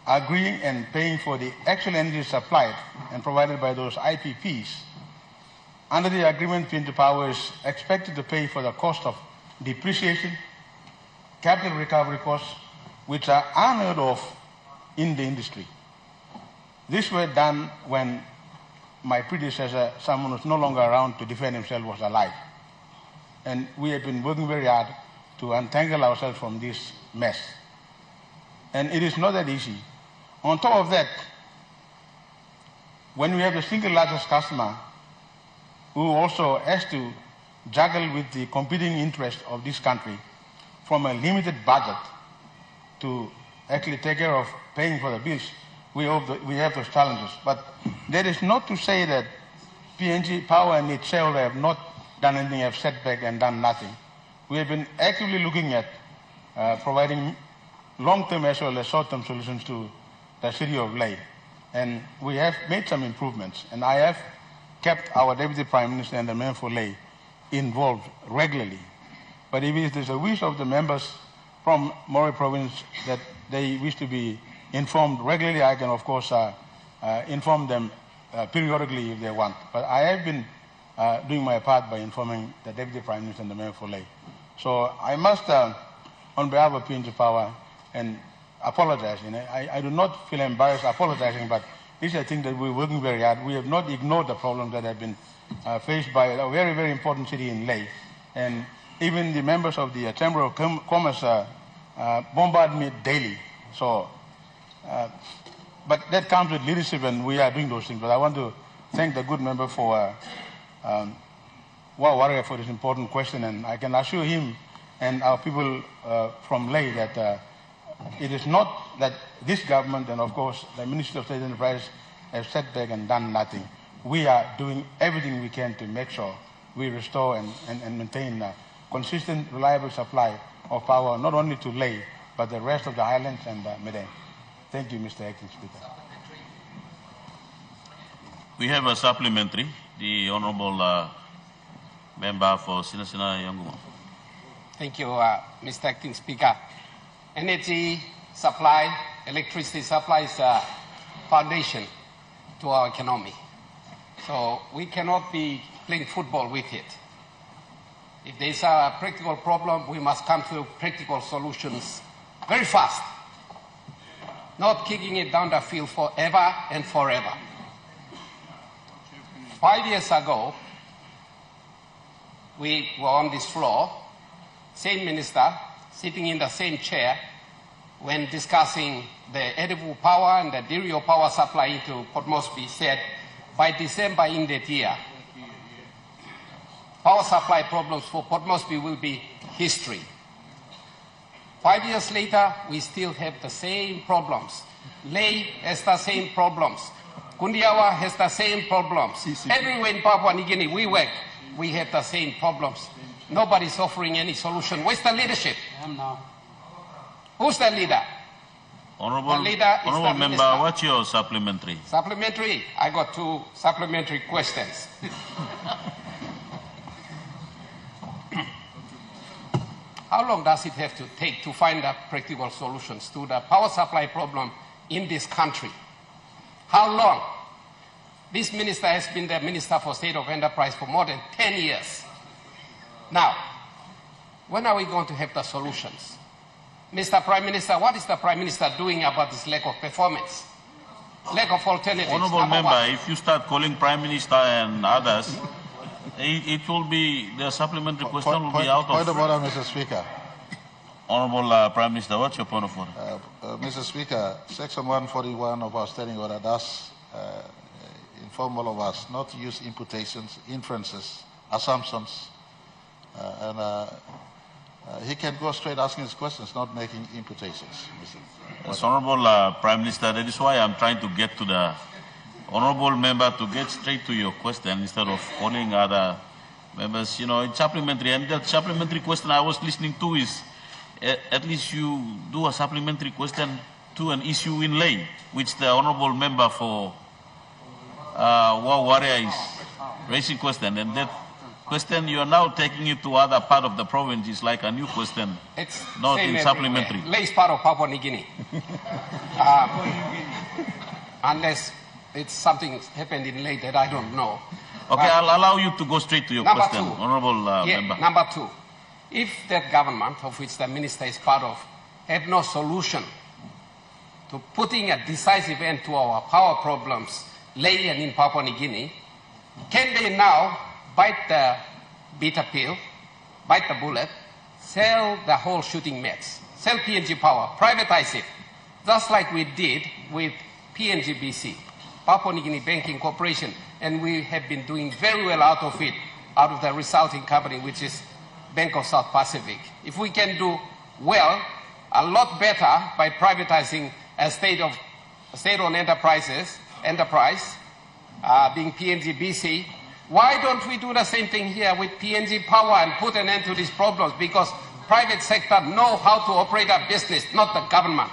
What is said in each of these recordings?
agreeing and paying for the actual energy supplied and provided by those IPPs, under the agreement, PNG Power is expected to pay for the cost of depreciation, capital recovery costs, which are unheard of in the industry. This were done when my predecessor, someone who's no longer around to defend himself, was alive. And we have been working very hard to untangle ourselves from this mess. And it is not that easy. On top of that, when we have the single largest customer who also has to juggle with the competing interests of this country from a limited budget to actually take care of paying for the bills, we have those challenges. But that is not to say that PNG Power and its shareholder have not done anything, have sat back and done nothing. We have been actively looking at providing long-term as well as short-term solutions to the city of Lae. And we have made some improvements. And I have kept our Deputy Prime Minister and the Member for Lae involved regularly. But if it is a wish of the members from Murray Province that they wish to be informed regularly, I can of course inform them periodically if they want. But I have been doing my part by informing the Deputy Prime Minister and the Member for Lae. So I must, on behalf of PNG Power, and apologize. I do not feel embarrassed apologizing, but this is a thing that we're working very hard. We have not ignored the problems that have been faced by a very, very important city in Lae. And even the members of the Chamber of Commerce bombard me daily. So, but that comes with leadership, and we are doing those things. But I want to thank the good member for Warrior for this important question, and I can assure him and our people from Lae that it is not that this government and of course the Ministry of State Enterprise have sat back and done nothing. We are doing everything we can to make sure we restore and maintain a consistent, reliable supply of power, not only to Lae, but the rest of the islands and Medan. Thank you, Mr. Acting Speaker. We have a supplementary. The Honourable Member for Sinasina Yangon. Thank you, Mr. Acting Speaker. Energy supply, electricity supply is a foundation to our economy. So we cannot be playing football with it. If there is a practical problem, we must come to practical solutions very fast, not kicking it down the field forever and forever. 5 years ago, we were on this floor, same minister, sitting in the same chair when discussing the edible power and the Dirio power supply into Port Moresby, said by December in that year, power supply problems for Port Moresby will be history. 5 years later, we still have the same problems. Lae has the same problems. Kundiawa has the same problems. Everywhere in Papua New Guinea we work, we have the same problems. Nobody's offering any solution. Where's the leadership? Who's the leader? Honourable, the leader is Honourable the Member, minister. what's your supplementary? Supplementary? I got 2 supplementary questions. How long does it have to take to find practical solutions to the power supply problem in this country? How long? This minister has been the Minister for State of Enterprise for more than 10 years. Now, when are we going to have the solutions? Mr. Prime Minister, what is the Prime Minister doing about this lack of performance? Lack of alternatives? Honourable Member, if you start calling Prime Minister and others, it will be, the supplementary question will be out of... Point of order, Mr. Speaker. Honourable Prime Minister, what's your point of order? Mr. Speaker, Section 141 of our standing order does inform all of us not to use imputations, inferences, assumptions, he can go straight asking his questions, not making imputations. Yes, Honourable Prime Minister, that is why I'm trying to get to the Honourable Member to get straight to your question instead of calling other members. You know, it's supplementary, and that supplementary question I was listening to is at least you do a supplementary question to an issue in Lae, which the Honourable Member for Warrior is raising question, and that question, you are now taking it to other part of the province. It's like a new question, It's not same in everywhere. supplementary. Late part of Papua New Guinea. Unless it's something happened in late that I don't know. Okay, I'll allow you to go straight to your Number question, two. Honorable Member. Number two, if that government of which the minister is part of have no solution to putting a decisive end to our power problems latent in Papua New Guinea, can they now bite the bitter pill, bite the bullet, sell the whole shooting match, sell PNG power, privatize it, just like we did with PNG BC, Papua New Guinea Banking Corporation, and we have been doing very well out of it, out of the resulting company, which is Bank of South Pacific. If we can do well, a lot better by privatizing a state-owned enterprise, being PNG BC, why don't we do the same thing here with PNG Power and put an end to these problems? Because private sector know how to operate a business, not the government.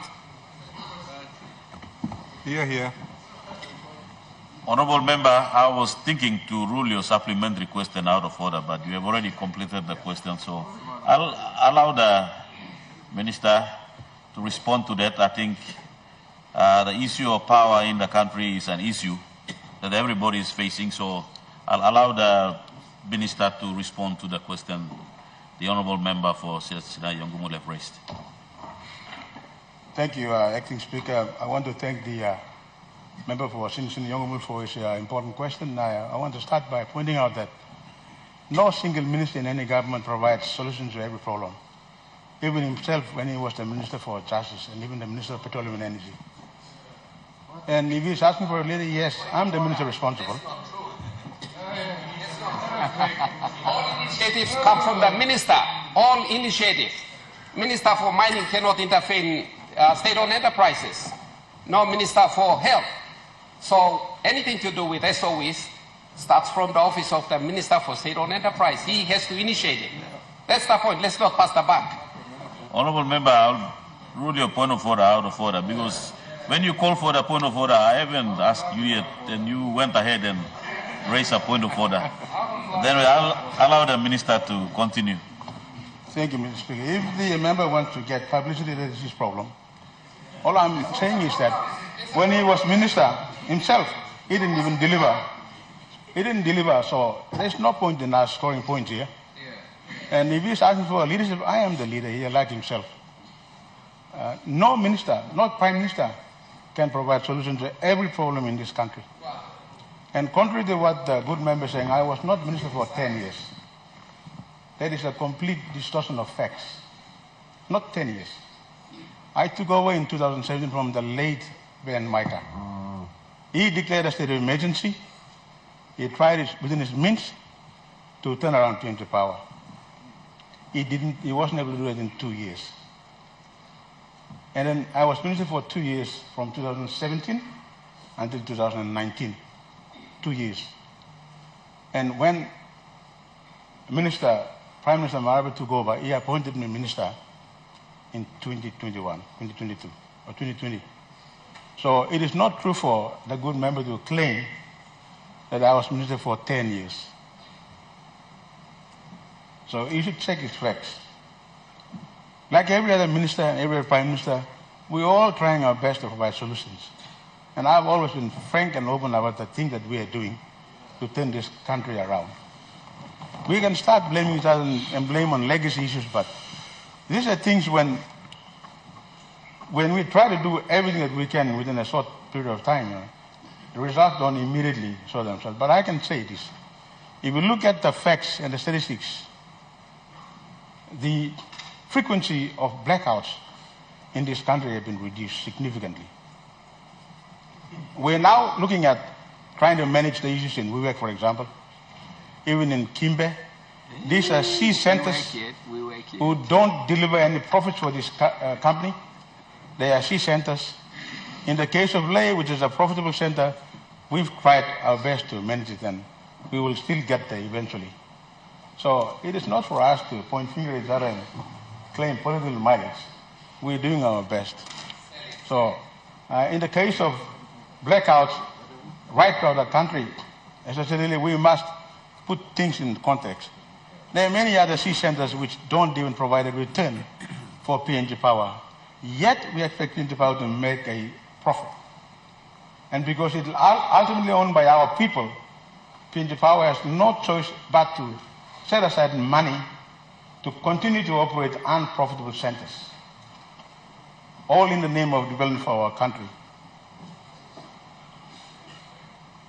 Here. Honorable Member, I was thinking to rule your supplementary question out of order, but you have already completed the question, so I'll allow the Minister to respond to that. I think the issue of power in the country is an issue that everybody is facing, so I'll allow the Minister to respond to the question the Honorable Member for Sinai Yongumul have raised. Thank you, Acting Speaker. I want to thank the Member for Sinai Yongumul for his important question. I want to start by pointing out that no single minister in any government provides solutions to every problem. Even himself, when he was the Minister for Justice and even the Minister of Petroleum and Energy. And if he's asking for a leader, yes, I'm the minister responsible. All initiatives come from the minister. All initiatives. Minister for Mining cannot interfere in state-owned enterprises. No Minister for Health. So anything to do with SOEs starts from the office of the Minister for State-owned Enterprise. He has to initiate it. That's the point. Let's not pass the buck. Honorable Member, I'll rule your point of order out of order, because when you call for the point of order, I haven't asked you yet, and you went ahead and raised a point of order. Then I'll allow the Minister to continue. Thank you, Mr. Speaker. If the member wants to get publicity, that is his problem. All I'm saying is that when he was minister himself, he didn't even deliver. He didn't deliver, so there's no point in us scoring points here. And if he's asking for a leadership, I am the leader here, like himself. No minister, not prime minister, can provide solutions to every problem in this country. And contrary to what the good member is saying, I was not minister for 10 years. That is a complete distortion of facts. Not 10 years. I took over in 2017 from the late Ben Micah. He declared a state of emergency. He tried within his means to turn around PNG power. He wasn't able to do it in 2 years. And then I was minister for 2 years, from 2017 until 2019. 2 years. And when Prime Minister Marabe took over, he appointed me minister in 2022, or 2020. So it is not true for the good member to claim that I was minister for 10 years. So you should check his facts. Like every other minister and every other prime minister, we're all trying our best to provide solutions. And I've always been frank and open about the things that we are doing to turn this country around. We can start blaming each other and blame on legacy issues, but these are things when we try to do everything that we can within a short period of time, the results don't immediately show themselves. But I can say this. If you look at the facts and the statistics, the frequency of blackouts in this country have been reduced significantly. We're now looking at trying to manage the issues in Wewak, for example, even in Kimbe. These are sea centers who don't deliver any profits for this company. They are sea centers. In the case of Leh, which is a profitable center, we've tried our best to manage it, and we will still get there eventually. So it is not for us to point fingers at each other and claim political mileage. We're doing our best. So in the case of blackouts right throughout the country, essentially we must put things in context. There are many other sea centers which don't even provide a return for PNG Power. Yet we expect PNG Power to make a profit. And because it's ultimately owned by our people, PNG Power has no choice but to set aside money to continue to operate unprofitable centers, all in the name of development for our country.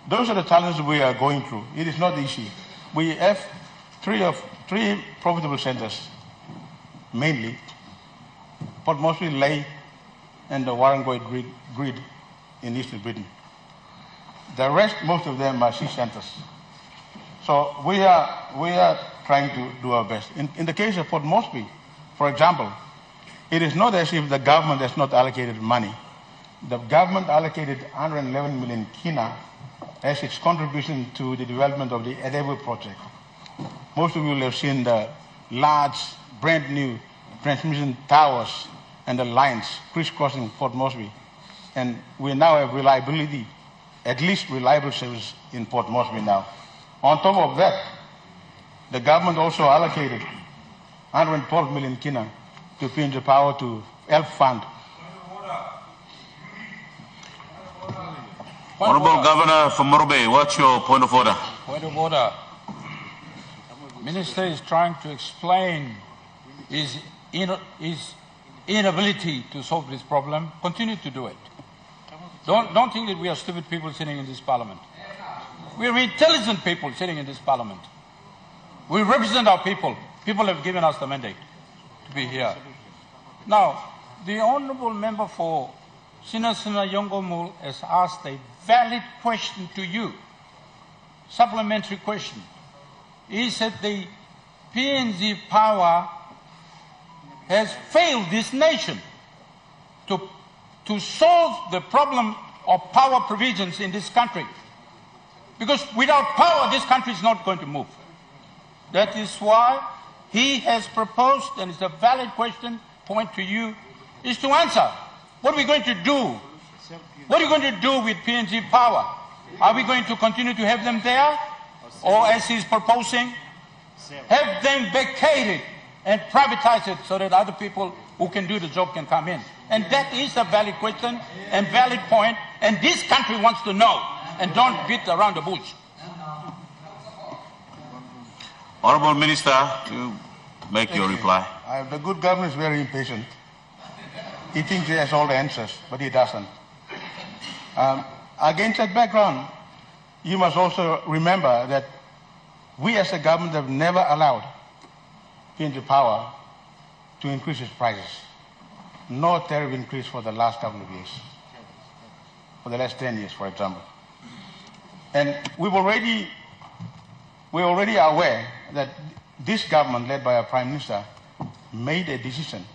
Those are the challenges we are going through. It is not easy. We have three profitable centers, mainly Port Moresby, Lae, and the Warrangoid grid in Eastern Britain. The rest, most of them are sea centers. So we are trying to do our best. In the case of Port Moresby, for example, it is not as if the government has not allocated money. The government allocated 111 million kina as its contribution to the development of the Edebu project. Most of you will have seen the large, brand new transmission towers and the lines crisscrossing Port Moresby. And we now have reliability, at least reliable service in Port Moresby now. On top of that, the government also allocated 112 million kina to PNG Power to help fund. Honorable Governor from Morobe, what's your point of order? Point of order. Minister is trying to explain his inability to solve this problem. Continue to do it. Don't think that we are stupid people sitting in this parliament. We are intelligent people sitting in this parliament. We represent our people. People have given us the mandate to be here. Now, the honourable member for Sinasina Yongomul has asked a valid question to you, supplementary question. He said the PNG Power has failed this nation to solve the problem of power provisions in this country. Because without power, this country is not going to move. That is why he has proposed, and it's a valid question, point to you, is to answer. What are we going to do? What are you going to do with PNG Power? Are we going to continue to have them there? Or as he's proposing, have them vacated and privatize it so that other people who can do the job can come in? And that is a valid question and valid point, and this country wants to know, and don't beat around the bush. Honorable Minister, to make your reply. The good governor is very impatient. He thinks he has all the answers, but he doesn't. Against that background, you must also remember that we as a government have never allowed PNG Power to increase its prices. No tariff increase for the last couple of years, for the last 10 years, for example. And we're already aware that this government, led by our Prime Minister, made a decision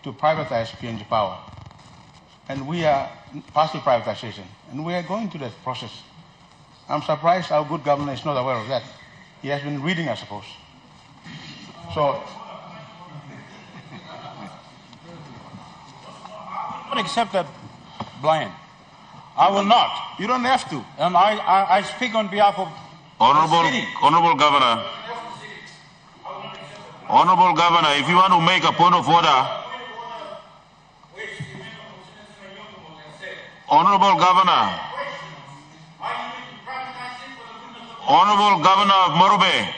to privatize PNG Power. And we are past the privatization, and we are going through that process. I'm surprised our good governor is not aware of that. He has been reading, I suppose. So, I will not accept that blame. I will not. you don't have to. And I speak on behalf of Honorable Governor. Honorable Governor, if you want to make a point of order. Honorable Governor. Honorable Governor of Morobe.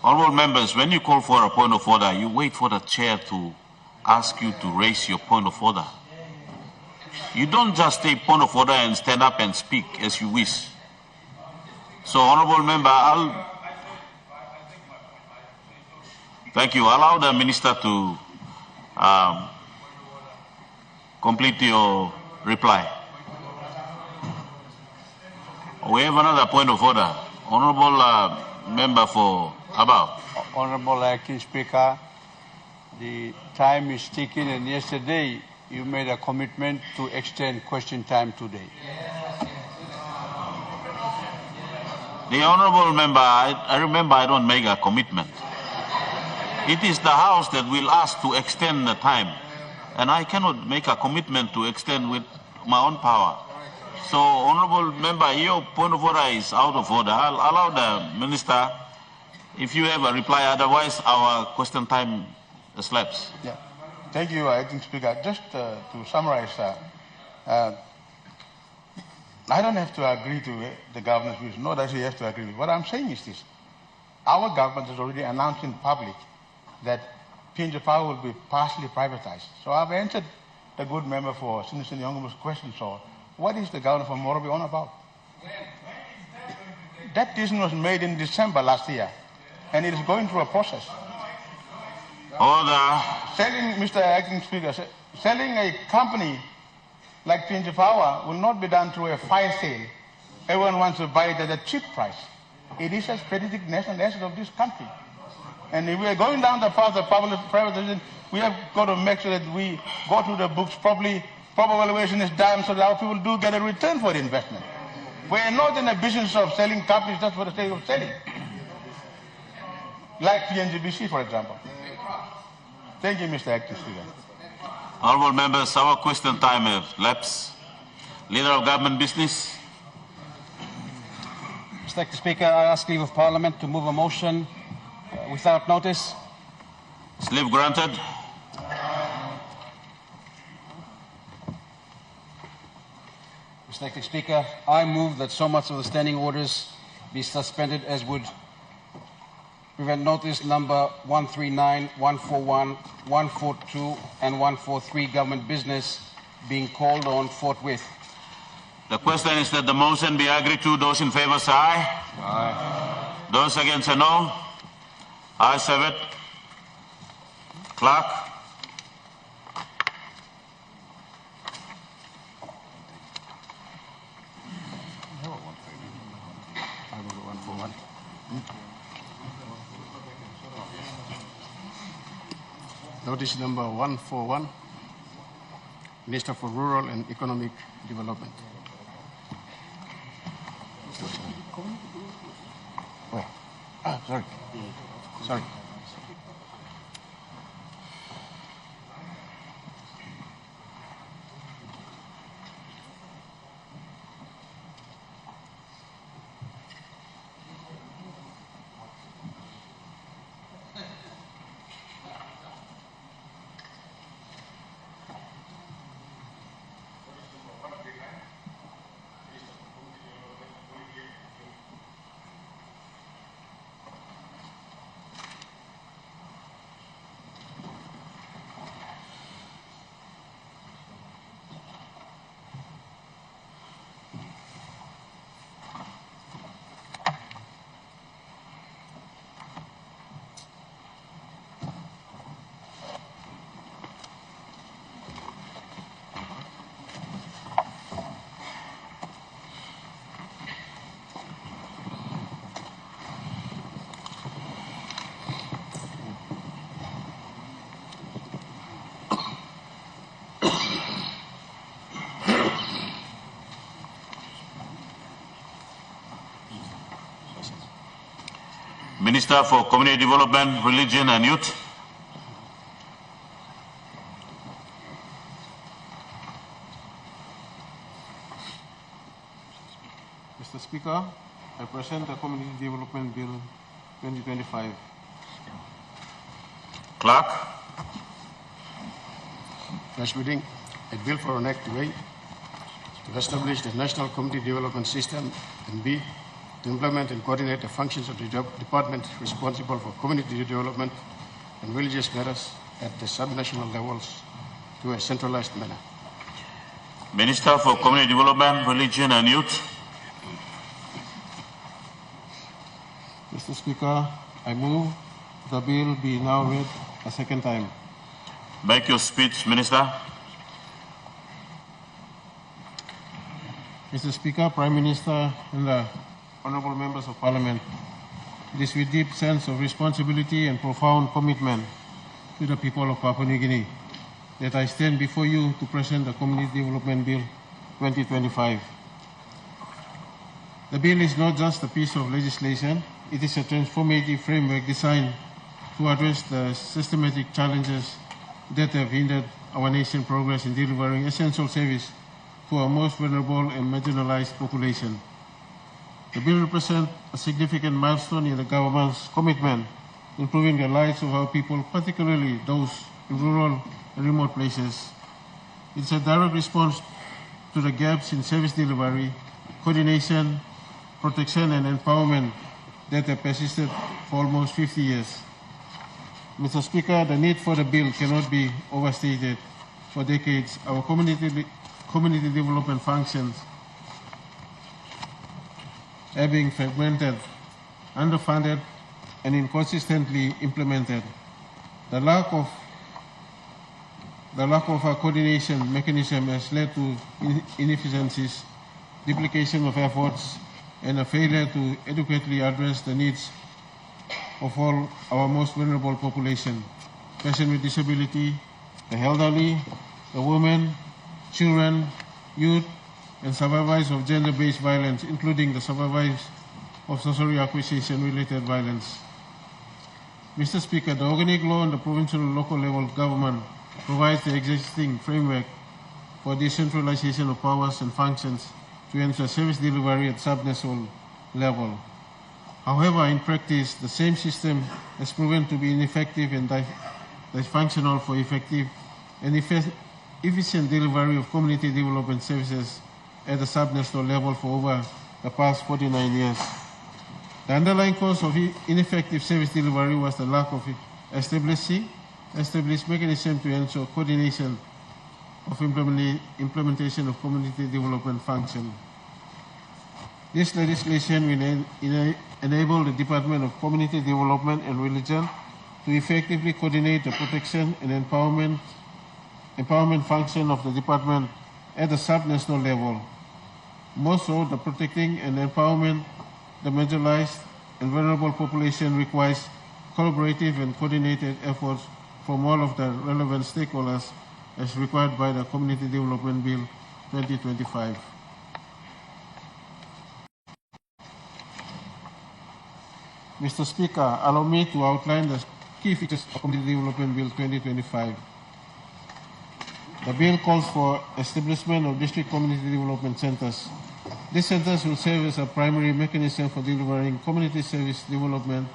Honorable members, when you call for a point of order, you wait for the chair to ask you to raise your point of order. You don't just take point of order and stand up and speak as you wish. So, honorable member, thank you. Allow the minister to complete your reply. We have another point of order. Honorable member for Abao. Honorable Acting Speaker, the time is ticking, and yesterday you made a commitment to extend question time today. The honorable member, I remember I don't make a commitment. It is the House that will ask to extend the time, and I cannot make a commitment to extend with my own power. So, Honorable Member, your point of order is out of order. I'll allow the Minister, if you have a reply, otherwise our question time slaps. Yeah. Thank you, Acting Speaker. Just to summarize, I don't have to agree to the government's views, nor does he have to agree with. What I'm saying is this. Our government has already announced in public that PNG Power will be partially privatized. So I've answered the good member for Senator Nyong'o's question. So what is the government of Morobe on about? That decision was made in December last year, and it is going through a process. Order. Selling, Mr. Acting Speaker, selling a company like PNG Power will not be done through a fire sale. Everyone wants to buy it at a cheap price. It is a strategic national asset of this country. And if we are going down the path of public privatization, we have got to make sure that we go through the books properly, proper valuation is done so that our people do get a return for the investment. We are not in the business of selling companies just for the sake of selling. Like PNGBC, for example. Thank you, Mr. Acting Speaker. Honorable members, our question time has lapsed. Leader of Government Business. Mr. Acting Speaker, I ask leave of Parliament to move a motion without notice. Leave granted. Mr. Acting Speaker, I move that so much of the standing orders be suspended as would prevent notice number 139, 141, 142, and 143 government business being called on forthwith. The question is that the motion be agreed to. Those in favor say aye. Aye. Those against say no. Ayes have it. Clerk. Notice number 141, Minister for Rural and Economic Development. Sorry. Minister for Community Development, Religion and Youth. Mr. Speaker, I present the Community Development Bill 2025. Clerk. First reading, a bill for an act A, to establish the National Community Development System, and B, to implement and coordinate the functions of the department responsible for community development and religious matters at the subnational levels to a centralized manner. Minister for Community Development, Religion and Youth. Mr. Speaker, I move the bill be now read a second time. Make your speech, Minister. Mr. Speaker, Prime Minister, and the honorable members of Parliament, it is with deep sense of responsibility and profound commitment to the people of Papua New Guinea that I stand before you to present the Community Development Bill 2025. The bill is not just a piece of legislation, it is a transformative framework designed to address the systematic challenges that have hindered our nation's progress in delivering essential service to our most vulnerable and marginalized population. The bill represents a significant milestone in the government's commitment to improving the lives of our people, particularly those in rural and remote places. It's a direct response to the gaps in service delivery, coordination, protection, and empowerment that have persisted for almost 50 years. Mr. Speaker, the need for the bill cannot be overstated. For decades, our community development functions have been fragmented, underfunded, and inconsistently implemented. The lack of a coordination mechanism has led to inefficiencies, duplication of efforts, and a failure to adequately address the needs of all our most vulnerable population: persons with disability, the elderly, the women, children, youth, and survivors of gender-based violence, including the survivors of social acquisition-related violence. Mr. Speaker, the organic law on the provincial and local level of government provides the existing framework for decentralization of powers and functions to ensure service delivery at sub-national level. However, in practice, the same system has proven to be ineffective and dysfunctional for effective and efficient delivery of community development services at the sub-national level for over the past 49 years. The underlying cause of ineffective service delivery was the lack of established mechanism to ensure coordination of implementation of community development function. This legislation will enable the Department of Community Development and Religion to effectively coordinate the protection and empowerment function of the department at the sub-national level. More so, the protecting and empowerment the marginalized and vulnerable population requires collaborative and coordinated efforts from all of the relevant stakeholders as required by the Community Development Bill 2025. Mr. Speaker, allow me to outline the key features of Community Development Bill 2025. The bill calls for establishment of district community development centers. These centers will serve as a primary mechanism for delivering community service development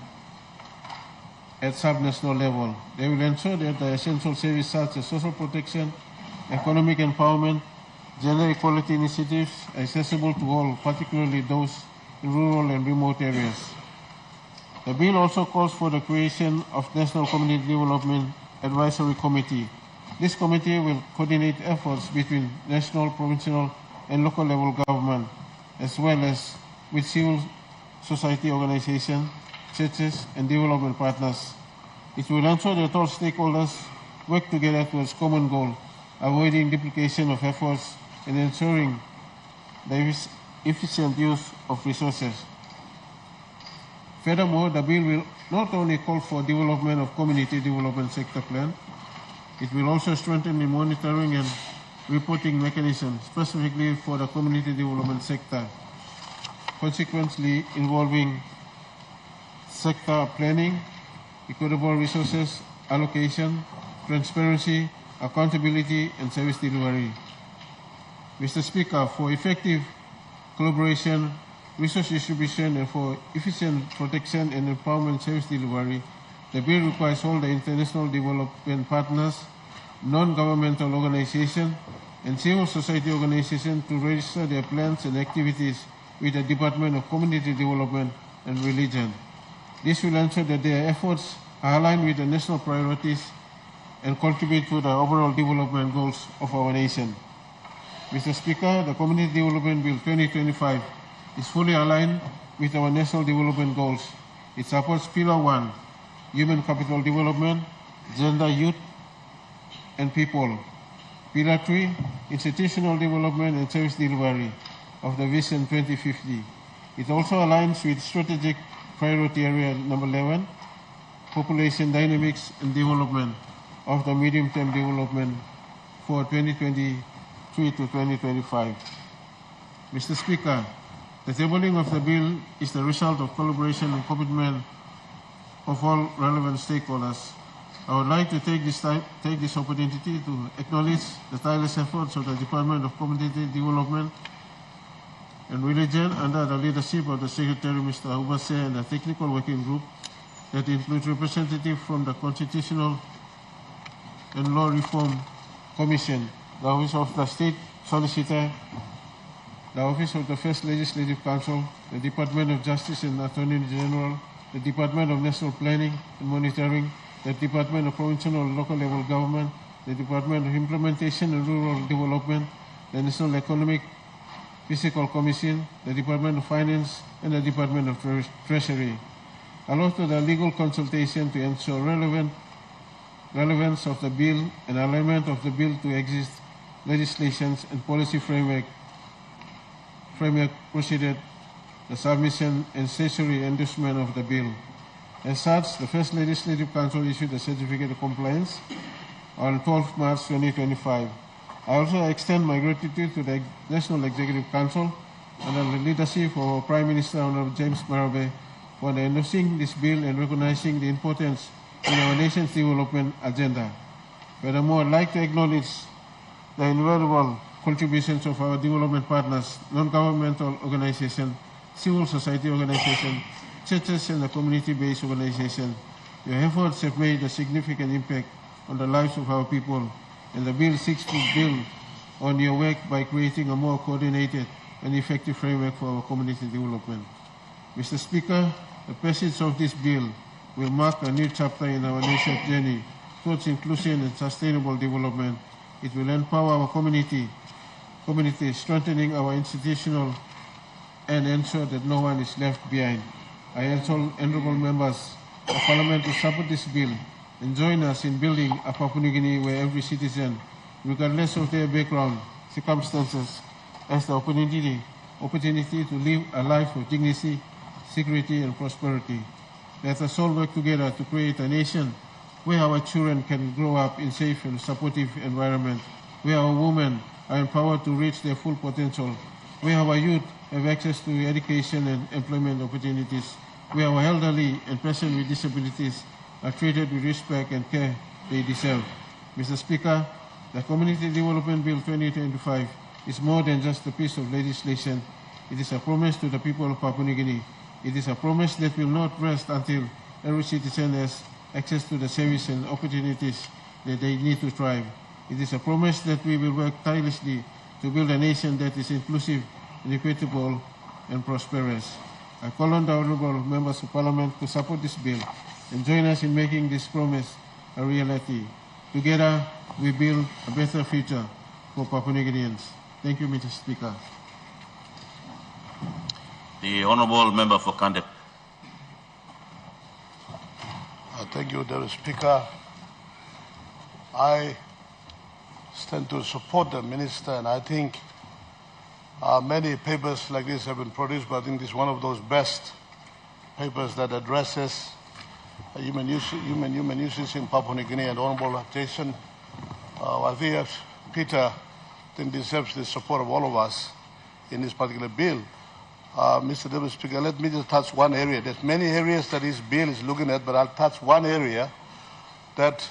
at sub-national level. They will ensure that the essential services such as social protection, economic empowerment, gender equality initiatives are accessible to all, particularly those in rural and remote areas. The bill also calls for the creation of National Community Development Advisory Committee. This committee will coordinate efforts between national, provincial, and local level government, as well as with civil society organizations, churches, and development partners. It will ensure that all stakeholders work together towards common goal, avoiding duplication of efforts and ensuring the efficient use of resources. Furthermore, the bill will not only call for development of community development sector plan, it will also strengthen the monitoring and reporting mechanism specifically for the community development sector, consequently involving sector planning, equitable resources allocation, transparency, accountability, and service delivery. Mr. Speaker, for effective collaboration, resource distribution, and for efficient protection and empowerment service delivery, the bill requires all the international development partners, non-governmental organizations, and civil society organizations to register their plans and activities with the Department of Community Development and Religion. This will ensure that their efforts are aligned with the national priorities and contribute to the overall development goals of our nation. Mr. Speaker, the Community Development Bill 2025 is fully aligned with our national development goals. It supports Pillar 1, human capital development, gender, youth, and people. Pillar 3, institutional development and service delivery of the Vision 2050. It also aligns with strategic priority area number 11, population dynamics and development of the medium-term development for 2023 to 2025. Mr. Speaker, the tabling of the bill is the result of collaboration and commitment of all relevant stakeholders. I would like to take this opportunity to acknowledge the tireless efforts of the Department of Community Development and Religion under the leadership of the Secretary, Mr. Ubase, and the Technical Working Group that includes representatives from the Constitutional and Law Reform Commission, the Office of the State Solicitor, the Office of the First Legislative Council, the Department of Justice and Attorney General, the Department of National Planning and Monitoring, the Department of Provincial and Local Level Government, the Department of Implementation and Rural Development, the National Economic Fiscal Commission, the Department of Finance, and the Department of Treasury. Along with the legal consultation to ensure relevance of the bill and alignment of the bill to exist legislations and policy framework proceeded the submission and statutory endorsement of the bill. As such, the First Legislative Council issued a certificate of compliance on 12 March 2025. I also extend my gratitude to the National Executive Council under the leadership of our Prime Minister, Honorable James Marabe, for endorsing this bill and recognizing the importance in our nation's development agenda. Furthermore, I'd like to acknowledge the invaluable contributions of our development partners, non-governmental organizations, civil society organizations, churches, and the community-based organizations. Your efforts have made a significant impact on the lives of our people, and the bill seeks to build on your work by creating a more coordinated and effective framework for our community development. Mr. Speaker, the passage of this bill will mark a new chapter in our nation's journey towards inclusion and sustainable development. It will empower our community, strengthening our institutional and ensure that no one is left behind. I urge all honorable members of Parliament to support this bill and join us in building a Papua New Guinea where every citizen, regardless of their background, circumstances, has the opportunity to live a life of dignity, security, and prosperity. Let us all work together to create a nation where our children can grow up in safe and supportive environment, where our women are empowered to reach their full potential, where our youth have access to education and employment opportunities, where our elderly and persons with disabilities are treated with respect and care they deserve. Mr. Speaker, the Community Development Bill 2025 is more than just a piece of legislation. It is a promise to the people of Papua New Guinea. It is a promise that will not rest until every citizen has access to the services and opportunities that they need to thrive. It is a promise that we will work tirelessly to build a nation that is inclusive, equitable, and prosperous. I call on the honorable members of Parliament to support this bill and join us in making this promise a reality. Together, we build a better future for Papua New Guineans. Thank you, Mr. Speaker. The honorable member for Kandep. Thank you, Mr. Speaker. I stand to support the minister, and I think many papers like this have been produced, but I think this is one of those best papers that addresses human uses in Papua New Guinea and honorable attention. I think Peter deserves the support of all of us in this particular bill. Mr. Deputy Speaker, let me just touch one area. There's many areas that this bill is looking at, but I'll touch one area that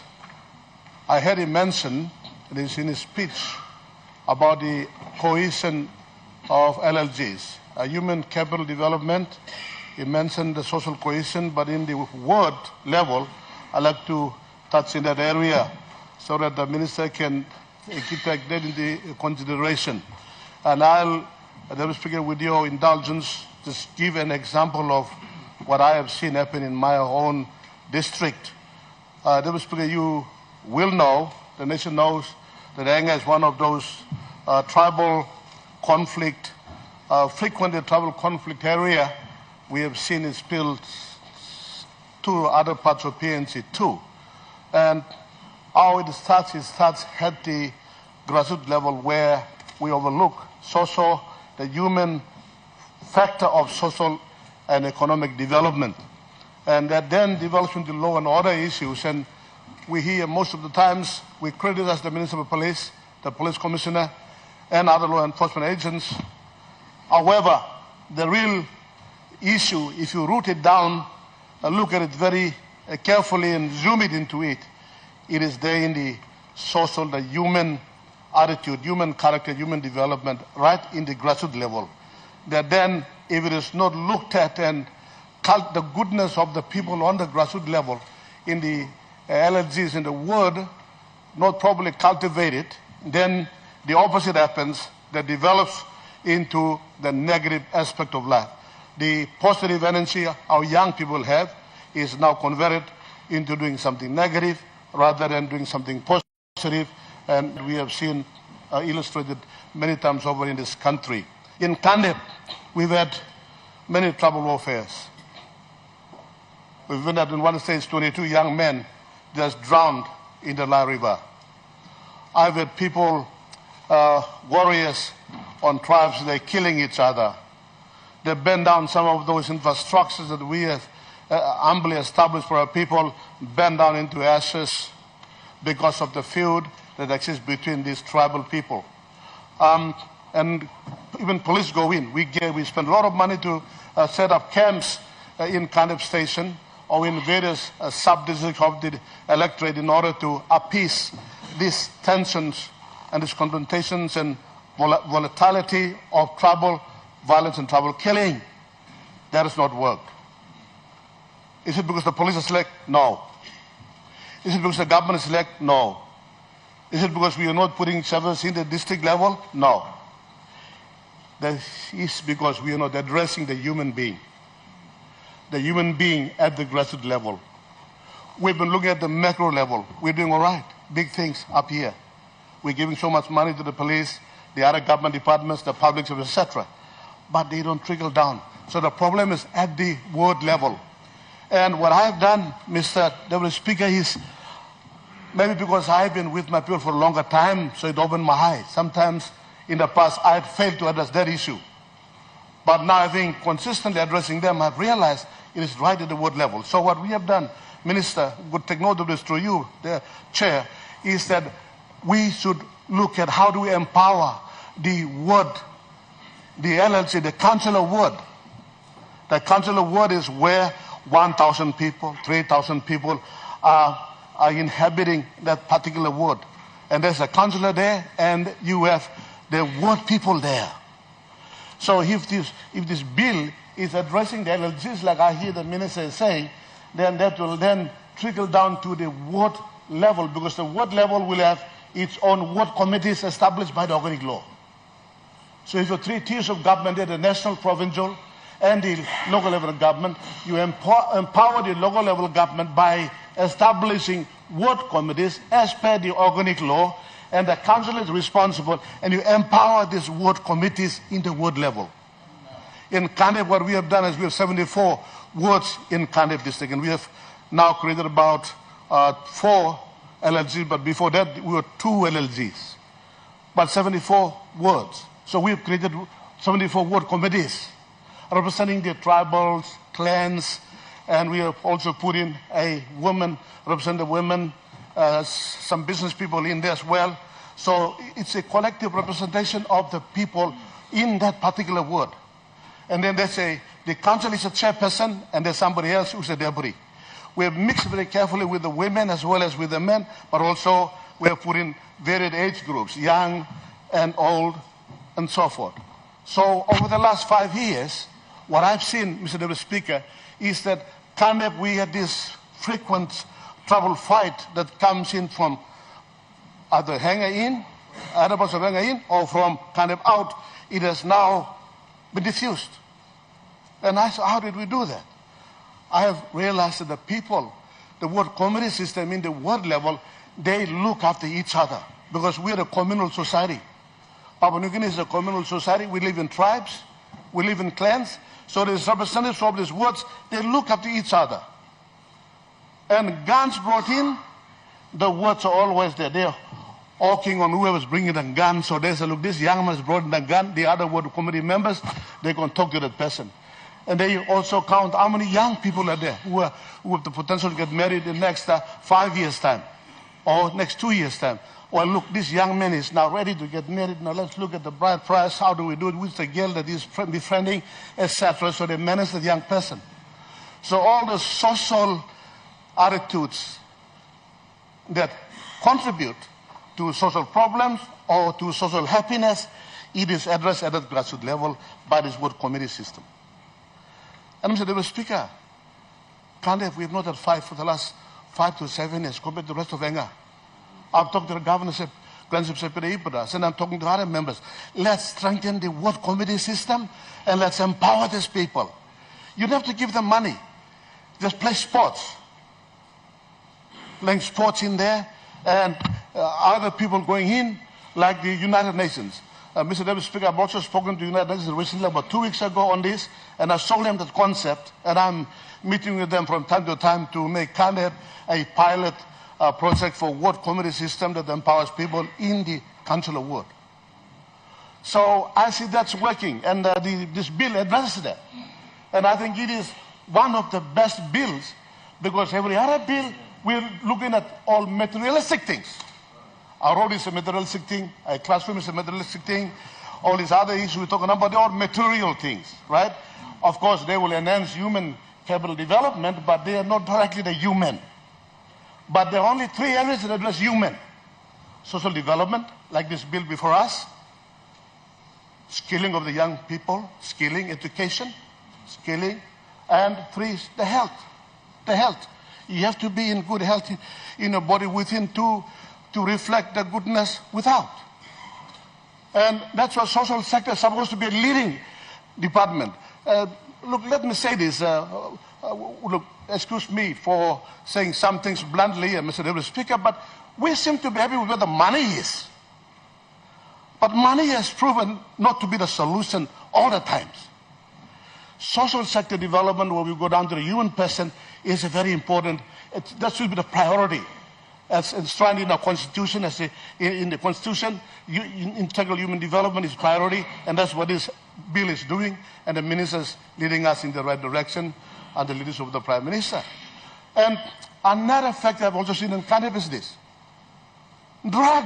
I heard him mention, and it's in his speech, about the cohesion of LLGs, human capital development. He mentioned the social cohesion, but in the word level, I'd like to touch in that area so that the minister can keep that into consideration. And I'll, Deputy Speaker, with your indulgence, just give an example of what I have seen happen in my own district. Deputy Speaker, you will know, the nation knows, that Anga is one of those tribal conflict, frequently tribal conflict area. We have seen it spilled to other parts of PNG too. And how it starts at the grassroots level where we overlook the human factor of social and economic development. And that then develops into law and order issues. And we hear most of the times, we criticize the Minister of Police, the Police Commissioner, and other law enforcement agents. However, the real issue, if you root it down and look at it very carefully and zoom it into it, It is there in the social, the human attitude, human character, human development, right in the grassroots level. That then, if it is not looked at and the goodness of the people on the grassroots level in the LLGs in the world, not properly cultivated, then the opposite happens, that develops into the negative aspect of life. The positive energy our young people have is now converted into doing something negative rather than doing something positive, and we have seen illustrated many times over in this country. In Kandep, we've had many trouble affairs. We've been at in one stage 22 young men just drowned in the La River. I've had people, warriors on tribes, they're killing each other. They burned down some of those infrastructures that we have humbly established for our people, burned down into ashes because of the feud that exists between these tribal people. And even police go in. We spend a lot of money to set up camps in Kandep Station or in various sub-districts of the electorate in order to appease these tensions and these confrontations and volatility of tribal violence and tribal killing. That has not worked. Is it because the police are slack? No. Is it because the government is slack? No. Is it because we are not putting service in the district level? No. That is because we are not addressing the human being at the grassroots level. We've been looking at the macro level. We're doing all right, big things up here. We're giving so much money to the police, the other government departments, the public service, etc. But they don't trickle down. So the problem is at the ward level. And what I've done, Mr. Deputy Speaker, is maybe because I've been with my people for a longer time, so it opened my eyes. Sometimes in the past, I had failed to address that issue. But now, having consistently addressing them, I've realized it is right at the ward level. So what we have done, Minister, would take note of this through you, the Chair, is that we should look at how do we empower the ward, the LLC, the Council of Ward. The Council of Ward is where 1,000 people, 3,000 people are inhabiting that particular ward. And there's a councillor there, and you have the ward people there. So if this bill is addressing the LLGs, like I hear the minister is saying, then that will then trickle down to the ward level, because the ward level will have its own ward committees established by the organic law. So if you have 3 tiers of government there, the national, provincial, and the local level of government, you empower the local level government by establishing ward committees as per the organic law, and the council is responsible, and you empower these ward committees in the ward level. In Kandep, what we have done is we have 74 wards in Kandep district, and we have now created about 4 LLGs, but before that we were 2 LLGs, but 74 wards. So we have created 74 ward committees representing the tribals, clans, and we have also put in a woman, represent the women, some business people in there as well. So it's a collective representation of the people in that particular ward. And then the council is a chairperson, and there's somebody else who's a deputy. We have mixed very carefully with the women as well as with the men, but also we have put in varied age groups, young and old, and so forth. So over the last 5 years, what I've seen, Mr. Deputy Speaker, is that Kandep, we had this frequent trouble fight that comes in from either Hanger in, other parts of Hanger in, or from Kandep out. It has now been diffused. And I said, how did we do that? I have realized that the people, the ward committee system in the ward level, they look after each other because we're a communal society. Papua New Guinea is a communal society. We live in tribes. We live in clans. So there's representatives of these wards. They look after each other. And guns brought in, the wards are always there. They're hawking on whoever's bringing a gun. So they say, look, this young man has brought in a gun. The other ward committee members, they can talk to that person. And they also count how many young people are there who have the potential to get married in the next 5 years' time or next 2 years' time. Well, look, this young man is now ready to get married. Now let's look at the bride price. How do we do it? Who's the girl that is befriending, etc. So they manage the young person. So all the social attitudes that contribute to social problems or to social happiness, it is addressed at the grassroots level by this word committee system. And Mr. Speaker, we have not had fight for the last 5 to 7 years compared to the rest of Enga. I've talked to the governor, and I'm talking to other members. Let's strengthen the ward committee system and let's empower these people. You don't have to give them money. Just play sports. Playing sports in there and other people going in like the United Nations. Mr. Deputy Speaker, I've also spoken to the United Nations recently about 2 weeks ago on this, and I sold them that concept, and I'm meeting with them from time to time to make Kandahar a pilot project for ward committee system that empowers people in the council of ward. So I see that's working, and this bill addresses that. And I think it is one of the best bills, because every other bill, we're looking at all materialistic things. A road is a materialistic thing, a classroom is a materialistic thing, all these other issues we're talking about, they're all material things, right? Of course, they will enhance human capital development, but they are not directly the human. But there are only 3 areas that address human. Social development, like this bill before us, skilling of the young people, skilling, education, skilling, and 3 is the health. The health. You have to be in good health in your body within to reflect the goodness without. And that's what social sector is supposed to be a leading department. Look, let me say this. Look, excuse me for saying some things bluntly, Mr. Deputy Speaker, but we seem to be happy with where the money is. But money has proven not to be the solution all the times. Social sector development, where we go down to the human person, is very important. That should be the priority. As enshrined in our Constitution, in the Constitution, integral human development is priority, and that's what this bill is doing, and the ministers leading us in the right direction under the leadership of the Prime Minister. And another factor I've also seen in Kandahar is this. Drug.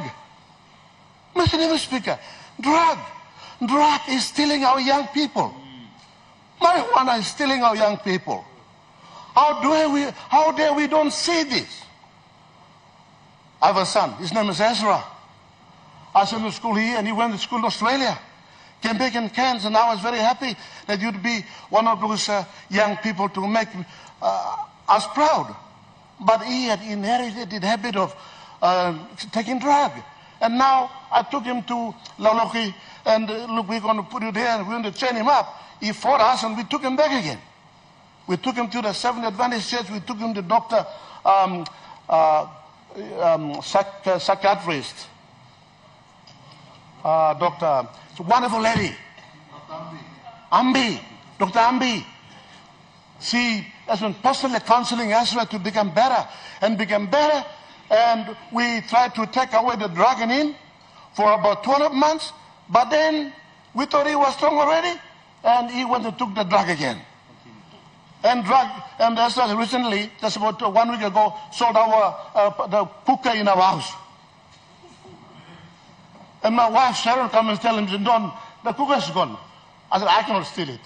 Mr. Deputy Speaker, drug. Drug is stealing our young people. Marijuana is stealing our young people. How dare we don't see this? I have a son, his name is Ezra. I sent him to school here and he went to school in Australia. Came back in Cairns, and I was very happy that you'd be one of those young people to make us proud. But he had inherited the habit of taking drug. And now I took him to Lauloki, and look, we're going to put you there, we're going to train him up. He fought us and we took him back again. We took him to the Seventh Adventist Church, we took him to Dr. Psychiatrist. Dr. It's a wonderful lady. Ambi. Dr. Ambi. She has been personally counseling Ezra to become better and become better. And we tried to take away the drug in him for about 12 months. But then we thought he was strong already. And he went and took the drug again. And Ezra recently, just about 1 week ago, sold the hookah in our house. And my wife, Sharon, comes and tells him, Don, the hookah is gone. I said, I cannot steal it.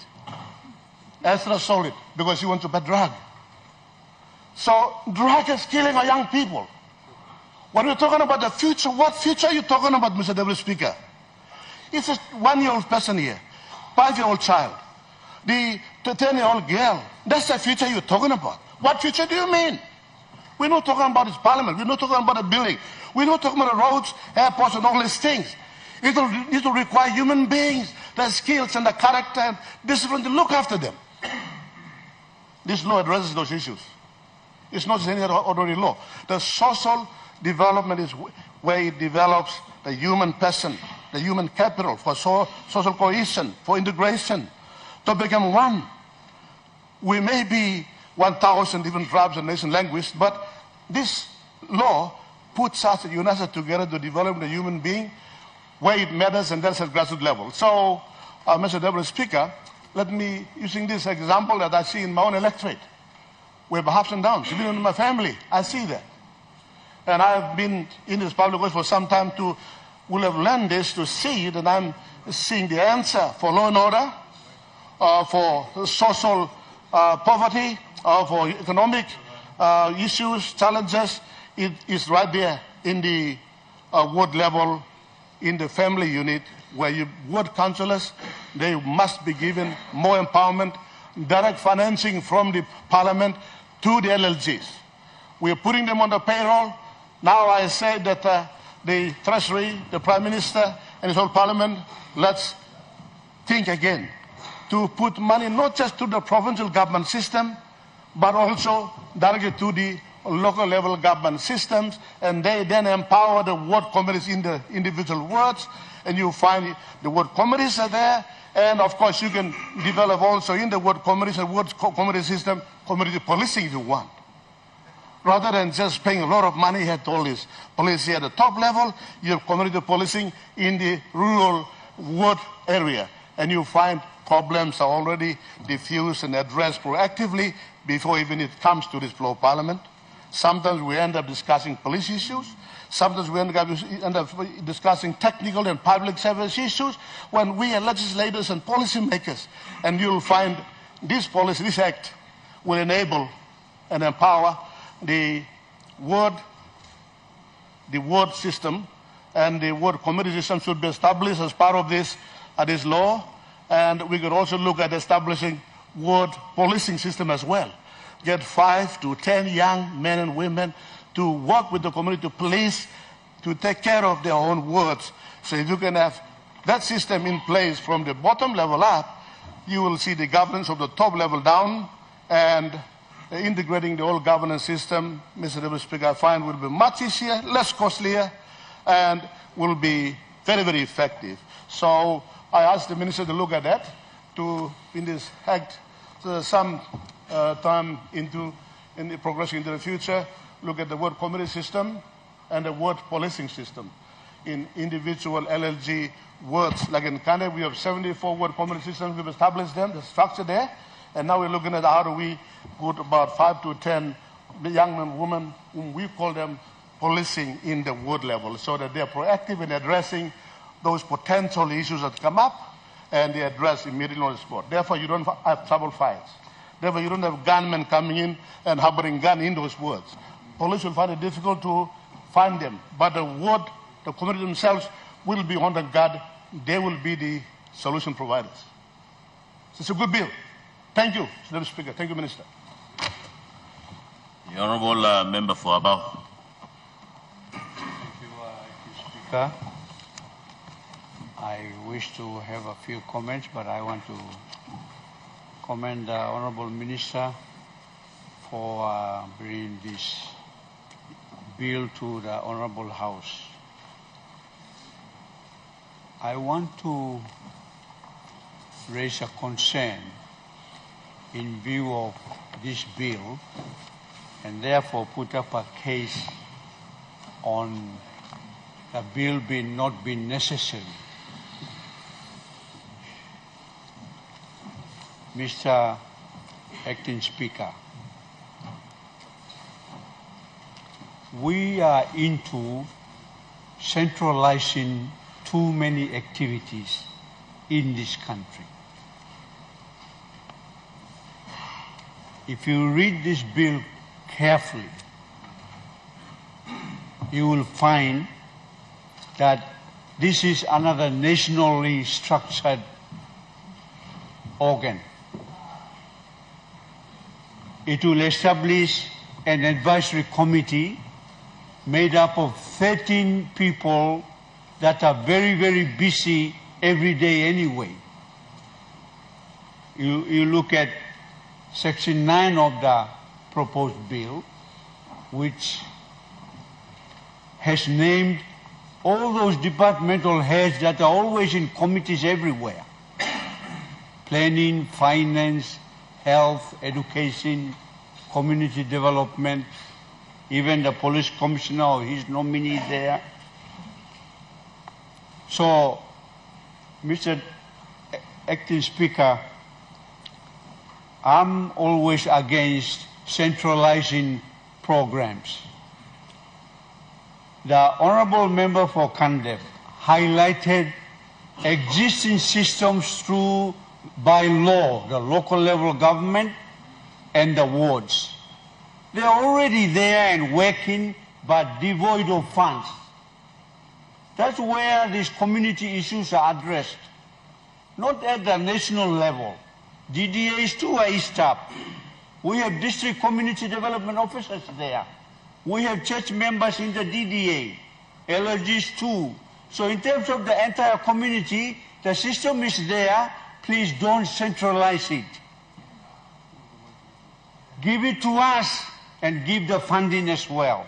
Ezra sold it because he wants to buy drug. So drug is killing our young people. When we're talking about the future, what future are you talking about, Mr. Deputy Speaker? It's a 1-year-old person here, 5-year-old child, the 10-year-old girl. That's the future you're talking about. What future do you mean? We're not talking about this parliament. We're not talking about a building. We're not talking about the roads, airports, and all these things. It will require human beings, the skills and the character and discipline to look after them. This law addresses those issues. It's not just any other ordinary law. The social development is where it develops the human person, the human capital for social cohesion, for integration, to become one. We may be 1,000 different tribes and nation languages, but this law puts us and unites us together to develop the human being where it matters, and that's at grassroots level. So, Mr. Deputy Speaker, let me, using this example that I see in my own electorate, we have ups and downs. Even in my family, I see that. And I've been in this public work for some time will have learned this, to see it, and I'm seeing the answer for law and order, for social poverty, for economic issues, challenges it is right there in the ward level, in the family unit, where you ward councillors, they must be given more empowerment, direct financing from the parliament to the LLGs. We are putting them on the payroll. Now I say that the Treasury, the Prime Minister, and his whole parliament, let's think again to put money not just to the provincial government system, but also directly to the local level government systems, and they then empower the ward committees in the individual wards, and you find the ward committees are there, and of course you can develop also in the ward committees and ward committee system, community policing if you want. Rather than just paying a lot of money at all this police at the top level, you have community policing in the rural ward area, and you find problems are already diffused and addressed proactively before even it comes to this floor of parliament. Sometimes we end up discussing police issues. Sometimes we end up discussing technical and public service issues when we are legislators and policymakers. And you'll find this policy, this act, will enable and empower the ward system, and the ward committee system should be established as part of this law. And we could also look at establishing ward policing system as well. Get 5 to 10 young men and women to work with the community police to take care of their own wards. So if you can have that system in place from the bottom level up, you will see the governance of the top level down, and integrating the whole governance system, Mr. Deputy Speaker, I find will be much easier, less costlier, and will be very, very effective. So I asked the Minister to look at that, to, in this act, some time in the progressing into the future, look at the ward committee system and the ward policing system in individual LLG wards. Like in Canada, we have 74 ward committee systems. We've established them, the structure there, and now we're looking at how do we put about 5 to 10 young men and women, whom we call them policing in the ward level, so that they're proactive in addressing those potential issues that come up, and they address immediately on the spot. Therefore, you don't have trouble fights. Therefore, you don't have gunmen coming in and harboring gun in those wards. Police will find it difficult to find them, but the ward, the community themselves will be on the guard. They will be the solution providers. So it's a good bill. Thank you, Mr. Speaker. Thank you, Minister. The Honourable Member for Abao. Thank you, Speaker. I wish to have a few comments, but I want to commend the Honourable Minister for bringing this bill to the Honourable House. I want to raise a concern in view of this bill, and therefore put up a case on the bill not being necessary. Mr. Acting Speaker, we are into centralizing too many activities in this country. If you read this bill carefully, you will find that this is another nationally structured organ. It will establish an advisory committee made up of 13 people that are very, very busy every day anyway. You look at Section 9 of the proposed bill, which has named all those departmental heads that are always in committees everywhere. Planning, finance, health, education, community development, even the police commissioner or his nominee there. So, Mr. Acting Speaker, I'm always against centralizing programs. The Honourable Member for Kandep highlighted existing systems through by law, the local level government and the wards. They're already there and working but devoid of funds. That's where these community issues are addressed, not at the national level. DDAs too are eased up. We have district community development officers there. We have church members in the DDA, LRGs too. So in terms of the entire community, the system is there. Please don't centralize it. Give it to us and give the funding as well.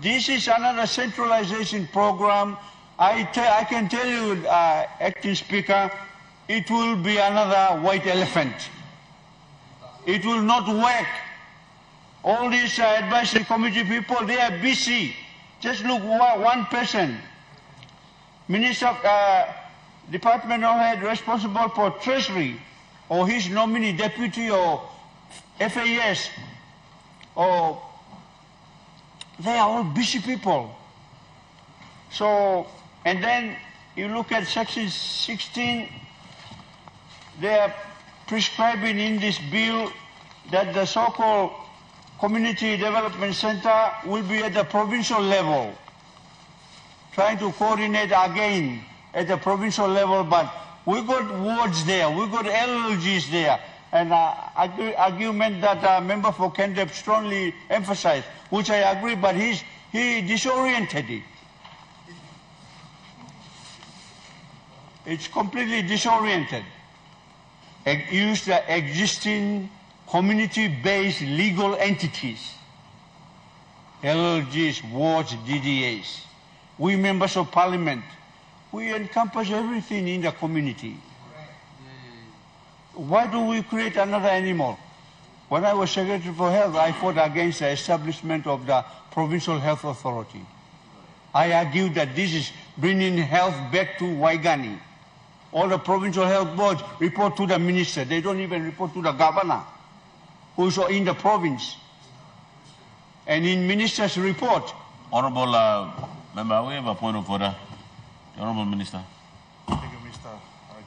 This is another centralization program. I can tell you, Acting Speaker, it will be another white elephant. It will not work. All these advisory committee people, they are busy. Just look, one person, Minister, Department of Head responsible for Treasury, or his nominee, deputy, or FAS, or they are all busy people. So, and then you look at Section 16, they are prescribing in this bill that the so-called Community Development Center will be at the provincial level, trying to coordinate again at the provincial level, but we got wards there, we got LLGs there, and argument that member for Kendep strongly emphasized, which I agree, but he disoriented it. It's completely disoriented. Use the existing community-based legal entities, LLGs, wards, DDAs. We members of parliament, we encompass everything in the community. Why do we create another animal? When I was Secretary for Health, I fought against the establishment of the Provincial Health Authority. I argued that this is bringing health back to Waigani. All the provincial health boards report to the minister. They don't even report to the governor, who is in the province. And in minister's report. Honorable Member, we have a point of order. The Honorable Minister. Thank you, Mr.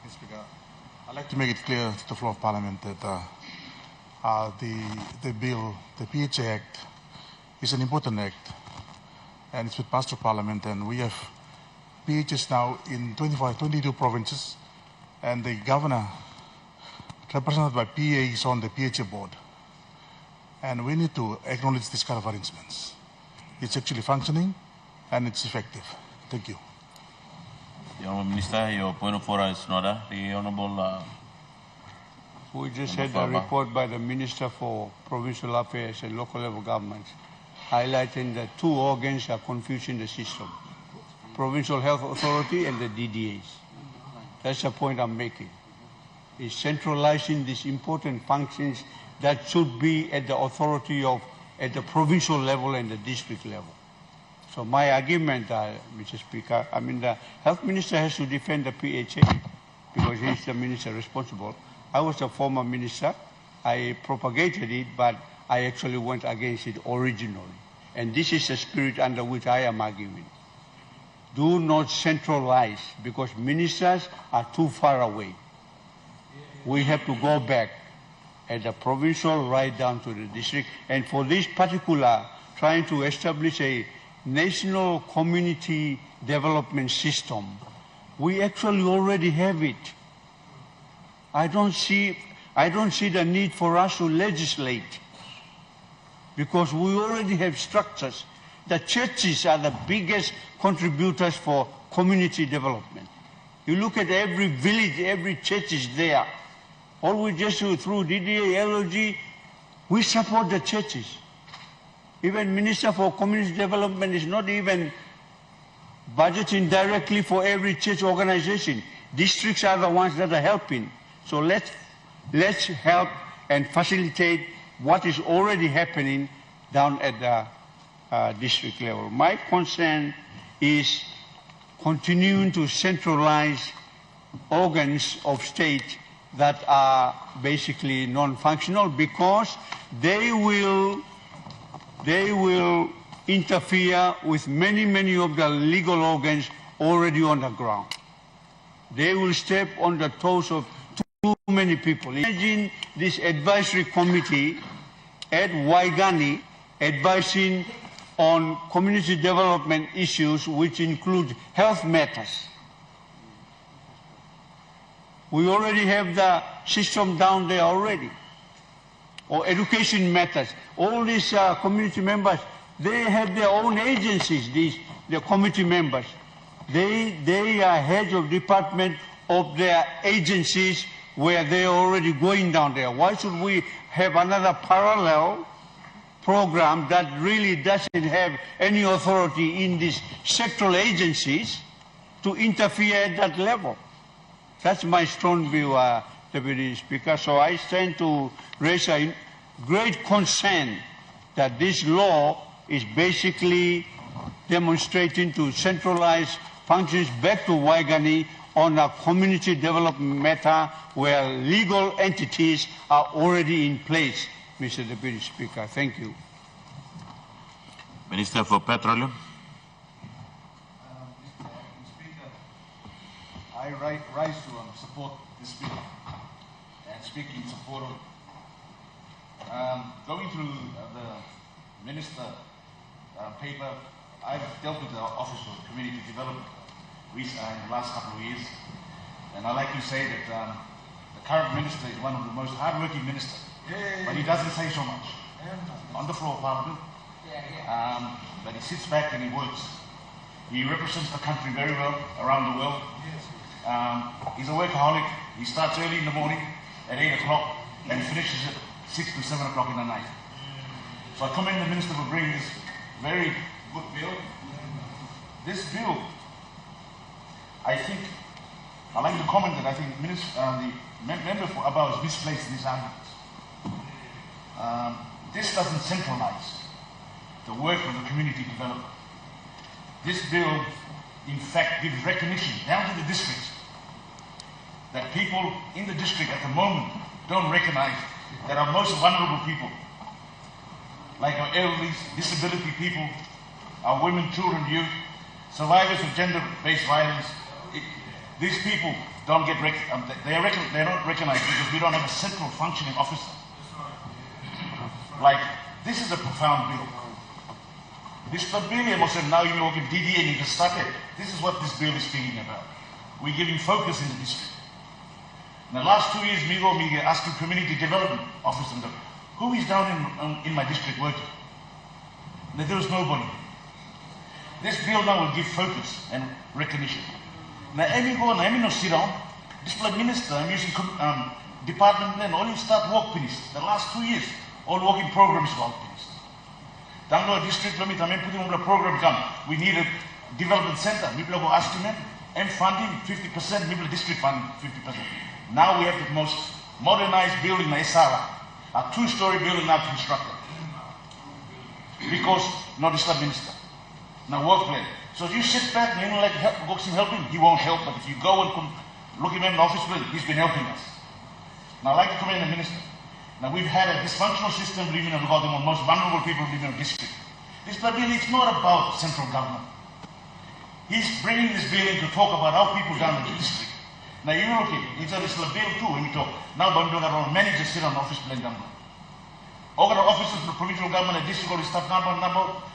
Speaker. I'd like to make it clear to the floor of Parliament that the bill, the PHA Act, is an important act, and it's been passed to Parliament, and we have PHs now in 22 provinces, and the governor, represented by PA, is on the PHA board. And we need to acknowledge this kind of arrangements. It's actually functioning, and it's effective. Thank you. The Honourable Minister, your point of order is in order. The Honourable... we just had a report by the Minister for Provincial Affairs and Local Level Governments, highlighting that two organs are confusing the system, Provincial Health Authority and the DDAs. That's the point I'm making. Is centralizing these important functions that should be at the authority of, at the provincial level and the district level. So my argument, Mr. Speaker, I mean the Health Minister has to defend the PHA because he's the minister responsible. I was a former minister. I propagated it, but I actually went against it originally. And this is the spirit under which I am arguing. Do not centralize because ministers are too far away. We have to go back at the provincial right down to the district. And for this particular, trying to establish a national community development system, we actually already have it. I don't see the need for us to legislate because we already have structures. The churches are the biggest contributors for community development. You look at every village, every church is there. All we just do through DDA, LOG, we support the churches. Even Minister for Community Development is not even budgeting directly for every church organization. Districts are the ones that are helping. So let's help and facilitate what is already happening down at the district level. My concern is continuing to centralize organs of state that are basically non-functional because they will interfere with many of the legal organs already on the ground. They will step on the toes of too many people. Imagine this advisory committee at Waigani advising on community development issues, which include health matters. We already have the system down there already. Or education matters. All these community members, they have their own agencies, the committee members. They are heads of department of their agencies where they are already going down there. Why should we have another parallel program that really doesn't have any authority in these sectoral agencies to interfere at that level? That's my strong view, Deputy Speaker. So I stand to raise a great concern that this law is basically demonstrating to centralize functions back to Waigani on a community development matter where legal entities are already in place, Mr. Deputy Speaker. Thank you. Minister for Petroleum. Mr. Speaker, I rise to support this bill and speak in support of going through the Minister paper. I've dealt with the Office of Community Development in the last couple of years, and I like to say that the current Minister is one of the most hard-working ministers, but he doesn't say so much on the floor of Parliament, but he sits back and he works. He represents the country very well around the world. He's a workaholic. He starts early in the morning at 8 o'clock and finishes at 6 to 7 o'clock in the night. So I commend the Minister for bringing this very good bill. This bill, I think, I'd like to comment that I think the member for Abao is misplaced in his arguments. This doesn't centralize the work of the community development. This bill, in fact, gives recognition down to the districts that people in the district at the moment don't recognize that our most vulnerable people, like our elderly, disability people, our women, children, youth, survivors of gender-based violence. These people don't get they're not recognized because we don't have a central functioning officer. Like, this is a profound bill. This bill was now you look at DDA and you started. This is what this bill is speaking about. We're giving focus in the district. In the last 2 years, me asking community development officer, who is down in my district working? And there was nobody. This bill now will give focus and recognition. Now, every go and every no sit down. This like minister, I'm using department then only start work finish. The last 2 years, all working programs work finished. Down to a district, let me tell you, putting on the program come. We need a development center. People go asking them, and funding 50%, people district funding 50%. Now we have the most modernized building in Esala, a 2-story building now constructed. Because not the minister. Now work plan. So if you sit back and you don't like help him, he won't help. But if you go and look at him in the office building, he's been helping us. Now I'd like to commend the minister. Now we've had a dysfunctional system living regarding the most vulnerable people living in the district. This bill is not about central government. He's bringing this bill in to talk about our people down in the district. Now you look at it, it's a bill too when we talk. Now our managers sit on office plan down there. All the offices of the provincial government and district, all the staff number,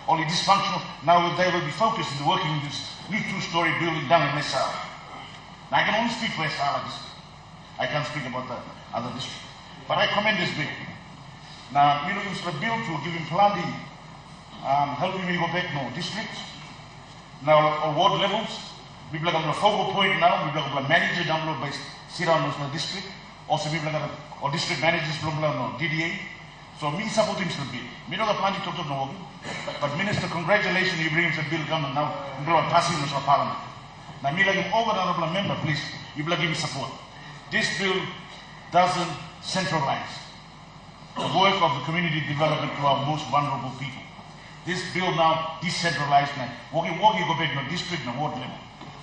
all the dysfunctional, now they will be focused in working in this new 2-story building down in Esala. Now I can only speak for Esala district. I can't speak about the other district. But I commend this bill. Now, we look at the bill to give him planning, helping me go back no districts. Now, award levels, we have a focal point now, we have a manager down below by Sira National District. Also, we have a district managers from DDA. So, me supporting the bill. Me know the planning to no, but Minister, congratulations, you bring the bill come now, passing the Parliament. Now, me like an honorable member, please, you give me support. This bill doesn't centralize the work of the community development to our most vulnerable people. This bill now decentralized now. Walking go back to district and ward level.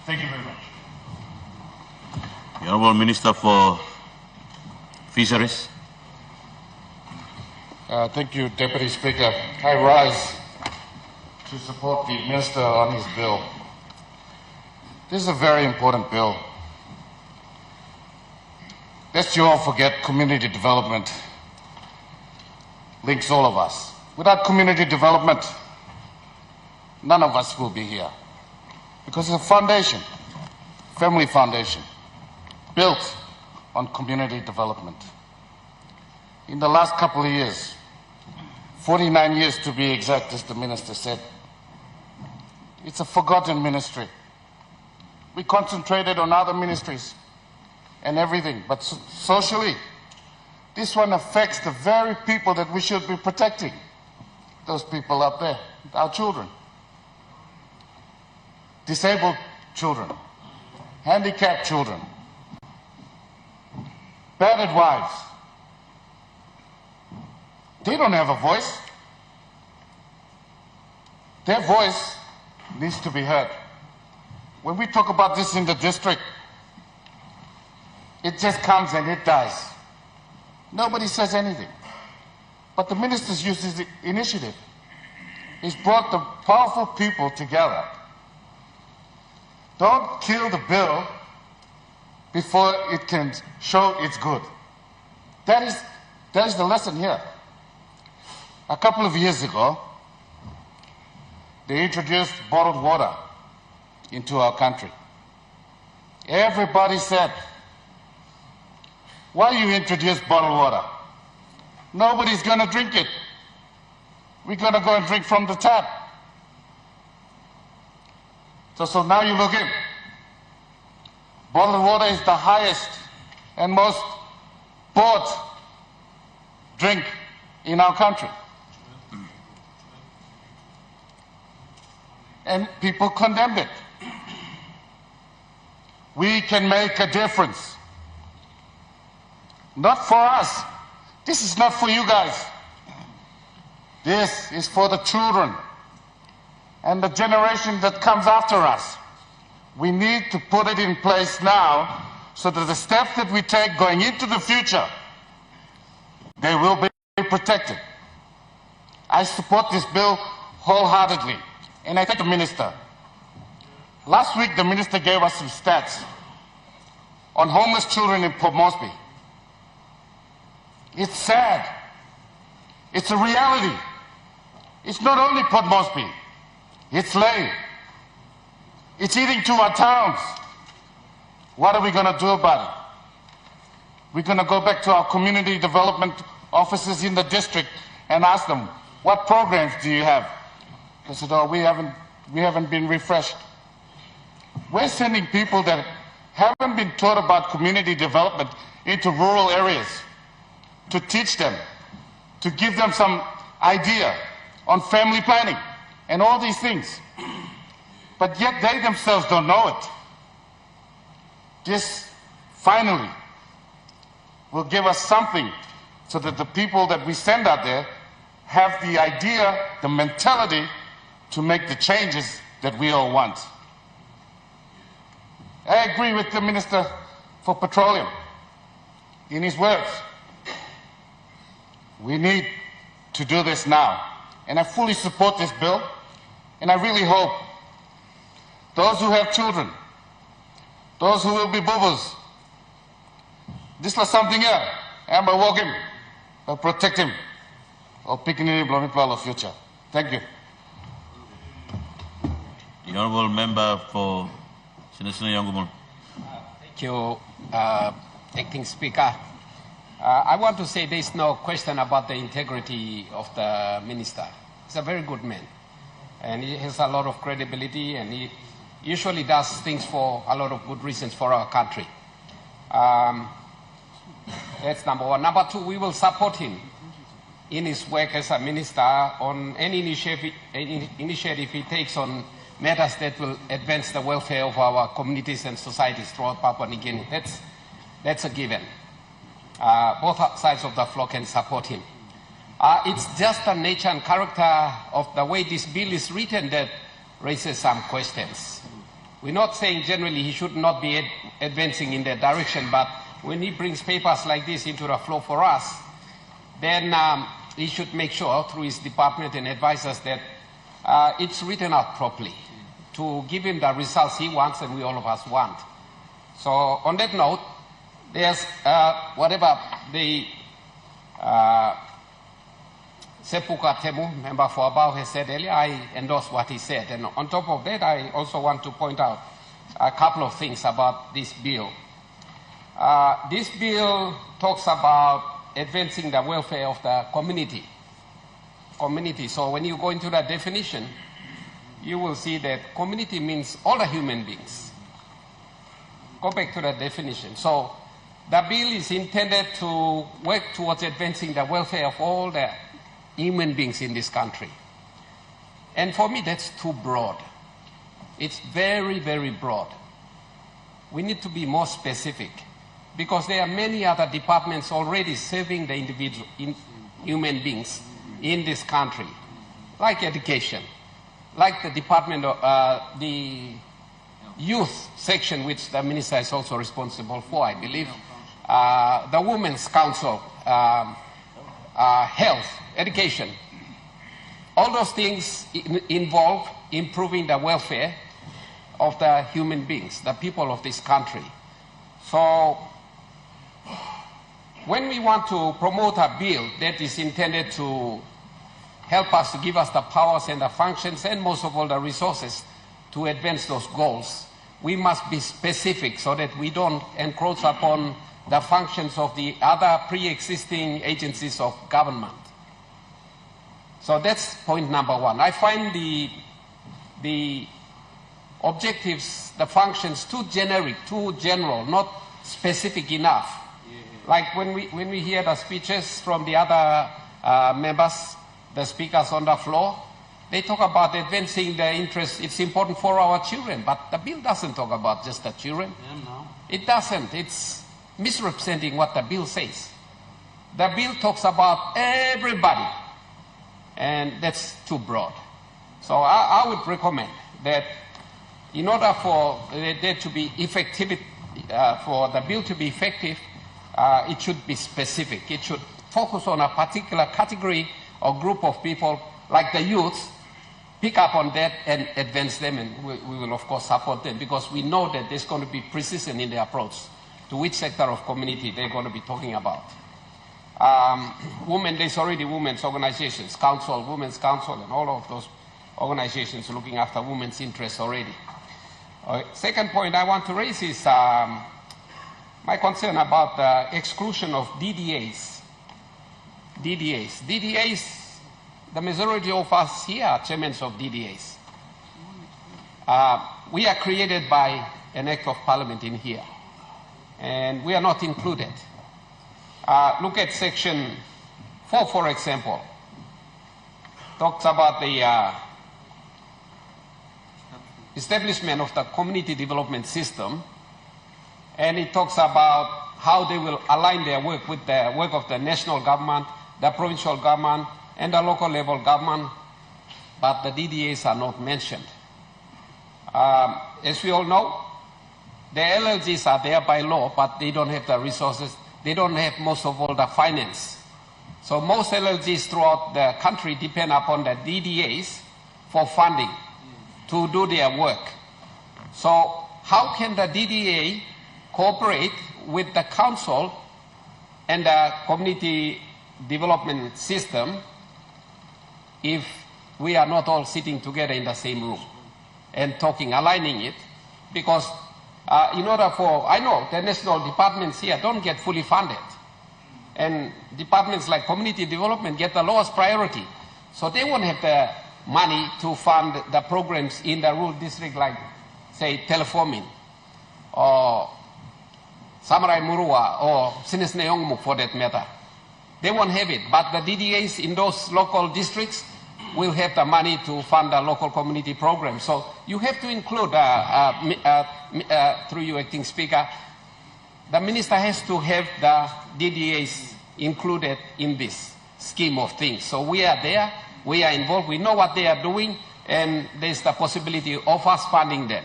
Thank you very much. The Honourable Minister for Fisheries. Thank you, Deputy Speaker. I rise to support the Minister on his bill. This is a very important bill. Lest you all forget, community development links all of us. Without community development, none of us will be here. Because it's a foundation, family foundation, built on community development. In the last couple of years, 49 years to be exact, as the minister said, it's a forgotten ministry. We concentrated on other ministries and everything, but socially, this one affects the very people that we should be protecting. Those people up there, our children. Disabled children, handicapped children, battered wives. They don't have a voice. Their voice needs to be heard. When we talk about this in the district, it just comes and it dies. Nobody says anything. But the minister's used his initiative. He's brought the powerful people together. Don't kill the bill before it can show it's good. That is the lesson here. A couple of years ago, they introduced bottled water into our country. Everybody said, why you introduce bottled water? Nobody's going to drink it. We're going to go and drink from the tap. So now you look in. Bottled water is the highest and most bought drink in our country. And people condemned it. We can make a difference. Not for us. This is not for you guys. This is for the children and the generation that comes after us. We need to put it in place now so that the steps that we take going into the future, they will be protected. I support this bill wholeheartedly, and I thank the minister. Last week, the minister gave us some stats on homeless children in Port Moresby. It's sad. It's a reality. It's not only Port Moresby. It's Lae. It's eating to our towns. What are we going to do about it? We're going to go back to our community development offices in the district and ask them, what programs do you have? They said, oh, we haven't been refreshed. We're sending people that haven't been taught about community development into rural areas to teach them, to give them some idea on family planning and all these things. But yet they themselves don't know it. This finally will give us something so that the people that we send out there have the idea, the mentality to make the changes that we all want. I agree with the Minister for Petroleum in his words. We need to do this now. And I fully support this bill. And I really hope those who have children, those who will be bubbles, this is something here. And by walking, by protect him, or picking any bloody of future. Thank you. The Honourable Member for Sinisina Yangumun. Thank you, Acting Speaker. I want to say there is no question about the integrity of the minister. He's a very good man, and he has a lot of credibility, and he usually does things for a lot of good reasons for our country. That's number one. Number two, we will support him in his work as a minister on any initiative he takes on matters that will advance the welfare of our communities and societies throughout Papua New Guinea. That's a given. Both sides of the floor can support him. It's just the nature and character of the way this bill is written that raises some questions. We're not saying generally he should not be advancing in that direction, but when he brings papers like this into the floor for us, then he should make sure through his department and advisors that it's written out properly to give him the results he wants and we all of us want. So on that note, there's whatever the Sepuka Temu, member for Abao, has said earlier, I endorse what he said. And on top of that, I also want to point out a couple of things about this bill. This bill talks about advancing the welfare of the community. So when you go into the definition, you will see that community means all the human beings. Go back to the definition. So the bill is intended to work towards advancing the welfare of all the human beings in this country. And for me, that's too broad. It's very, very broad. We need to be more specific because there are many other departments already serving the individual human beings in this country, like education, like the Department of the youth section, which the minister is also responsible for, I believe, the Women's Council, health, education. All those things involve improving the welfare of the human beings, the people of this country. So when we want to promote a bill that is intended to help us, to give us the powers and the functions and most of all the resources to advance those goals, we must be specific so that we don't encroach upon the functions of the other pre-existing agencies of government. So that's point number one. I find the objectives, the functions too generic, too general, not specific enough. Like when we hear the speeches from the other members, the speakers on the floor, they talk about advancing the interest. It's important for our children, but the bill doesn't talk about just the children. Yeah, no. It doesn't. It's misrepresenting what the bill says. The bill talks about everybody, and that's too broad. So I would recommend that in order for there to be effective, for the bill to be effective, it should be specific. It should focus on a particular category or group of people, like the youth, pick up on that and advance them, and we will of course support them because we know that there's going to be precision in the approach to which sector of community they're going to be talking about. Women, there's already women's organizations, council, women's council, and all of those organizations looking after women's interests already. Second point I want to raise is my concern about the exclusion of DDAs. DDAs, the majority of us here are chairmen of DDAs. We are created by an act of parliament in here, and we are not included. Look at section 4, for example. Talks about the establishment of the community development system, and it talks about how they will align their work with the work of the national government, the provincial government, and the local level government, but the DDAs are not mentioned. As we all know, the LLGs are there by law, but they don't have the resources. They don't have most of all the finance. So most LLGs throughout the country depend upon the DDAs for funding to do their work. So how can the DDA cooperate with the council and the community development system if we are not all sitting together in the same room and talking, aligning it? Because in order for, I know the national departments here don't get fully funded, and departments like community development get the lowest priority, so they won't have the money to fund the programs in the rural district, like say Teleforming or Samarai Murua or Sinisneongmu for that matter. They won't have it, but the DDAs in those local districts will have the money to fund the local community programs. So you have to include, through you, Acting Speaker, the minister has to have the DDAs included in this scheme of things. So we are there, we are involved, we know what they are doing, and there's the possibility of us funding them.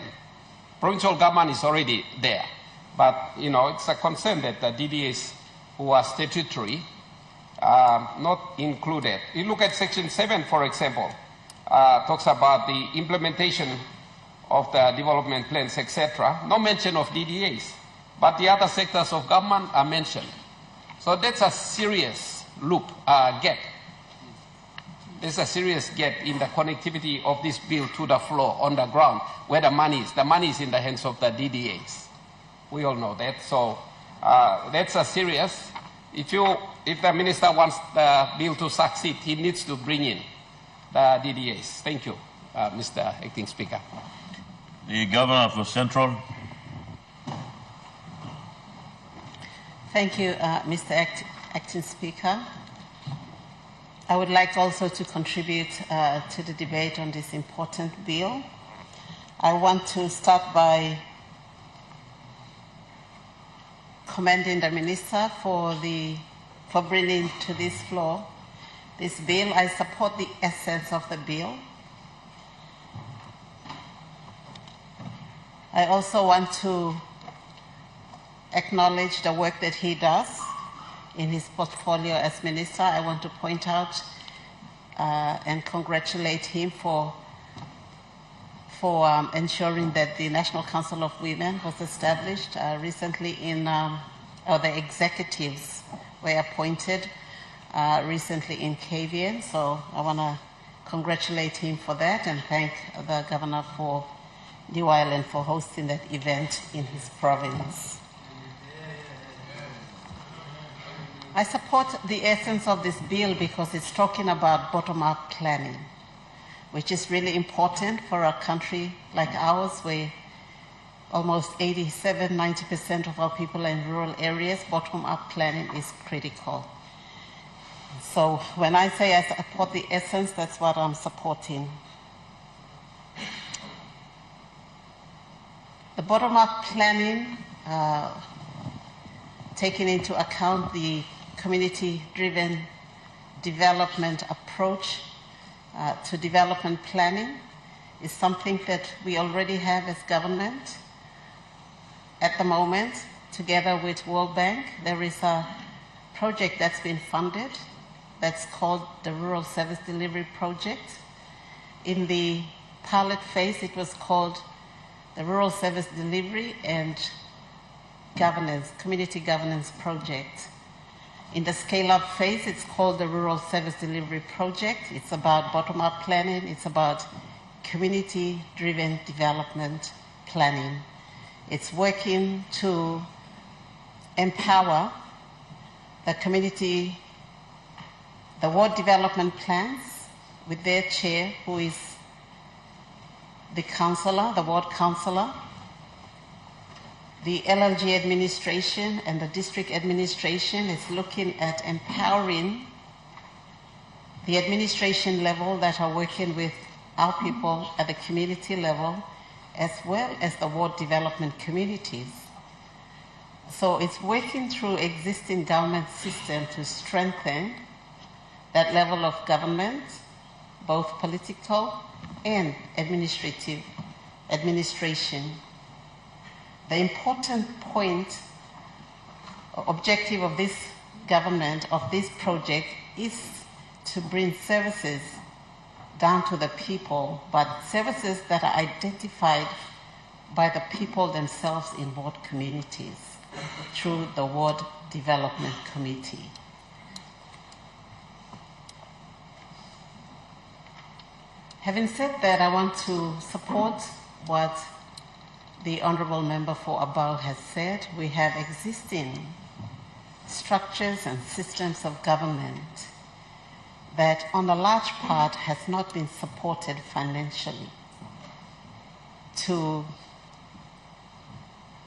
Provincial government is already there, but you know, it's a concern that the DDAs who are statutory not included. You look at section 7, for example, talks about the implementation of the development plans, etc. No mention of DDAs, but the other sectors of government are mentioned. So that's a serious gap. there's a serious gap in the connectivity of this bill to the floor on the ground, where the money is. The money is in the hands of the DDAs. We all know that. So that's a serious. If the minister wants the bill to succeed, he needs to bring in the DDAs. Thank you, Mr. Acting Speaker. The Governor for Central. Thank you, Mr. Acting Speaker. I would like also to contribute to the debate on this important bill. I want to start by commending the Minister for bringing to this floor this bill. I support the essence of the bill. I also want to acknowledge the work that he does in his portfolio as Minister. I want to point out and congratulate him for ensuring that the National Council of Women was established recently or the executives were appointed recently in KVN. So I want to congratulate him for that and thank the Governor for New Ireland for hosting that event in his province. I support the essence of this bill because it's talking about bottom-up planning, which is really important for a country like ours where almost 87–90% of our people are in rural areas. Bottom-up planning is critical. So when I say I support the essence, that's what I'm supporting. The bottom-up planning, taking into account the community-driven development approach to development planning, is something that we already have as government. At the moment, together with World Bank, there is a project that's been funded that's called the Rural Service Delivery Project. In the pilot phase, it was called the Rural Service Delivery and Governance, Community Governance Project. In the scale-up phase, it's called the Rural Service Delivery Project. It's about bottom-up planning. It's about community-driven development planning. It's working to empower the community, the ward development plans with their chair, who is the councillor, the ward councillor, the LLG administration and the district administration is looking at empowering the administration level that are working with our people at the community level, as well as the ward development communities. So it's working through existing government system to strengthen that level of government, both political and administration. The important point, objective of this government, of this project, is to bring services down to the people, but services that are identified by the people themselves in ward communities through the Ward Development Committee. Having said that, I want to support what the Honourable Member for Abao has said. We have existing structures and systems of government that on a large part has not been supported financially to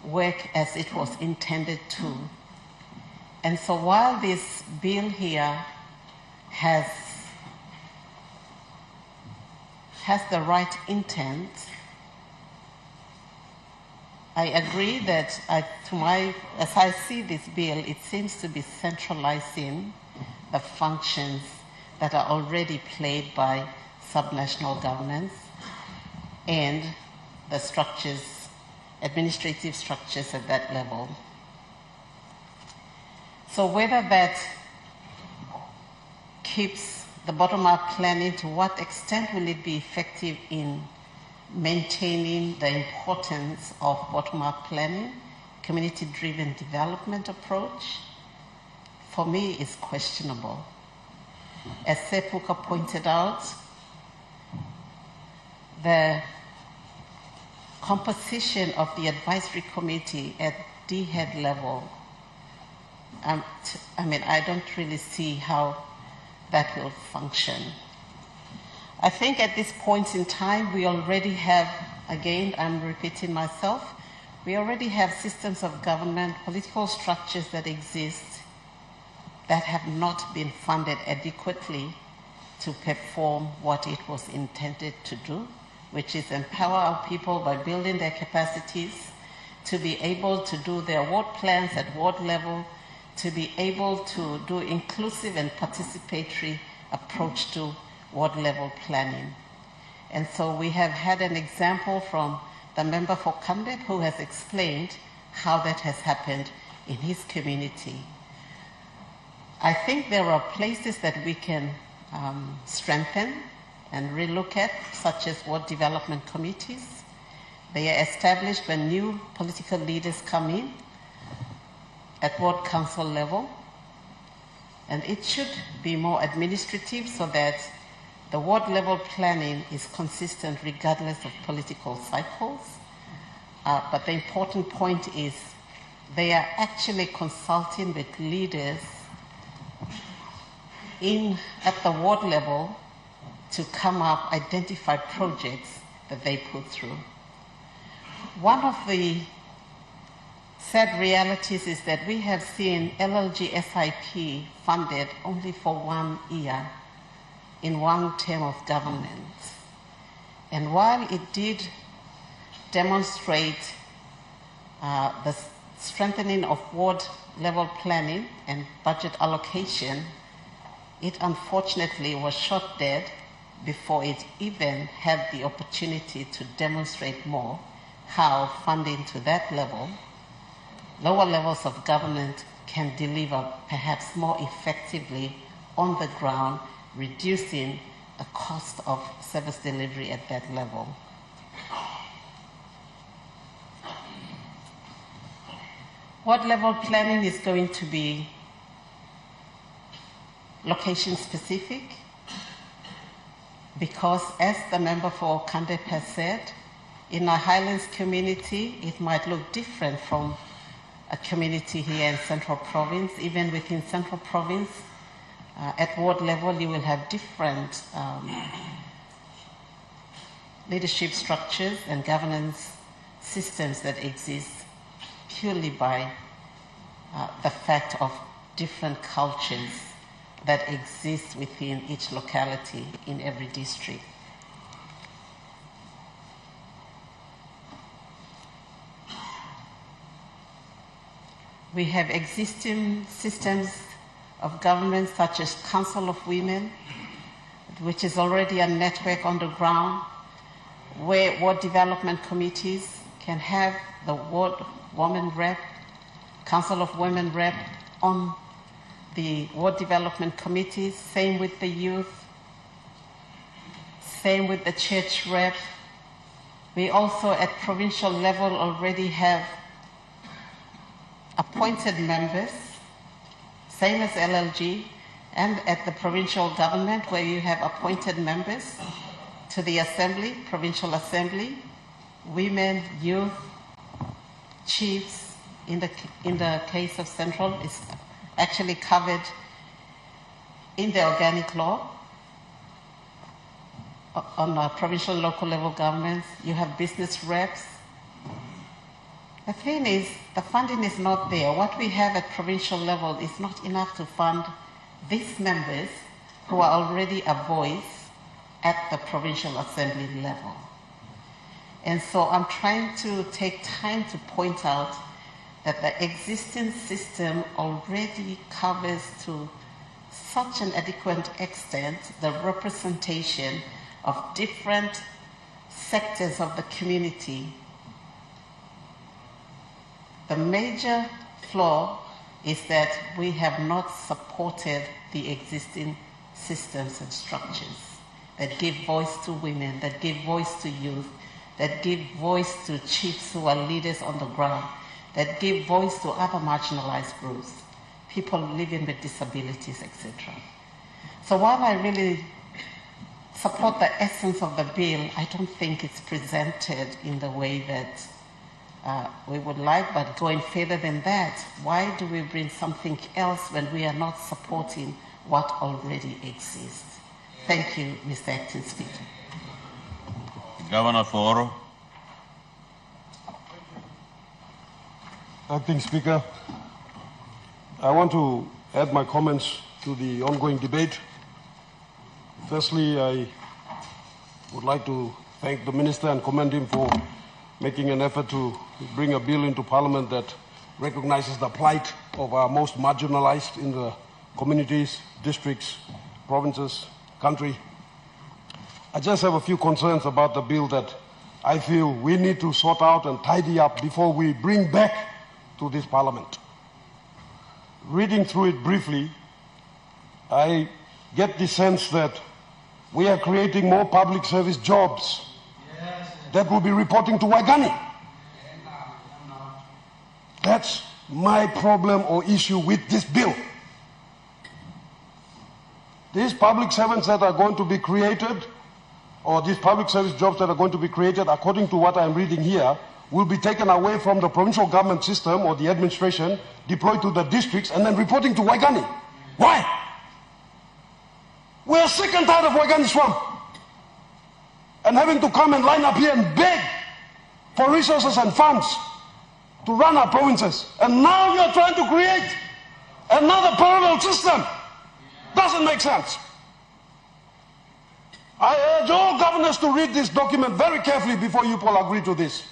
work as it was intended to. And so while this bill here has the right intent, I agree that as I see this bill, it seems to be centralizing the functions that are already played by subnational governments and the structures, administrative structures at that level. So whether that keeps the bottom-up planning, to what extent will it be effective in maintaining the importance of bottom-up planning, community-driven development approach, for me is questionable. as Sepuka pointed out, the composition of the advisory committee at D-head level, I don't really see how that will function. I think at this point in time, we already have, again, I'm repeating myself, we already have systems of government, political structures that exist that have not been funded adequately to perform what it was intended to do, which is empower our people by building their capacities to be able to do their ward plans at ward level, to be able to do inclusive and participatory approach to ward level planning. And so we have had an example from the member for Kandep who has explained how that has happened in his community. I think there are places that we can strengthen and relook at, such as ward development committees. They are established when new political leaders come in at ward council level. And it should be more administrative so that the ward level planning is consistent regardless of political cycles. But the important point is they are actually consulting with leaders at the ward level to come up, identify projects that they put through. One of the sad realities is that we have seen LLG SIP funded only for 1 year in one term of government. And while it did demonstrate the strengthening of ward level planning and budget allocation, it unfortunately was shot dead before it even had the opportunity to demonstrate more how funding to that level, lower levels of government can deliver perhaps more effectively on the ground, reducing the cost of service delivery at that level. Ward level planning is going to be location specific, because as the member for Kandep has said, in a Highlands community, it might look different from a community here in Central Province. Even within Central Province, at ward level, you will have different leadership structures and governance systems that exist purely by the fact of different cultures that exist within each locality in every district. We have existing systems of government such as Council of Women, which is already a network on the ground where ward development committees can have the ward woman rep, Council of Women rep on the ward development committees, same with the youth, same with the church rep. We also at provincial level already have appointed members, same as LLG, and at the provincial government where you have appointed members to the assembly, provincial assembly, women, youth, chiefs, in the case of Central, is actually covered in the organic law. On provincial local level governments, you have business reps. The thing is, the funding is not there. What we have at provincial level is not enough to fund these members who are already a voice at the provincial assembly level. And so I'm trying to take time to point out that the existing system already covers to such an adequate extent the representation of different sectors of the community. The major flaw is that we have not supported the existing systems and structures that give voice to women, that give voice to youth, that give voice to chiefs who are leaders on the ground, that give voice to other marginalized groups, people living with disabilities, etc. So while I really support the essence of the bill, I don't think it's presented in the way that we would like, but going further than that, why do we bring something else when we are not supporting what already exists? Thank you, Mr. Acting Speaker. Governor Foro. Acting Speaker, I want to add my comments to the ongoing debate. Firstly, I would like to thank the Minister and commend him for making an effort to bring a bill into Parliament that recognizes the plight of our most marginalized in the communities, districts, provinces, country. I just have a few concerns about the bill that I feel we need to sort out and tidy up before we bring back to this Parliament. Reading through it briefly, I get the sense that we are creating more public service jobs that will be reporting to Waigani. That's my problem or issue with this bill. These public servants that are going to be created, or these public service jobs that are going to be created, according to what I'm reading here, will be taken away from the provincial government system or the administration, deployed to the districts, and then reporting to Waigani. Why? We are sick and tired of Waigani swamp and having to come and line up here and beg for resources and funds to run our provinces. And now you're trying to create another parallel system. Doesn't make sense. I urge all governors to read this document very carefully before you all agree to this.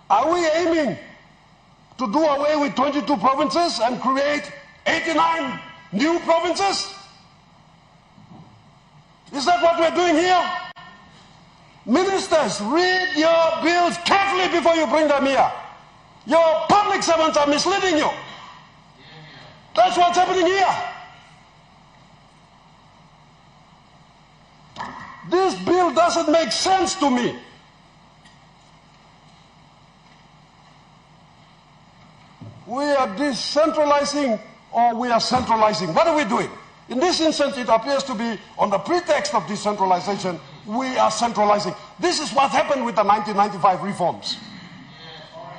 Are we aiming to do away with 22 provinces and create 89 new provinces? Is that what we're doing here? Ministers, read your bills carefully before you bring them here. Your public servants are misleading you. That's what's happening here. This bill doesn't make sense to me. We are decentralizing or we are centralizing. What are we doing? In this instance, it appears to be on the pretext of decentralization, we are centralizing. This is what happened with the 1995 reforms.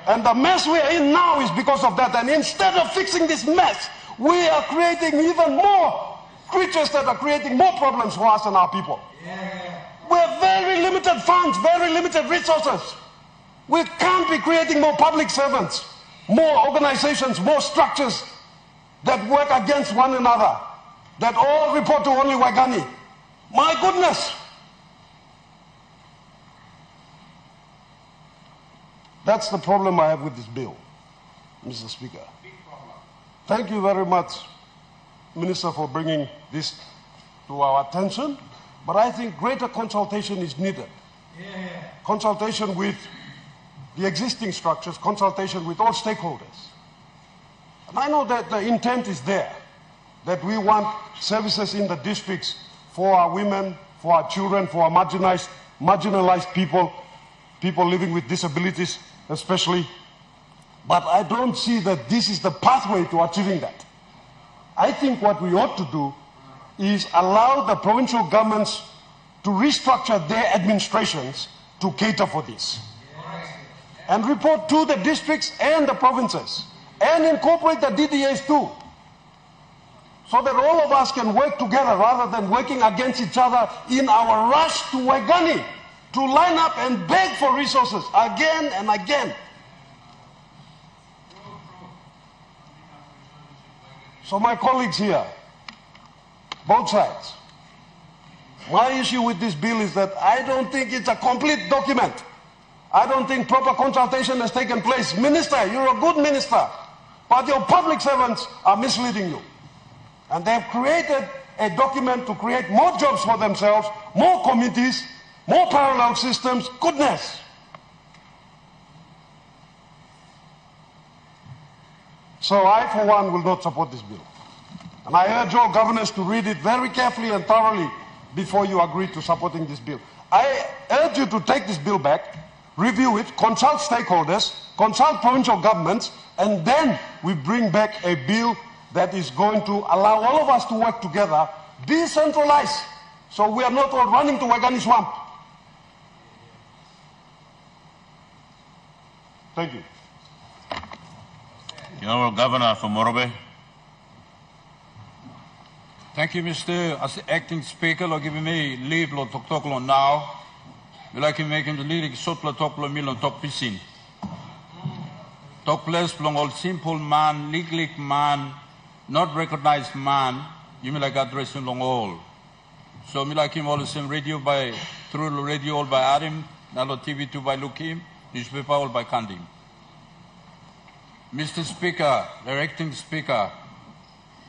And the mess we are in now is because of that. And instead of fixing this mess, we are creating even more creatures that are creating more problems for us and our people. We have very limited funds, very limited resources. We can't be creating more public servants, more organizations, more structures that work against one another, that all report to only Waigani. My goodness! That's the problem I have with this bill, Mr. Speaker. Thank you very much, Minister, for bringing this to our attention. But I think greater consultation is needed. Consultation with the existing structures, consultation with all stakeholders. And I know that the intent is there, that we want services in the districts for our women, for our children, for our marginalized people, people living with disabilities especially. But I don't see that this is the pathway to achieving that. I think what we ought to do is allow the provincial governments to restructure their administrations to cater for this. And report to the districts and the provinces. And incorporate the DDAs too. So that all of us can work together rather than working against each other in our rush to Waigani, to line up and beg for resources again and again. So my colleagues here, both sides, my issue with this bill is that I don't think it's a complete document. I don't think proper consultation has taken place. Minister, you're a good minister, but your public servants are misleading you. And they've created a document to create more jobs for themselves, more committees, more parallel systems. Goodness. So I, for one, will not support this bill. And I urge all governors to read it very carefully and thoroughly before you agree to supporting this bill. I urge you to take this bill back, review it, consult stakeholders, consult provincial governments, and then we bring back a bill that is going to allow all of us to work together, decentralized, so we are not all running to Wagani Swamp. Thank you. The Honourable Governor from Morobe. Thank you, Mr. Acting Speaker, for giving me leave to talk now. We like to make the lyric short to talk to talk pisin. Talk place belong all simple man, legal man, not recognized man. You mean like addressing long all. So me like him all the same radio by through the radio all by Adam, now TV 2 by Lukim, newspaper all by Kandim. Mr. Speaker, Acting Speaker,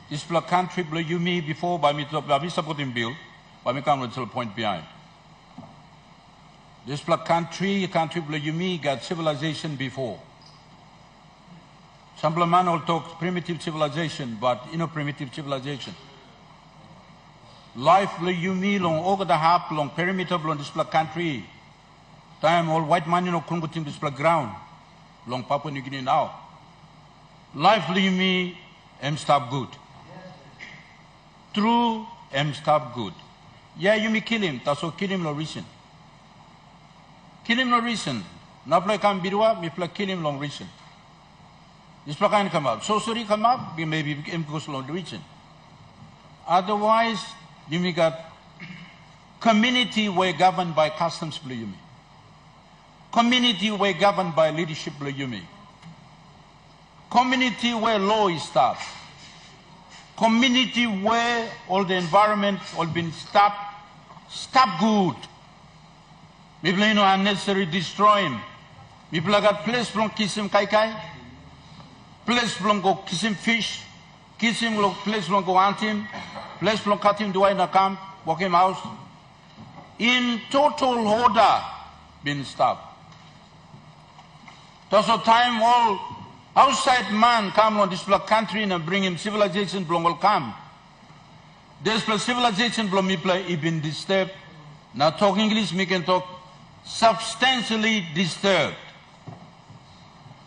this country blow you me before by me supporting bill, but me come to the point behind. This country blow you me got civilization before. Some man all talk primitive civilization, but primitive civilization. Life blow you me long over the half long perimeter long this country. Time all white man kungutim this ground long Papua New Guinea now. Life blow you me stop good. True stop good. Yeah, you may kill him, that's all kill him no reason. Kill him no reason. Not play come birwa, me play kill him long reason. This plan come up. So sorry come up, we maybe became goes long reason. Otherwise, you may got community where governed by customs blue you me. Community where governed by leadership blue you me. Community where law is stopped. Community where all the environment all been stopped good. People unnecessary destroy him. People got place from kiss him kai kai. Place from go kiss him fish. Kiss him place from go hunt him. Place from cut him do I na camp, walk him house. In total order been stopped. That's the time all outside man come on this country and bring him civilization belong all come. This civilization belong me play he been disturbed. Now talk English, me can talk substantially disturbed.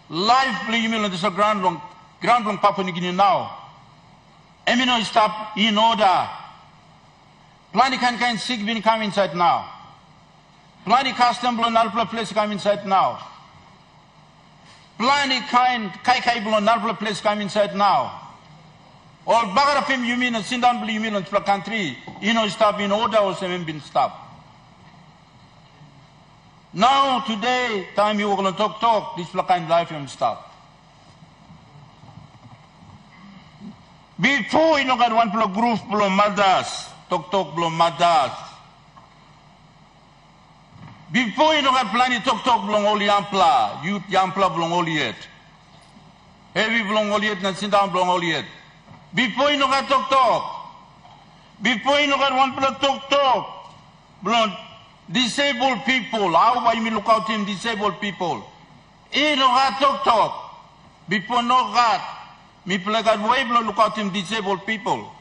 Life play me on this ground long Papua New Guinea now. Emino stop in order. Plenty kind sick bin come inside now. Plenty custom blown alpha place come inside now. Plenty kind kai blown alpha place come inside now. All bagarafim you mean and sit down you mean on the country. Stop in order or seven been stopped. Now today time you going to talk this kind life and stop. Before you got one group blow mothers, talk blow mothers. Before you got plenty talk blow all yampla, youth yampla blow all yet. Heavy blow all yet and sit down blow all yet. Before you got talk. Before you got one talk blow disabled people. How why me look out him disabled people? You got talk. Before no got. Me play got way blow look out him disabled people.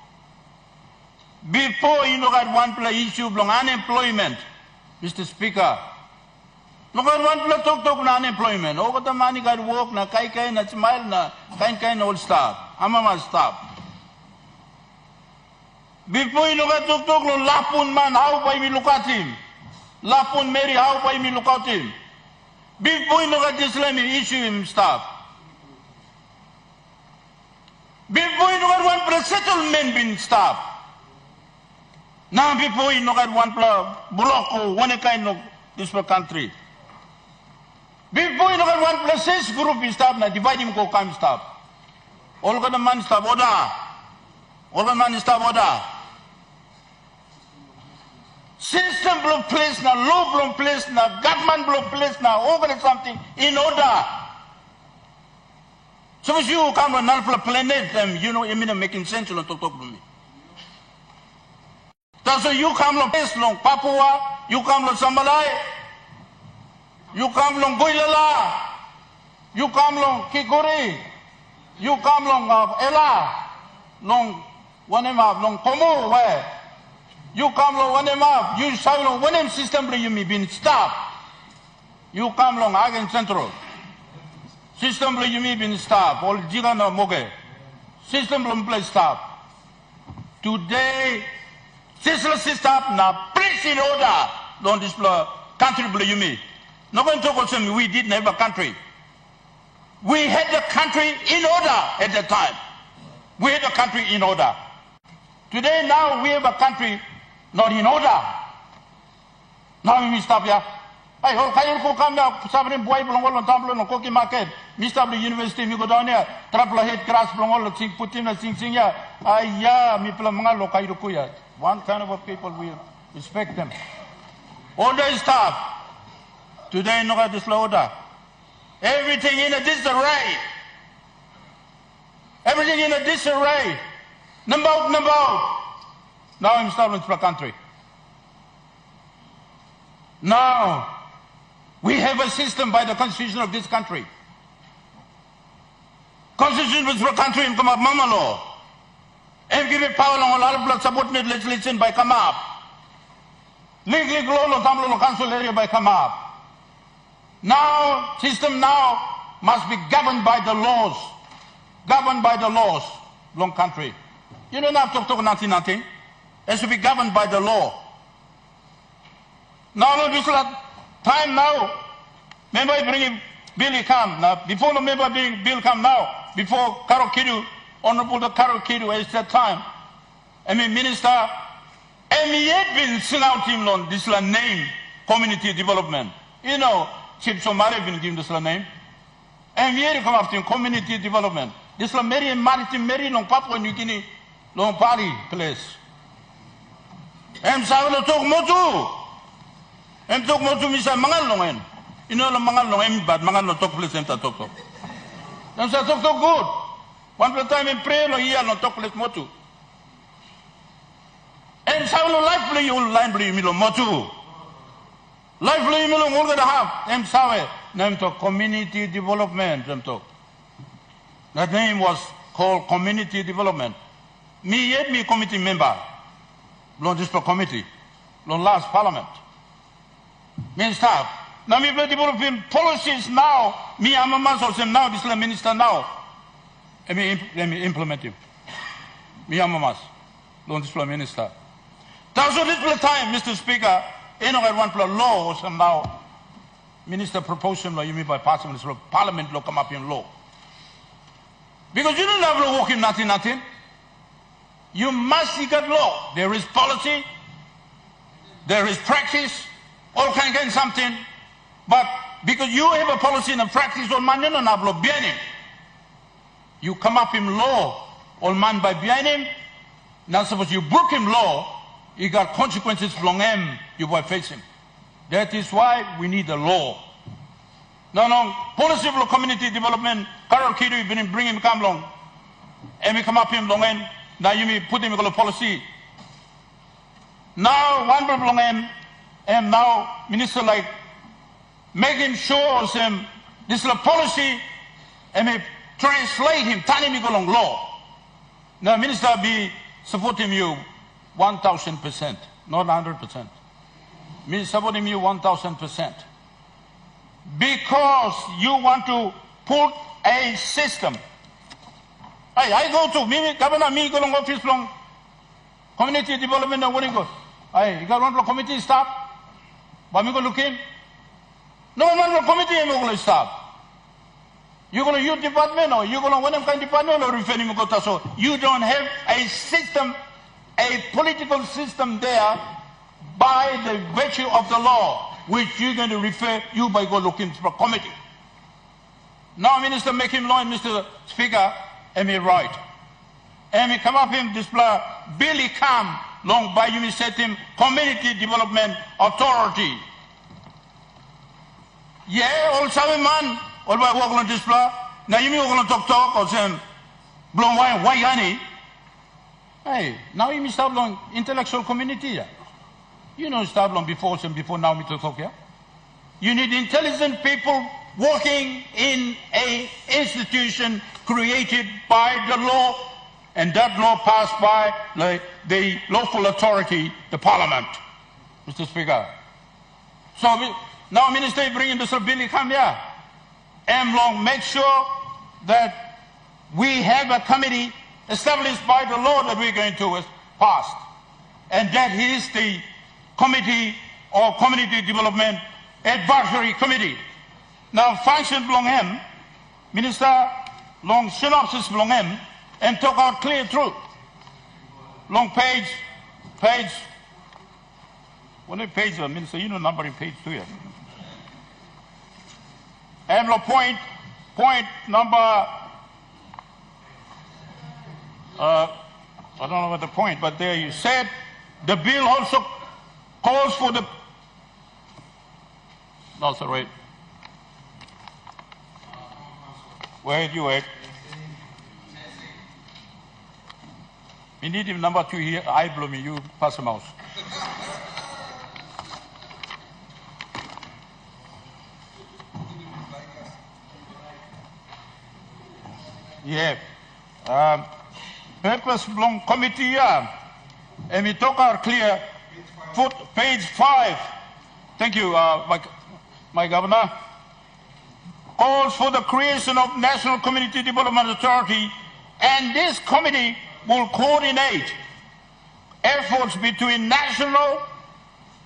Before you got one play issue belong unemployment, Mr. Speaker. Look at one play talk on unemployment. Over the money got work na kai na smile na kind all stop. Amama stop. Before you got talk on Lapun man, how why me look at him? Lapun Mary, how why me look at him? Before you got this let me issue him stop. Before you got one settlement been stopped. Now before you got one block or one kind of this country. Before you got one place group is stopped now divide him go come stop. All got the man stop order. All the man stop order. System blow place now, law blow place now, government blow place now, over something in order. So if you come on another planet, you mean making sense to talk to me. So you come long place long Papua, you come long Sambalai, you come long Goilala, you come long Kikuri, you come long Ela, long Wanema, long Pomo, where you come long Wanema, you say long Wanem system you may been stopped. You come long Hagen Central. System belum yumi bin stop. All jika na moge. System belum play stop. Today, system na place in order. Don't display country belum yumi. No going to talk about we didn't have a country. We had the country in order at the time. We had the country in order. Today, now we have a country not in order. Now we stop here. Hey, all kayo ko kami sabrin buhay belong wala tamplo no koki market. Mr. the university mi go down here. Trapla head grass belong wala sing putin na sing ya. Ayah mi pala mga lo kayo ko ya. One kind of a people we respect them. All the staff. Today no ka disloader. Everything in a disarray. Everything in a disarray. Number out. Now I'm starting to the country. Now, we have a system by the constitution of this country. Constitution was for country and come up mama law. And give it power on a lot of blood subordinate legislation by come up. Legal law on Tamlo council area by come up. Now, system now must be governed by the laws. Governed by the laws, long country. You don't have to talk nothing. It has to be governed by the law. Now, this time now, member bringing bill come now. Before the member bring bill come now, before Karo Kidu, Honorable the Karo Kidu at that time, I mean minister, and he had been sing out him on this name, community development. You know, Chief Somali been given this name. And we had to come after him, community development. This is Mary and Maritime Mary long Papua New Guinea, long party place. And Savalo talk motu. And talk motu Misa Mangalongan. You know the Mangalong, but Mangalong talk place and talk. And so talk good. One time in prayer, no year, no talk place motu. And Savalo life play you line play Milo motu. Life play Milo more than half. And Save, name to community development. That name was called community development. Me yet me committee member. Long this committee. Long last parliament. Me staff. Now me play developing policies now. Me I'm a man of now, this is minister now. Let me implement him. Me I'm a man. Long this minister. That's what this time, Mr. Speaker, in our one law and now minister proposed him you mean by passing this law. Parliament law come up in law. Because you don't have to walk in nothing. You must seek out law. There is policy, there is practice, all can get something. But because you have a policy and a practice, all man no nablo bien you come up in law, all man by bien now suppose you broke him law, you got consequences from him you will face him. That is why we need a law. No, policy of community development, Carol Kidu, you've been bringing him come along. And we come up him long end, now you may put him in a policy. Now, one problem long and now, minister like, making sure him, this is a policy, and may translate him, turn him along law. Now, minister be supporting you 1,000%, not 100%. Me supporting you 1,000%. Because you want to put a system. I go to me, Governor, me go long office long community development and what you go. You got one committee staff, but me go look in. No one committee and go staff. You're going to youth department or you're going to one kind department or referring me go to so you don't have a system, a political system there by the virtue of the law, which you're going to refer you by go looking for a committee. Now, Minister, make him law and Mr. Speaker, and me right. And me come up him display Billy come long by you me set him Community Development Authority. Yeah, all seven man, all by walk on display. Now you me walk on talk or say blow why honey. Hey, now you me start long intellectual community. You know start long before now me to talk here. You need intelligent people working in a institution created by the law, and that law passed by the lawful authority, the parliament, Mr. Speaker. So now Minister bringing this bill come here, and long make sure that we have a committee established by the law that we're going to pass. And that is the Committee or Community Development Advisory Committee. Now, function belong him, Minister long synopsis belong him, and talk out clear truth. Long page, what is page, Minister, you know numbering page 2 here. And point number, I don't know what the point, but there you said, the bill also calls for the, no, sorry. Wait, you wait. We need him number 2 here. I blow me, you pass the mouse. Yeah. Purpose belong committee, and we talk out clear. Foot, page 5. Thank you, my governor. Calls for the creation of National Community Development Authority, and this committee will coordinate efforts between national,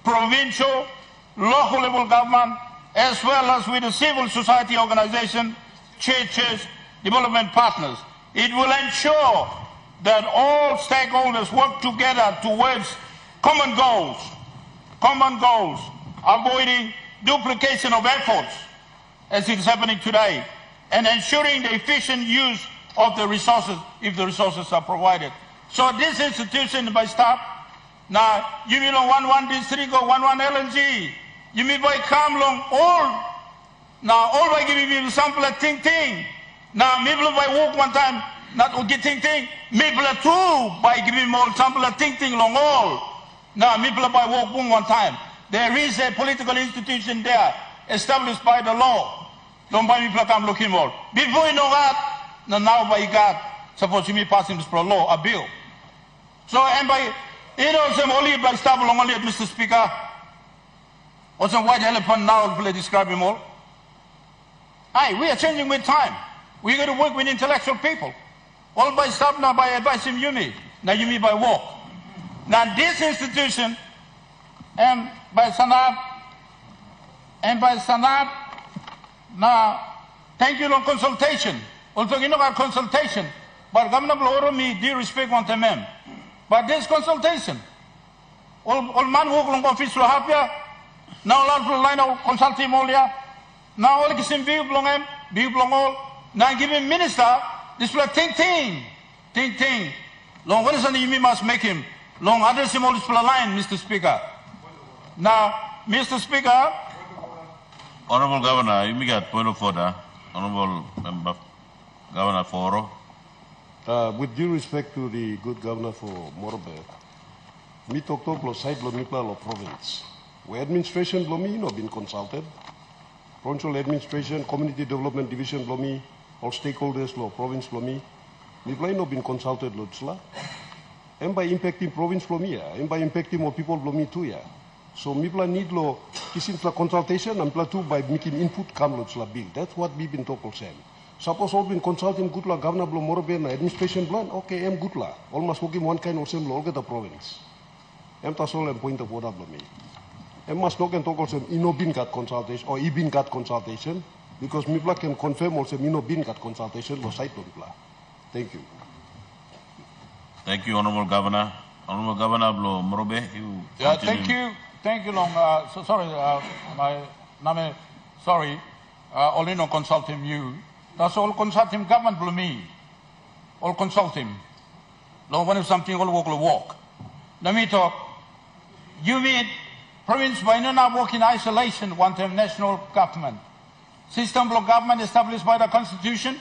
provincial, local level government, as well as with the civil society organization, churches, development partners. It will ensure that all stakeholders work together towards common goals, avoiding duplication of efforts, as it is happening today, and ensuring the efficient use of the resources if the resources are provided. So this institution by staff, now you mean on 1 district or 1 LNG, you mean by come along all by giving me sample of ting. Now maybe by walk one time, not get ting, maybe two by giving more sample of ting long all. Now maybe by walk one time. There is a political institution there established by the law. Don't buy me come looking more. Before you know that, now by God, suppose you me passing this law, a bill. So and by some only by staff along only Mr. Speaker. Or some white elephant now will describe him all. Aye, we are changing with time. We're going to work with intellectual people. All by staff now by advising you me. Now you me by walk. Now this institution and by Sanab, now thank you on consultation. Also you know our consultation. But Governor Bloro me due respect on them. But this consultation. All man walk along office to help you. Now a lot of line of consulting all ya. Now all kisim view belong all. Now give him minister, this will ting. Long what is the you must make him? Long address him all this line, Mr. Speaker. Now, Mr. Speaker. Honorable Governor, you may get point of order. Honorable Member Governor Foro. With due respect to the good governor for Morobe, me talk lo side lo mikla lo province. Where administration lo me no been consulted. Provincial administration, community development division lo me, all stakeholders lo province lo me. Mikla no been consulted lo tsla. And by impacting province lo me, and by impacting more people lo me too ya. So mikla need lo kisim la consultation and too by making input come lo tsla bill. That's what we been talking saying. Suppose all been consulting good la governor blo Morobe na administration plan, okay, good la. Almost working one kind of same lo get the province. Tas all point of order blo me. Must not talk also Inobin got consultation or Ibin got consultation because Mipla can confirm also Inobin got consultation or site Mipla. Thank you. Thank you, Honorable Governor. Honorable Governor Blo Morobe, you. Yeah, thank you, long. So sorry, my name. Sorry, only no consult him you. That's all consult him government Blo me. All consult him. Long when if something all walk. Let me talk. You mean. Province by no now work in isolation, one term national government. System of government established by the constitution.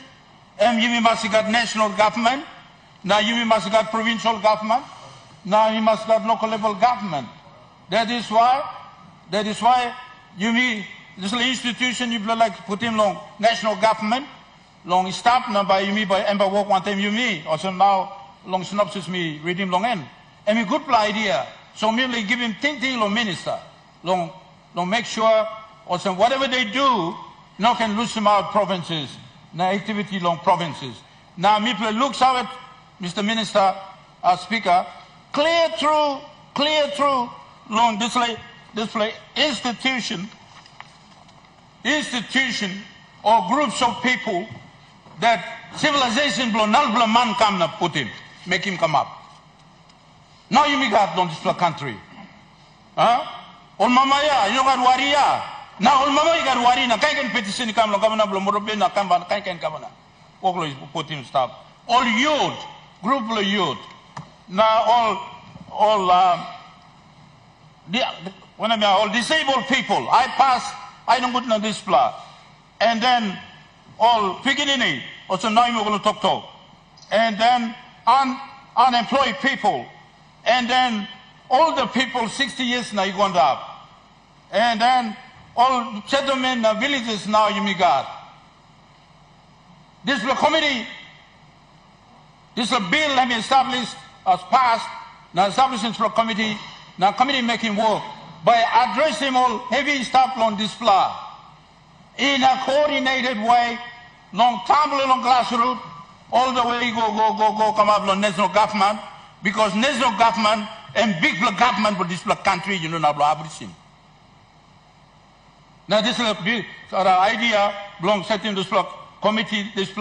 You must got national government. Now you must got provincial government. Now you must got local level government. That is why you mean this institution you like put him long national government, long staff now by you me by ember work one time you me. Also now long synopsis me read him long end. And a good idea. So merely give him ting long minister, long make sure also whatever they do, no can lose some out provinces, na activity long provinces. Now, Miple looks out, Mr. Minister, Speaker, clear through, long display institution or groups of people that civilization blow nalbla man come na put him, make him come up. Now you make out on this country. Huh? On mamaya, you got waria. Now on mama you got wari na kai can petition come lo governor blow morobe na come kai can governor. Oklo is put him stop. All youth, group of youth. Now all disabled people. I pass, I don't go to this plan. And then all beginning, also now you're going to talk to. And then unemployed people. And then all the people 60 years now you going up. And then all settlement villages now you got. This committee, this bill have been established as passed, now establishment for a committee, now committee making work by addressing all heavy stuff on this floor in a coordinated way, long tumble along grassroots, all the way go come up on national government, because national government and big government for this country, you know, now everything. Now this is a idea belong setting this committee this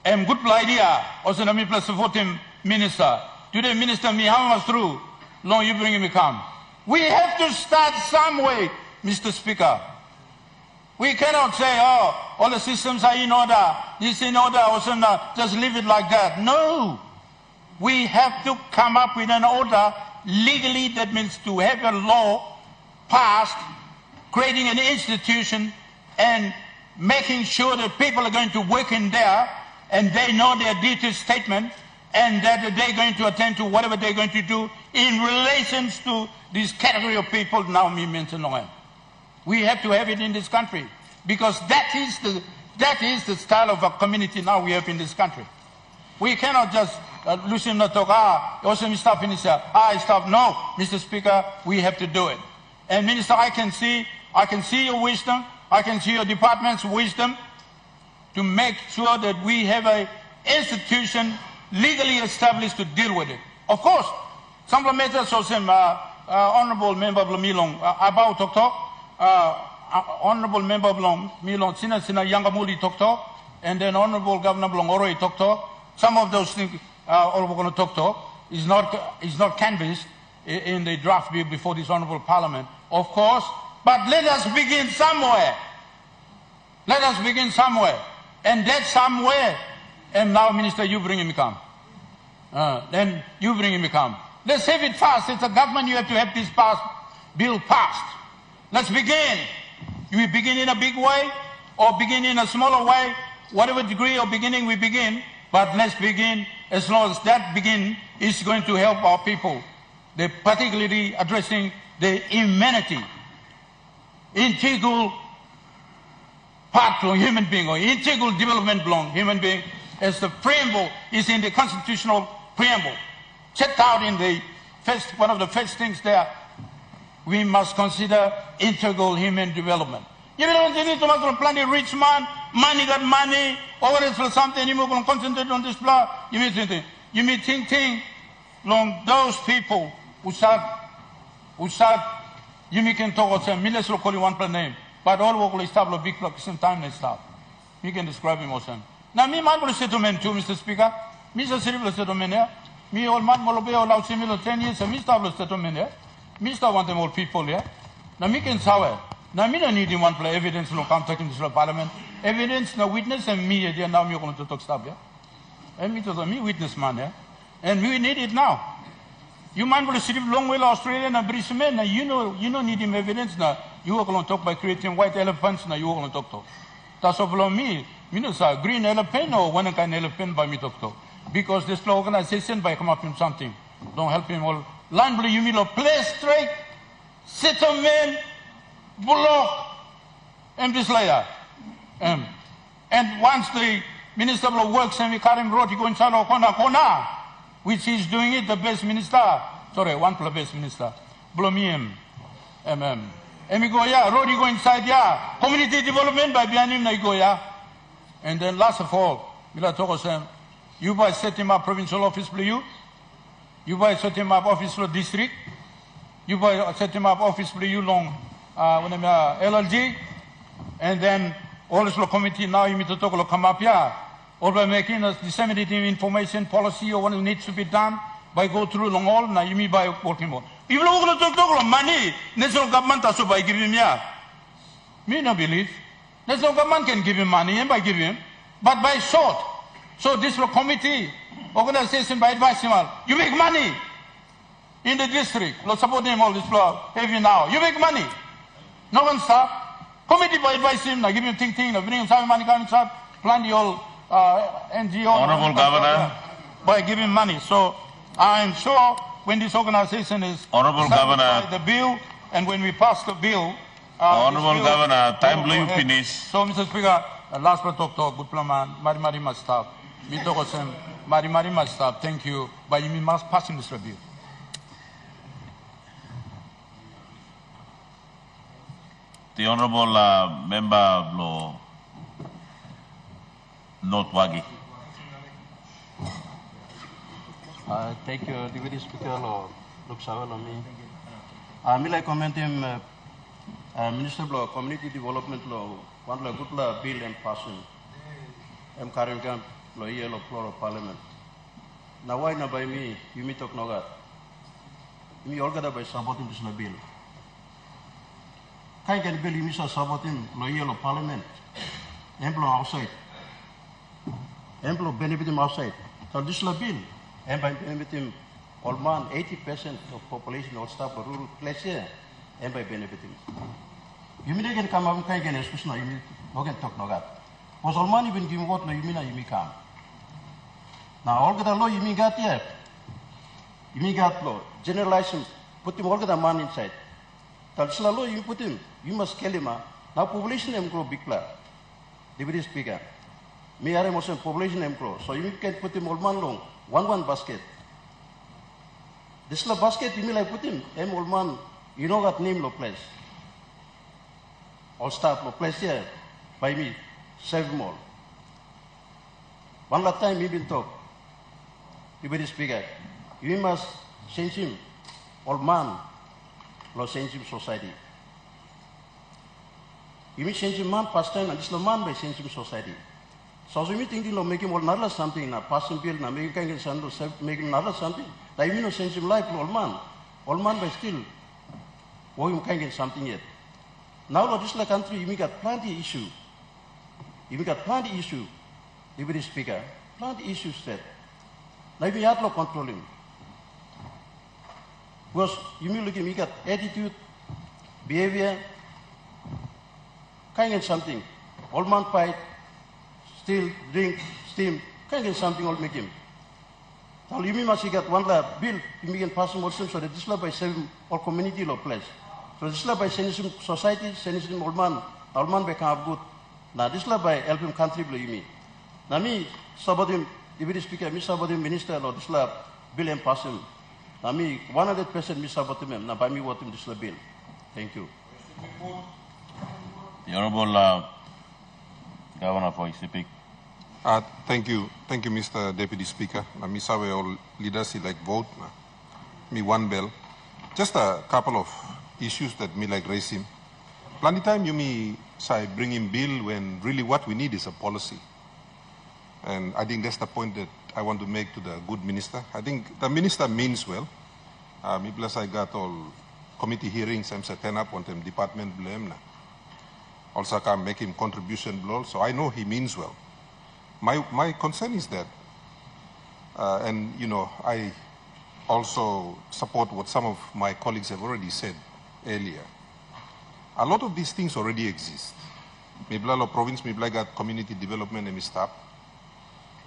and good idea also na me plus supporting minister. Today minister me how much through long you bring me come. We have to start some way, Mr. Speaker. We cannot say, oh, all the systems are in order, this in order, also just leave it like that. No. We have to come up with an order legally, that means to have a law passed, creating an institution and making sure that people are going to work in there and they know their duty statement and that they're going to attend to whatever they're going to do in relation to this category of people now me mention on. We have to have it in this country because that is the style of a community now we have in this country. We cannot just listen to talk, also Mr. Finisher, stop. No, Mr. Speaker, we have to do it. And Minister, I can see your wisdom, I can see your department's wisdom to make sure that we have an institution legally established to deal with it. Of course, some matters also Honorable Member of Milong about Honorable Member of Milong Sina Yangamuli talk and then Honorable Governor Blong Oroi talk. Some of those things all we're going to talk is not canvassed in the draft bill before this Honorable Parliament, of course, but let us begin somewhere. Let us begin somewhere. And that somewhere, and now Minister, you bring him come. Then you bring him come. Let's have it fast. It's a government, you have to have this bill passed. Let's begin. We begin in a big way or begin in a smaller way, whatever degree of beginning we begin, but let's begin as long as that begin is going to help our people. They're particularly addressing the humanity, integral part of human being or integral development belong human being as the preamble is in the constitutional preamble. Set out in the first, one of the first things there, we must consider integral human development. You don't need to make plenty rich man, money got money, or it's for something, you can concentrate on this plan. You may think, long those people who start, you may can talk about millions of one per name, but all will establish a big block, same time they start. You can describe him also. Now, me man settlement too, Mr. Speaker. Me is a civil settlement here. Me old man will be allowed similar 10 years, and me establish settlement here. Me start want them all people here. Now, me can sour. Now, me don't need one play evidence, look, I'm talking to the parliament. Evidence, no witness, and me, they now me going to talk stuff, yeah? And me to the me witness man, yeah? And we need it now. You man will sit long way Australian and British men, now you know need him evidence now. You are going to talk by creating white elephants, now you are going to talk to. That's all me. You know, sir, green elephant or one kind of elephant by me talk to. Because this organization by come up with something. Don't help him all. Land blue, you mean a place straight, settlement, block, and this layer. And once the Minister of Works and Karim Road, he go inside of Kona, which he's doing it, the best minister. Sorry, one for the best minister. Blomium, And we go, yeah, road you go inside, yeah. Community development by Bianim, they go, yeah. And then last of all, Mila Tokosem, you by set him up provincial office for you. You by set him up office for district. You by set him up office for you long, LLG. And then all this committee now you need to talk come up here. Or by making us disseminating information policy or what needs to be done by go through long all, now you mean by working more. If you look at money, national government also by giving me. Me no believe. National government can give him money and by giving him, but by short. So this committee, organization by advising, you make money in the district. Let's support him all this heavy now. You make money. No one stop. Committee by advising, give him think, bring him some money, plan the whole NGO. Honorable Governor. By giving money. So I'm sure when this organization is Honorable Governor, the bill, and when we pass the bill, Honorable Governor, time will finish. So, Mr. Speaker, last but talk, good plan, Mari must stop. Me talk osem, Mari must stop. Thank you. But you must pass in this bill. The Honorable Member Blow North Wagi. Thank you, Deputy Speaker, Lok Sawalomi. I like comment him, Minister of Community Development Law, one good bill and passing. I'm carrying camp lawyer of floor of Parliament. Now why not by me? You meet talk no God. Me all got by supporting this bill. Kind can bill you miss supporting lawyer of Parliament. Employ outside. Employ benefit him outside. So this bill. And by benefiting all man, 80% of population or staff of rural place here, and by benefiting. You mean they can come up and can get a you mean, no can talk no God. Was all man even give what no you mean come. Now all the law you mean got here. You mean got law, general license, put him all the man inside. That's law you put him, you must kill him. Now population them grow big player. Deputy Speaker. Me are most population them grow. So you can put him all man long. One basket. This la basket you mean like put him. Old man, you know that name lo place. All staff lo place here by me. Save them all. One last time you been talk. You be the speaker. You must change him. Old man lo change him society. You mean change him man past time and this la man by change him society. So we thinking of making another something na passing bill na making another something. Like we no sense in life old man by still we can get something yet. Now this country you got plenty issue. You got plenty issue. Deputy Speaker, plenty issues said. Now we have to control him. Because you mean looking, we got attitude, behavior, kind of something. Old man fight. Still, drink, steam, can get something will make him. Now you must get one bill, you can pass more so that this law by saving all community law place. So this law by sending him society, sending him old man become good. Now this law by helping country below you mean. Now me, somebody, Deputy Speaker, me somebody minister or this law bill and pass him. Now me, 100% me support him, now by me what him this law bill. Thank you. The Honorable Governor for speak. Thank you, Mr. Deputy Speaker. Me sabe all leaders like vote. Me one bell. Just a couple of issues that me like raise him. Plenty time you me say bring him bill when really what we need is a policy. And I think that's the point that I want to make to the good minister. I think the minister means well. Me plus I got all committee hearings. I'm set up on them department blame. Also can make him contribution below. So I know he means well. My concern is that, and you know, I also support what some of my colleagues have already said earlier. A lot of these things already exist. Miblalo province, Mibla got community development and staff.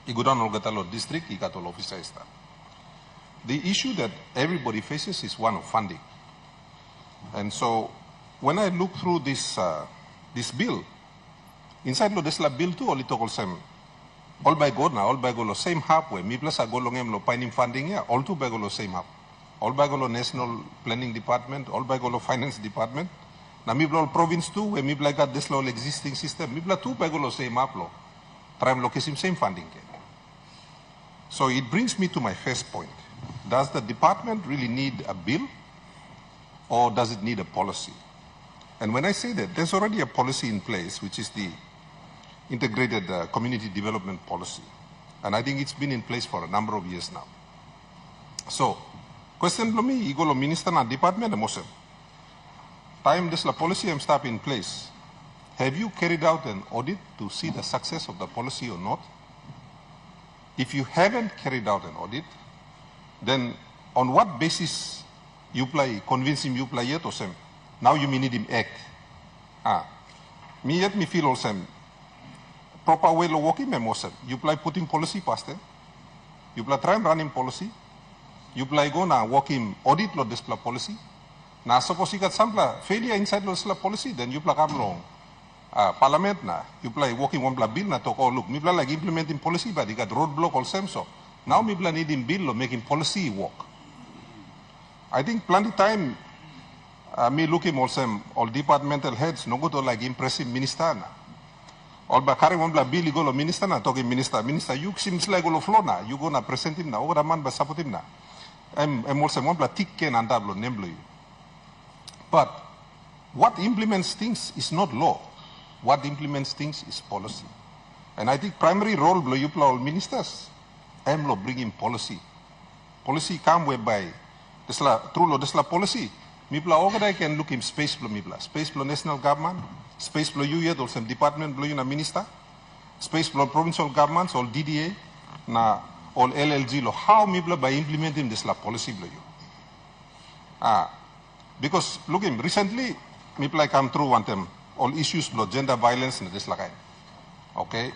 Igudan Olgatalo district, he got all officer staff. The issue that everybody faces is one of funding. And so when I look through this bill, inside lo desla bill too, oli tokol sem. All by God now, all by God lo same halfway. Mi plus a go longem lo pining funding ya, all two by go lo same half. All by go lo National Planning Department, all by go lo Finance Department. Na mibla province tu, we mibla got this law existing system. Mibla tu pegolo same uplo. Prime location same funding. So it brings me to my first point. Does the department really need a bill or does it need a policy? And when I say that, there's already a policy in place, which is the integrated community development policy. And I think it's been in place for a number of years now. So, question lo mi, igolo minister na department mosem. Time this la policy am stop in place. Have you carried out an audit to see the success of the policy or not? If you haven't carried out an audit, then on what basis you play, convince him you play yet or sem? Now you may need him act. Me yet me feel also proper way of working me sem. You play putting policy past them. You play try and running policy. You play go na working audit lo display policy. Na suppose you got some failure inside lo display policy, then you play come long. Parliament na, you play working one bill na talk, oh look, me play like implementing policy, but you got roadblock all same so. Now me play needing bill or making policy work. I think plenty time me looking also all departmental heads no go to like impressive minister na. All bakari one bill you go to minister na talking minister you seems like go flow na you go na present him na over man ba support him na. I'm also one tick can and double name you. But what implements things is not law. What implements things is policy. And I think primary role blow you play all ministers. I'm lo bringing policy. Policy come whereby this la through lo this la policy. Me play organize can look in space blow me play. Space blow national government, space blow you yet or some department blow you na minister, space blow provincial governments, all DDA, na all LLG lo. How me play by implementing this la policy blow you? Because look him recently me play come through one time. All issues blow gender violence and this like okay.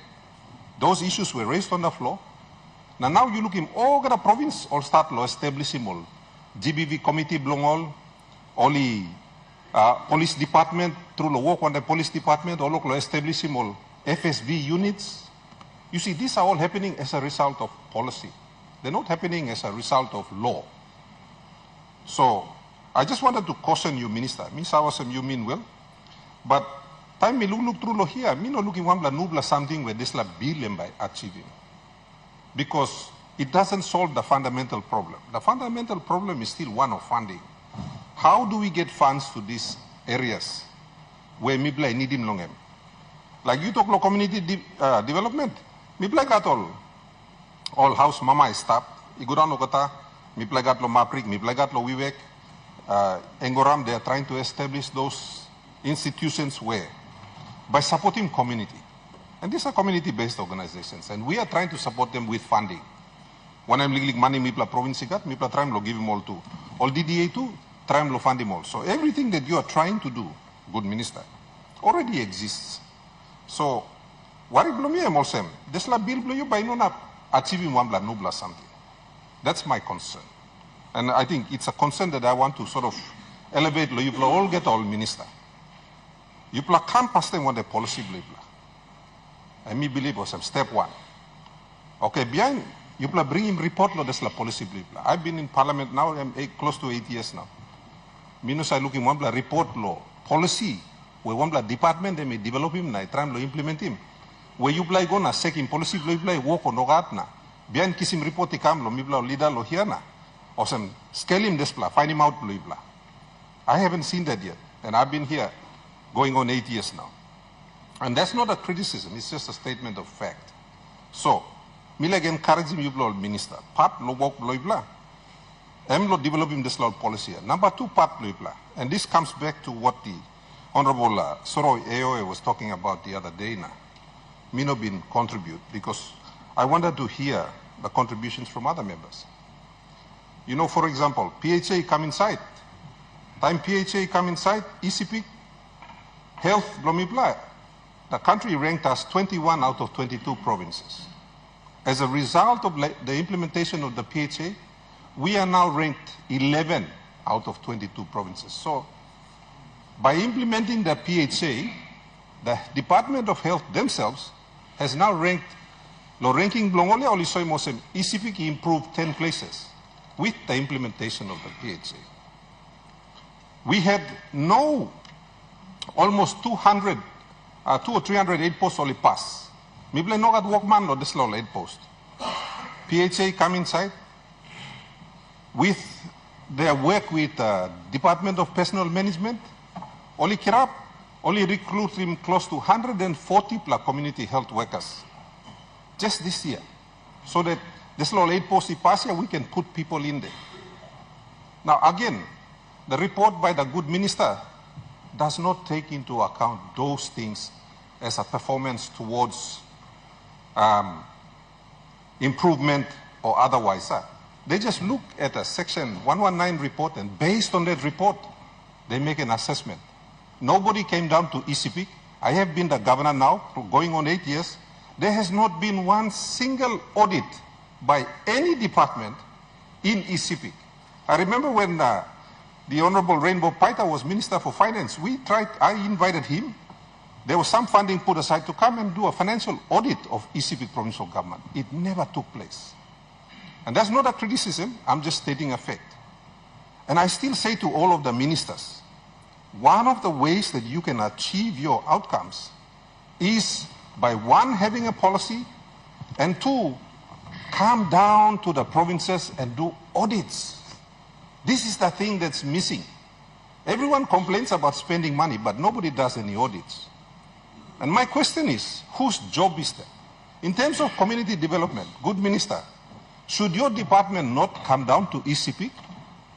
Those issues were raised on the floor. Now you look in all the province all start law establishing all GBV committee belong all the police department through the work on the police department all law establishing all FSB units. You see, these are all happening as a result of policy. They're not happening as a result of law. So I just wanted to caution you, Minister. Me sawasem you mean well, but time me look through law here. Me no looking one nubla something where this la billion by achieving. Because it doesn't solve the fundamental problem. The fundamental problem is still one of funding. How do we get funds to these areas where Mibla need him long? Like you talk about community development, Mibla got all house mama is stopped. Iguran Okata, Mibla got lo Maprik, Mibla got lo Vivek, Engoram, they are trying to establish those institutions where by supporting community. And these are community-based organizations, and we are trying to support them with funding. When I'm legally money, Mipla province got, Mipla try to give them all to. All DDA too, try to fund them all. So everything that you are trying to do, good minister, already exists. So, what if me am also, this la bill blow you by no achieving one bla no bla something. That's my concern. And I think it's a concern that I want to sort of elevate, you all get all minister. You can't pass them on the policy blah. And me believe was step one. Okay, behind you bring him report lo this la policy blah. I've been in parliament now, I'm close to 8 years now. Minus I looking one report law policy where one department they may develop him na try to implement him. Where you play gonna second policy play work on na. Behind kiss him report he come lo me leader lo here na. Or some scale him this blah, find him out blah. I haven't seen that yet. And I've been here going on 8 years now. And that's not a criticism, it's just a statement of fact. So, Milag encouraging you, Minister. Part lo work blah. Lo developing this law policy. Number two, part blah. And this comes back to what the Honorable Soroy AOA was talking about the other day now. Mino been contribute because I wanted to hear the contributions from other members. You know, for example, PHA come inside. Time PHA come inside, ECP, health, blah. The country ranked us 21 out of 22 provinces. As a result of the implementation of the PHA, we are now ranked 11 out of 22 provinces. So, by implementing the PHA, the Department of Health themselves has now ranked, ranking Blongole Olisoy Mosem, ECP improved 10 places with the implementation of the PHA. We had no almost 200, 200 or 300 aid posts only pass. Mible no gat workman lo this law aid post. PHA come inside with their work with Department of Personnel Management. Only kirap, only recruit him close to 140 plus community health workers just this year, so that this law aid post pass here, we can put people in there. Now again, the report by the good minister does not take into account those things as a performance towards improvement or otherwise. They just look at a Section 119 report, and based on that report, they make an assessment. Nobody came down to ECP. I have been the governor now for going on 8 years. There has not been one single audit by any department in ECP. I remember when the Honorable Rainbow Paita was Minister for Finance, I invited him. There was some funding put aside to come and do a financial audit of ECP provincial government. It never took place. And that's not a criticism, I'm just stating a fact. And I still say to all of the ministers, one of the ways that you can achieve your outcomes is by one, having a policy, and two, come down to the provinces and do audits. This is the thing that's missing. Everyone complains about spending money, but nobody does any audits. And my question is, whose job is that? In terms of community development, good minister, should your department not come down to ECP,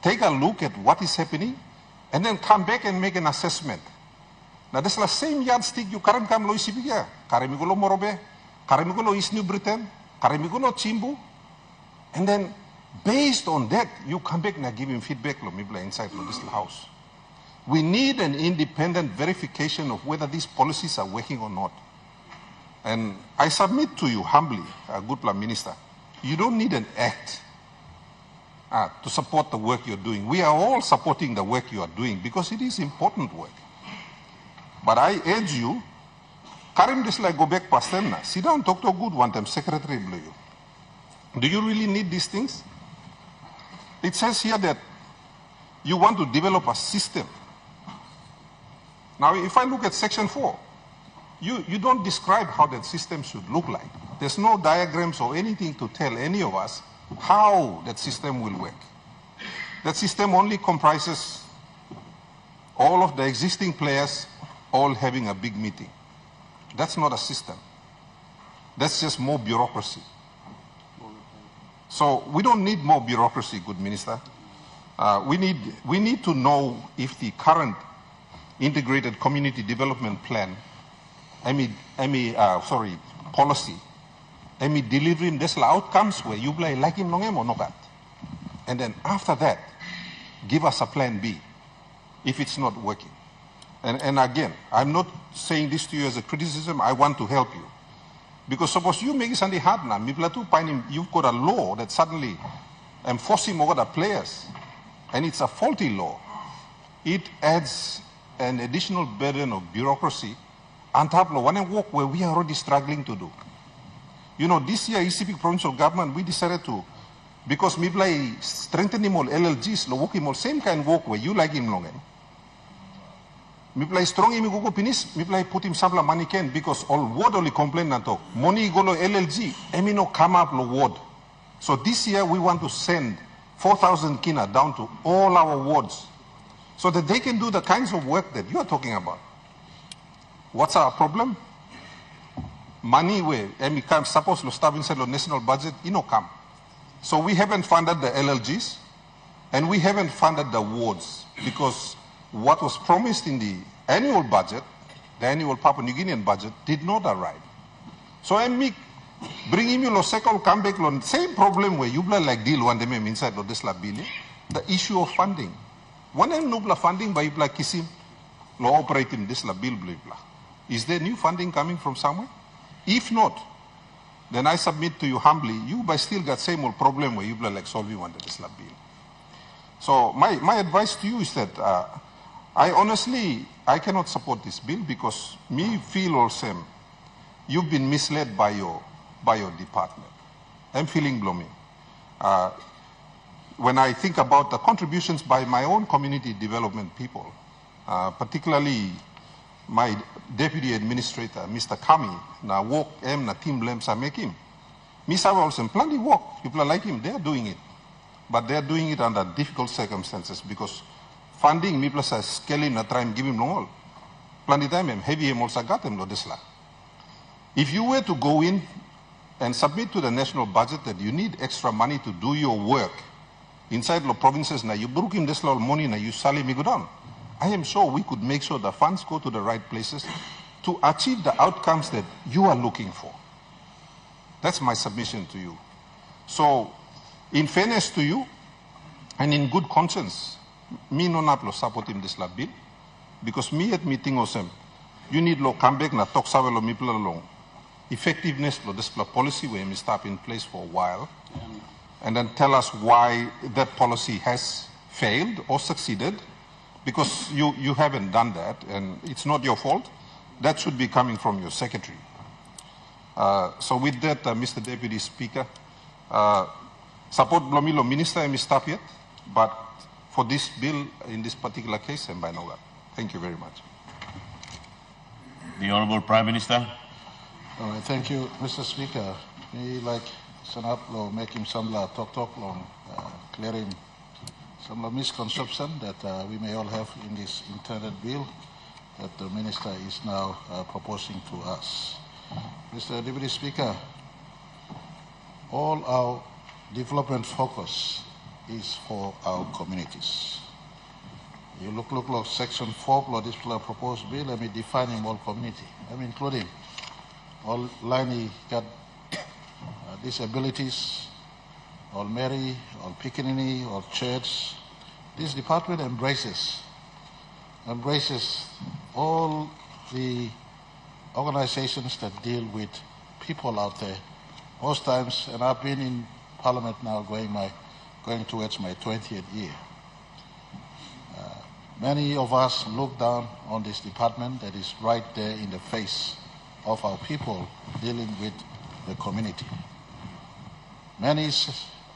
take a look at what is happening, and then come back and make an assessment? Now, this is the same yardstick you current come lo ECP here. Karimigulo Morobe, Karimigulo East New Britain, Karimigulo Chimbu, and then based on that, you come back and give him feedback lo mibla inside lo this house. We need an independent verification of whether these policies are working or not. And I submit to you humbly, good minister, you don't need an act to support the work you're doing. We are all supporting the work you are doing because it is important work. But I urge you, Karim Disla go back past them now. Sit down, talk to a good one time, secretary below you. Do you really need these things? It says here that you want to develop a system. Now, if I look at Section 4, you don't describe how that system should look like. There's no diagrams or anything to tell any of us how that system will work. That system only comprises all of the existing players all having a big meeting. That's not a system. That's just more bureaucracy. So we don't need more bureaucracy, good minister. We need to know if the current integrated community development plan, policy, delivering these outcomes where you like him long or not. And then after that, give us a plan B if it's not working. And again, I'm not saying this to you as a criticism, I want to help you. Because suppose you make something hard now, you've got a law that suddenly enforcing over the players, and it's a faulty law. It adds an additional burden of bureaucracy on top of one work where we are already struggling to do. You know, this year, ECP provincial government, we decided to, because we play strengthening all LLGs, working all same kind of work where you like him long. We play strong him go pinis, we play put him sample money can because all ward only complain na to. Money go lo LLG, emi no come up lo ward. So this year we want to send 4,000 kina down to all our wards so that they can do the kinds of work that you are talking about. What's our problem? Money where emi come suppose lo staff inside lo national budget, you know come. So we haven't funded the LLGs and we haven't funded the wards because what was promised in the annual budget, the annual Papua New Guinean budget, did not arrive. So I'm bringing you second come back on same problem where you like deal one day inside of this bill, the issue of funding. One and no funding by you kisim, lo operating this bill blah. Is there new funding coming from somewhere? If not, then I submit to you humbly, you by still got same old problem where you like solving one this bill. So my advice to you is that I cannot support this bill because me feel also you've been misled by your department. I'm feeling gloomy. When I think about the contributions by my own community development people, particularly my deputy administrator, Mr. Kami, na work na team lem sa make him. Mr. Wilson, plenty work. People are like him, they are doing it. But they are doing it under difficult circumstances because funding, me plus a scaling na try and give him long all. Plenty time, heavy him also got him, Lodisla. If you were to go in and submit to the national budget that you need extra money to do your work inside the provinces, now you brook him this little money, now you sally me go down. I am sure we could make sure the funds go to the right places to achieve the outcomes that you are looking for. That's my submission to you. So, in fairness to you, and in good conscience, me no naplo support him this bill, because me at meeting osem, you need lo come back na talk sawe lo mipla long. Effectiveness lo this policy where we stop in place for a while, and then tell us why that policy has failed or succeeded, because you haven't done that, and it's not your fault. That should be coming from your secretary. So with that, Mr. Deputy Speaker, support Blomilo Minister and Mr. Tapiat, but for this bill, in this particular case, and by no God. Thank you very much. The Honorable Prime Minister. All right, thank you, Mr. Speaker. Me like Sanap law making some talk long, clearing some misconception that we may all have in this intended bill that the Minister is now proposing to us. Mr. Deputy Speaker, all our development focus is for our communities. You look section 4 of this proposed bill, let me define all community. I'm including all line got disabilities, all Mary, all Piccaninny, all church. This department embraces all the organizations that deal with people out there. Most times, and I've been in Parliament now going towards my 20th year. Many of us look down on this department that is right there in the face of our people dealing with the community. Many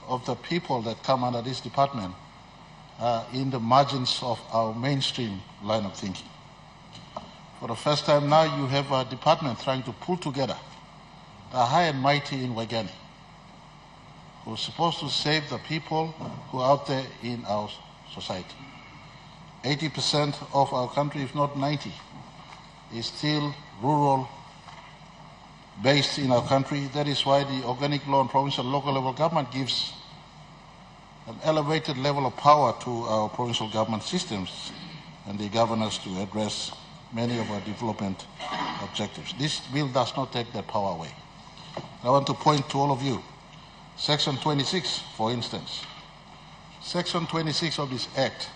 of the people that come under this department are in the margins of our mainstream line of thinking. For the first time now, you have a department trying to pull together the high and mighty in Wagani, who are supposed to save the people who are out there in our society. 80% of our country, if not 90%, is still rural based in our country. That is why the organic law and provincial and local level government gives an elevated level of power to our provincial government systems and the governors to address many of our development objectives. This bill does not take that power away. I want to point to all of you. Section 26, for instance. Section 26 of this Act.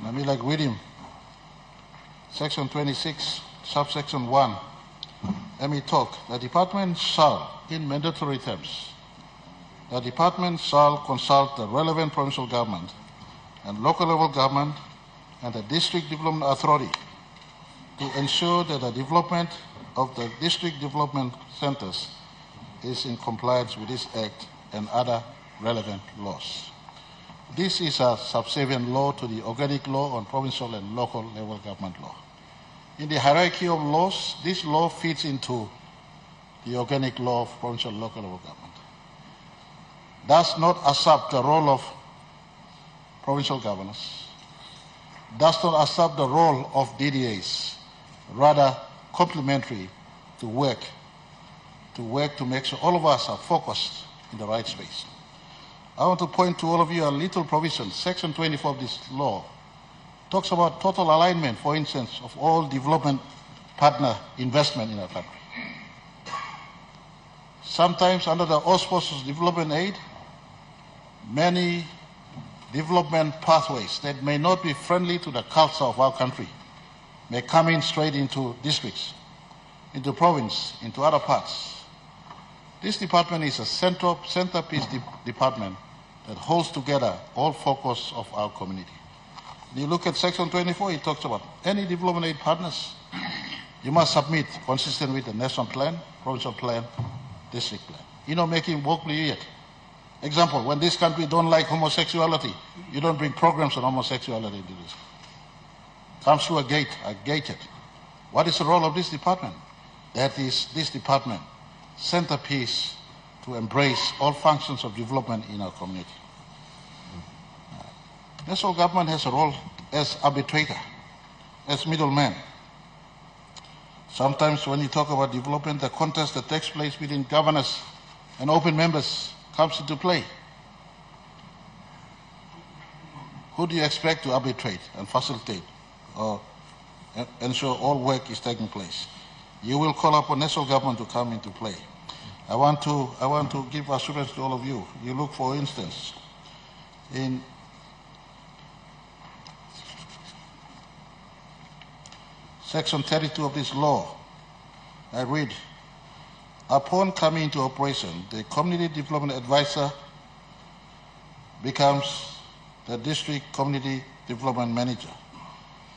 Let me read him. Section 26, subsection 1. Let me talk. The department shall, in mandatory terms, the department shall consult the relevant provincial government and local level government and the district development authority to ensure that the development of the district development centers is in compliance with this Act and other relevant laws. This is a subservient law to the organic law on provincial and local level government law. In the hierarchy of laws, this law fits into the organic law of provincial and local level government. Does not usurp the role of provincial governors, does not usurp the role of DDAs, rather complementary to work to make sure all of us are focused in the right space. I want to point to all of you a little provision. Section 24 of this law talks about total alignment, for instance, of all development partner investment in our country. Sometimes under the auspices of development aid, many development pathways that may not be friendly to the culture of our country may come in straight into districts, into province, into other parts. This department is a centerpiece department that holds together all focus of our community. When you look at Section 24, it talks about any development aid partners, you must submit consistent with the national plan, provincial plan, district plan. You're not making work yet. Example, when this country don't like homosexuality, you don't bring programs on homosexuality into this. Comes through a gate, gated. What is the role of this department? That is this department centerpiece to embrace all functions of development in our community. National government has a role as arbitrator, as middleman. Sometimes when you talk about development, the contest that takes place between governors and open members comes into play. Who do you expect to arbitrate and facilitate or ensure all work is taking place? You will call upon national government to come into play. I want to give assurance to all of you. You look, for instance, in Section 32 of this law, I read, upon coming into operation, the Community Development Advisor becomes the District Community Development Manager.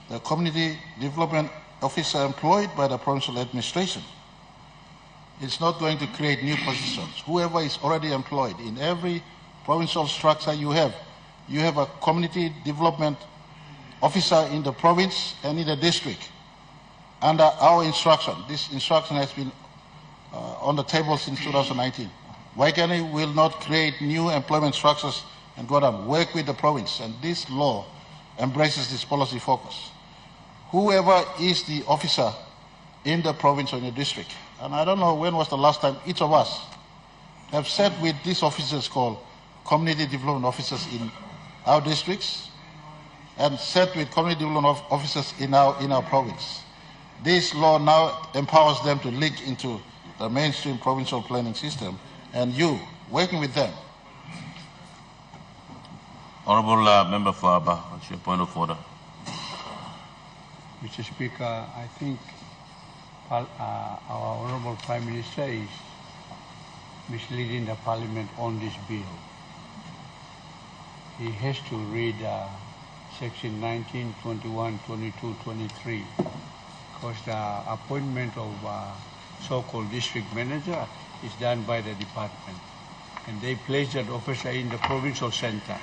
The Community Development Officer employed by the provincial administration is not going to create new positions. Whoever is already employed in every provincial structure you have a Community Development Officer in the province and in the district. Under our instruction, this instruction has been on the table since 2019. Waikani will not create new employment structures and go down, work with the province, and this law embraces this policy focus. Whoever is the officer in the province or in the district, and I don't know when was the last time each of us have sat with these officers called community development officers in our districts and sat with community development officers in our province. This law now empowers them to link into the mainstream provincial planning system, and you, working with them. Honourable Member for Aba, what's your point of order? Mr. Speaker, I think our Honourable Prime Minister is misleading the Parliament on this bill. He has to read Section 19, 21, 22, 23, because the appointment of so-called district manager is done by the department. And they place that officer in the provincial center.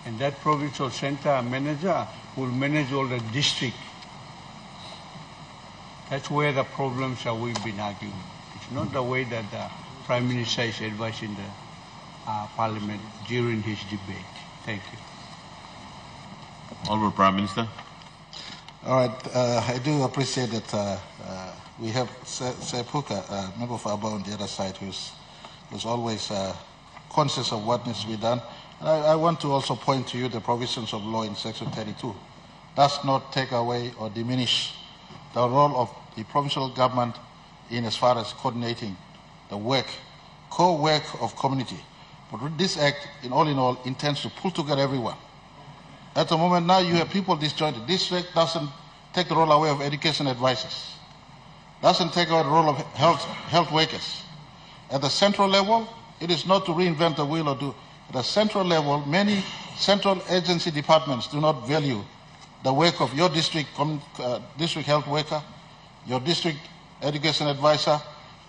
And that provincial center manager will manage all the district. That's where the problems are we've been arguing. It's not the way that the Prime Minister is advising the Parliament during his debate. Thank you. Honourable Prime Minister. All right, I do appreciate that we have Sepuka, member for Aba on the other side, who's always conscious of what needs to be done. And I want to also point to you the provisions of law in Section 32. Does not take away or diminish the role of the provincial government in as far as coordinating the work, core work of community. But this act, in all, intends to pull together everyone. At the moment now, you have people disjointed. This act doesn't take the role away of education advisors, doesn't take away the role of health workers. At the central level, it is not to reinvent the wheel or do. At the central level, many central agency departments do not value the work of your district health worker, your district education advisor,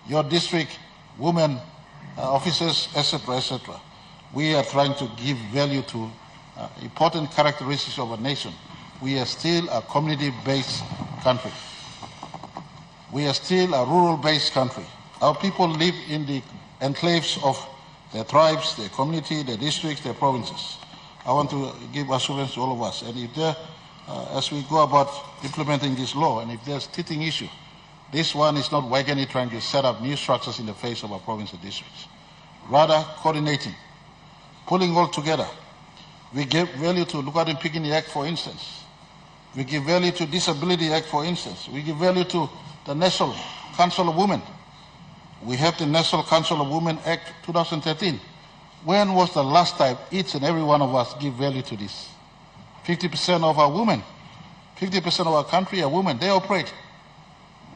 your district women officers, etc., etc. We are trying to give value to important characteristics of a nation. We are still a community-based country. We are still a rural-based country. Our people live in the enclaves of their tribes, their community, their districts, their provinces. I want to give assurance to all of us. And if there, as we go about implementing this law, and if there's a teething issue, this one is not Waikani trying to set up new structures in the face of our province and districts. Rather, coordinating, pulling all together. We give value to Look Out and Picking Act, for instance. We give value to Disability Act, for instance. We give value to the National Council of Women. We have the National Council of Women Act 2013. When was the last time each and every one of us give value to this? 50% of our women, 50% of our country are women. They operate.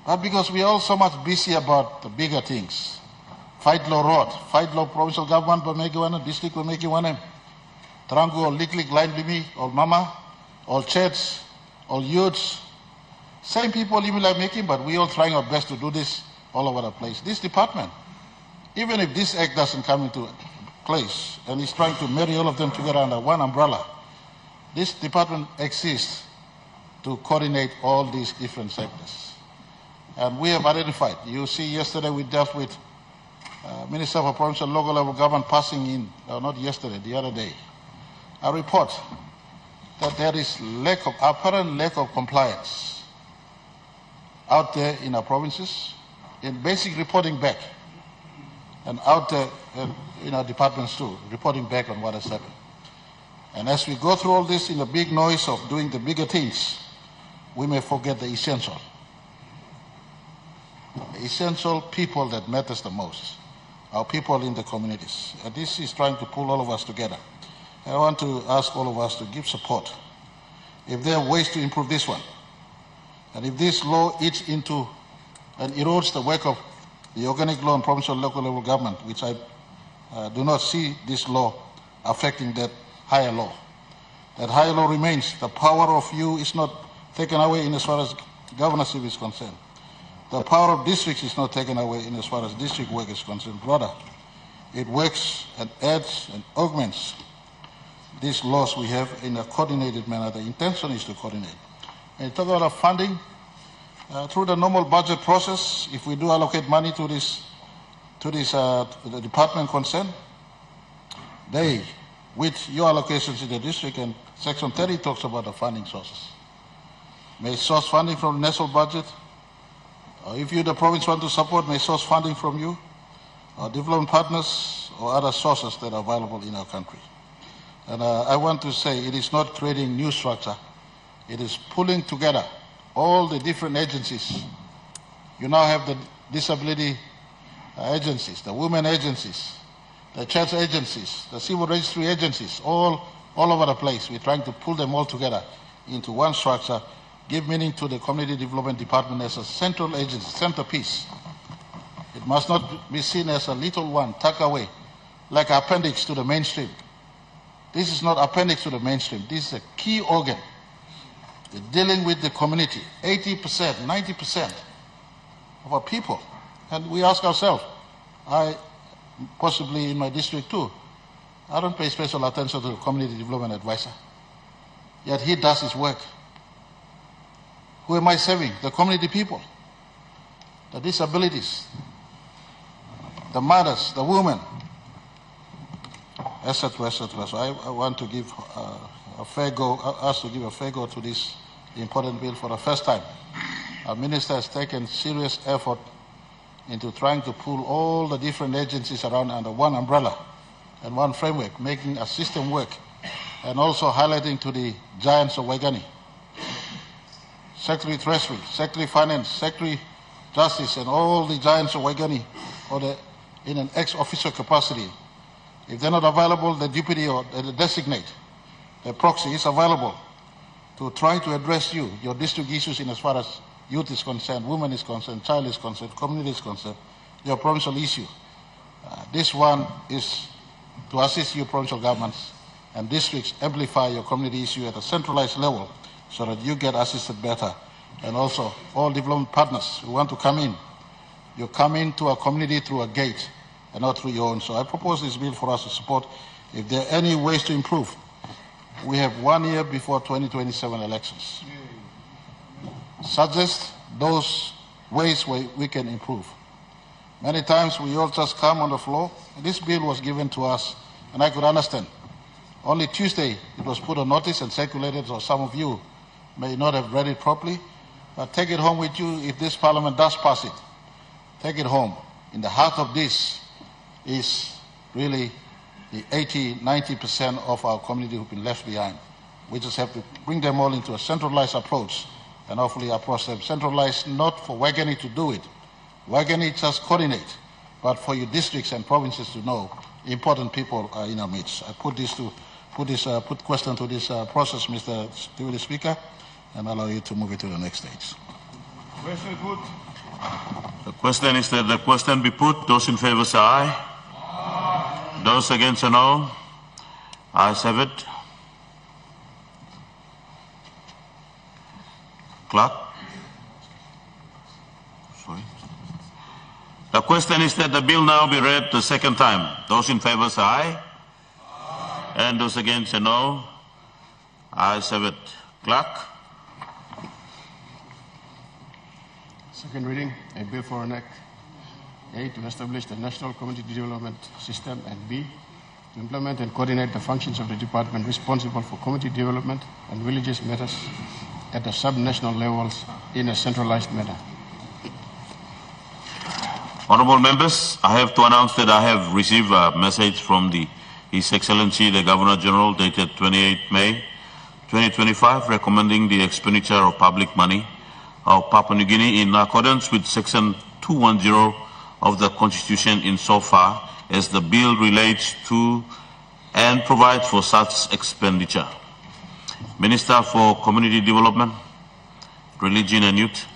But because we are all so much busy about the bigger things, fight law road, fight law provincial government by making one, district by making one, Tarangu or Lik line bimi, or mama, all church, all youths, same people even like making, but we all trying our best to do this all over the place. This department, even if this act doesn't come into place and is trying to marry all of them together under one umbrella, this department exists to coordinate all these different sectors. And we have identified. You see, yesterday we dealt with Minister for Provincial and Local Level Government passing in, not yesterday, the other day, a report that there is apparent lack of compliance out there in our provinces, in basic reporting back, and out there in our departments too, reporting back on what has happened. And as we go through all this in the big noise of doing the bigger things, we may forget the essential. The essential people that matters the most, our people in the communities. And this is trying to pull all of us together. I want to ask all of us to give support. If there are ways to improve this one, and if this law eats into and erodes the work of the organic law and provincial and local level government, which I do not see this law affecting that higher law. That higher law remains. The power of you is not taken away in as far as governorship is concerned. The power of districts is not taken away in as far as district work is concerned. Rather, it works and adds and augments these laws we have in a coordinated manner. The intention is to coordinate. And you talk about funding, through the normal budget process, if we do allocate money to the department concerned, they, with your allocations in the district, and Section 30 talks about the funding sources. May source funding from the national budget. If you, the province, want to support, may source funding from you, or development partners, or other sources that are available in our country. And I want to say it is not creating new structure. It is pulling together all the different agencies. You now have the disability agencies, the women agencies, the church agencies, the civil registry agencies, all over the place. We're trying to pull them all together into one structure, give meaning to the Community Development Department as a central agency, centerpiece. It must not be seen as a little one, tucked away, like an appendix to the mainstream. This is not appendix to the mainstream. This is a key organ dealing with the community. 80%, 90% of our people. And we ask ourselves, I possibly in my district too, I don't pay special attention to the community development advisor. Yet he does his work. Who am I serving? The community people, the disabilities, the mothers, the women, etc., etc. So I want to give a fair go, us to give a fair go to this important bill for the first time. Our minister has taken serious effort into trying to pull all the different agencies around under one umbrella and one framework, making a system work, and also highlighting to the giants of Waigani, Secretary Treasury, Secretary Finance, Secretary Justice, and all the giants of Waigani in an ex-officio capacity. If they're not available, the deputy or the designate, the proxy is available to try to address your district issues in as far as youth is concerned, women is concerned, child is concerned, community is concerned, your provincial issue. This one is to assist your provincial governments and districts amplify your community issue at a centralized level so that you get assisted better. And also all development partners who want to come in, you come into a community through a gate and not through your own. So I propose this bill for us to support. If there are any ways to improve, we have 1 year before 2027 elections. Suggest those ways where we can improve. Many times we all just come on the floor. This bill was given to us, and I could understand. Only Tuesday it was put on notice and circulated, so some of you may not have read it properly. But take it home with you if this parliament does pass it. Take it home. In the heart of this is really the 80–90% of our community who've been left behind. We just have to bring them all into a centralized approach and hopefully approach them centralized, not for Waigani to do it. Waigani just coordinate, but for your districts and provinces to know important people are in our midst. I put question to this process, Mr. Deputy Speaker, and allow you to move it to the next stage. Question put. The question is that the question be put. Those in favor say aye. Those against say no. Ayes have it. Clerk. Sorry. The question is that the bill now be read the second time. Those in favor say aye. And those against say no. Ayes have it. Clerk. Second reading, a bill for an act, A, to establish the National Community Development System, and B, to implement and coordinate the functions of the department responsible for community development and villages matters at the sub-national levels in a centralized manner. Honorable members, I have to announce that I have received a message from His Excellency the Governor General dated 28 May 2025 recommending the expenditure of public money of Papua New Guinea in accordance with Section 210 of the Constitution insofar as the bill relates to and provides for such expenditure. Minister for Community Development, Religion and Youth.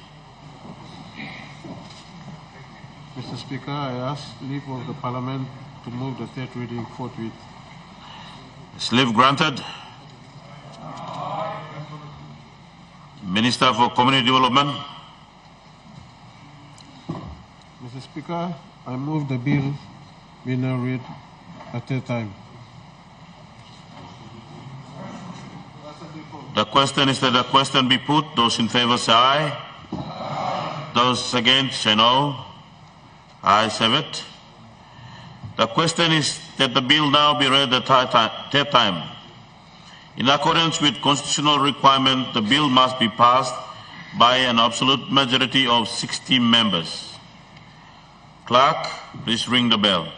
Mr. Speaker, I ask leave of the Parliament to move the third reading forthwith. Is leave granted? Minister for Community Development. Mr. Speaker, I move the bill be now read a third time. The question is that the question be put. Those in favor say aye. Those against say no. Ayes have it. The question is that the bill now be read a third time. In accordance with constitutional requirement, the bill must be passed by an absolute majority of 60 members. Clerk, please ring the bell.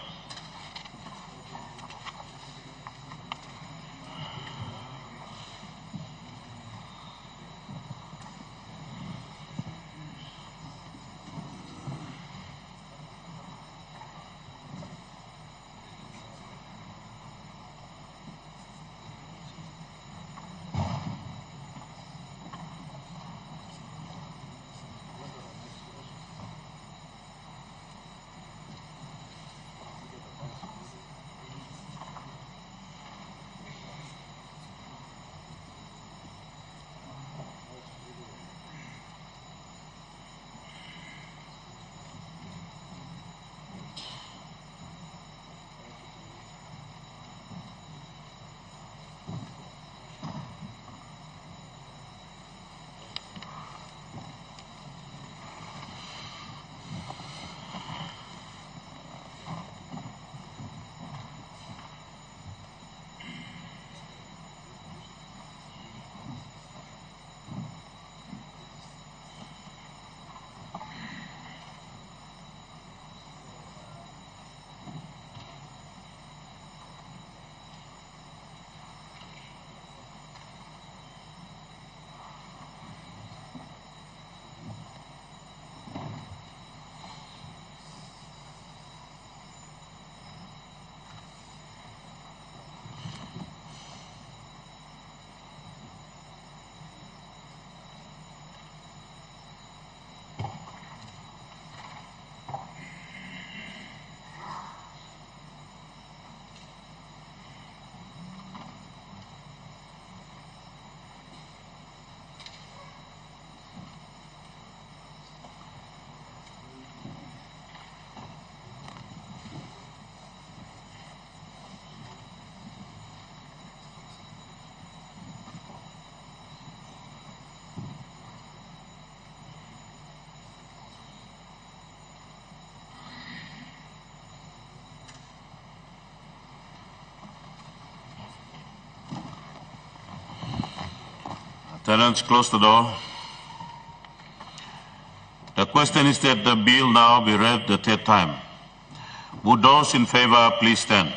Tenants, close the door. The question is that the bill now be read the third time. Would those in favor please stand?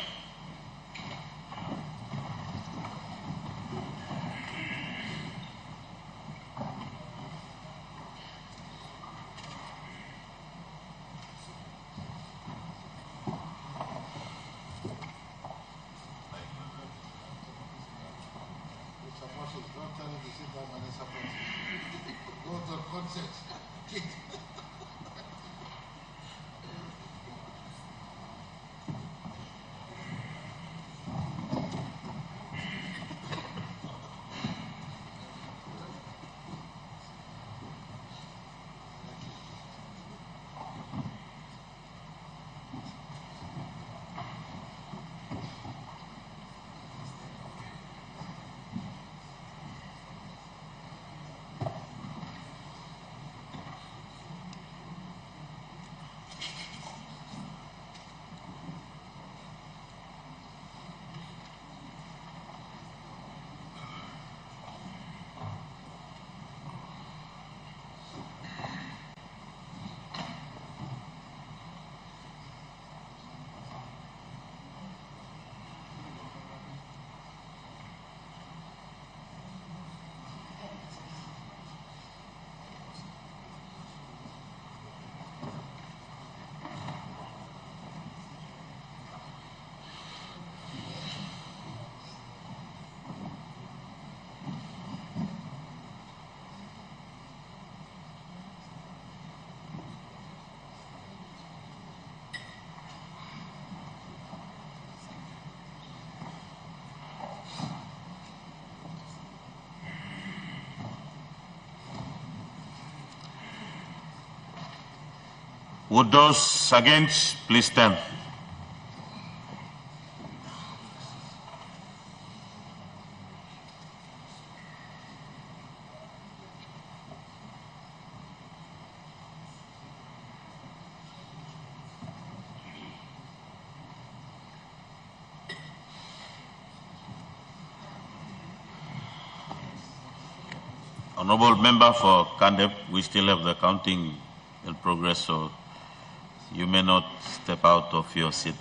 Would those against please stand? Honorable member for Kandep, we still have the counting in progress, so you may not step out of your seat.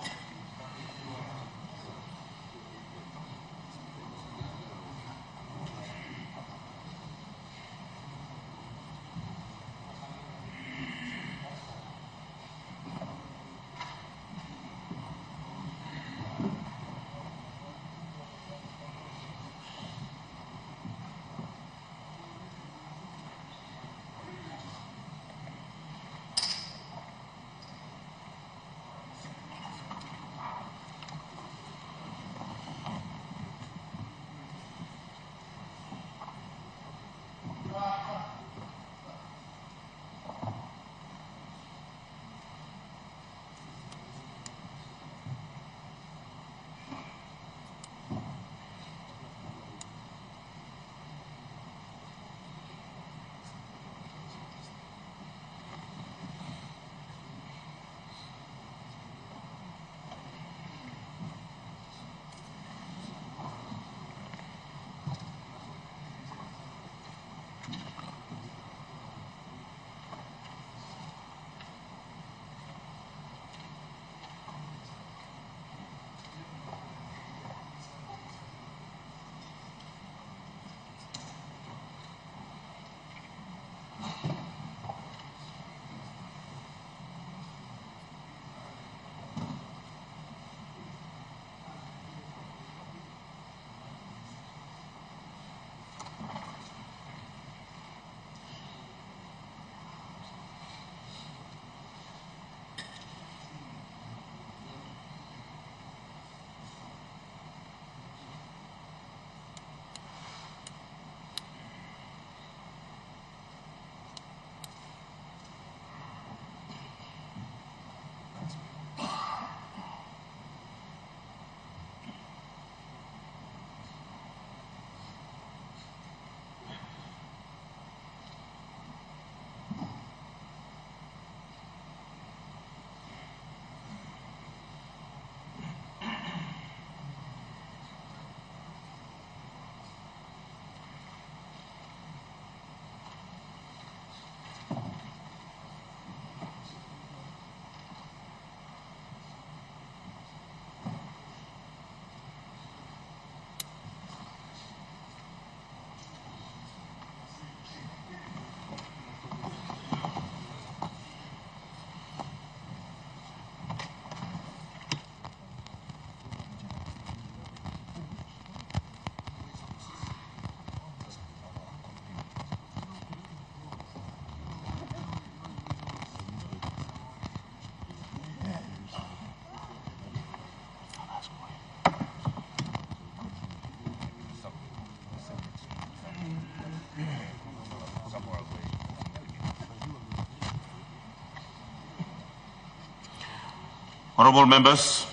Honorable members,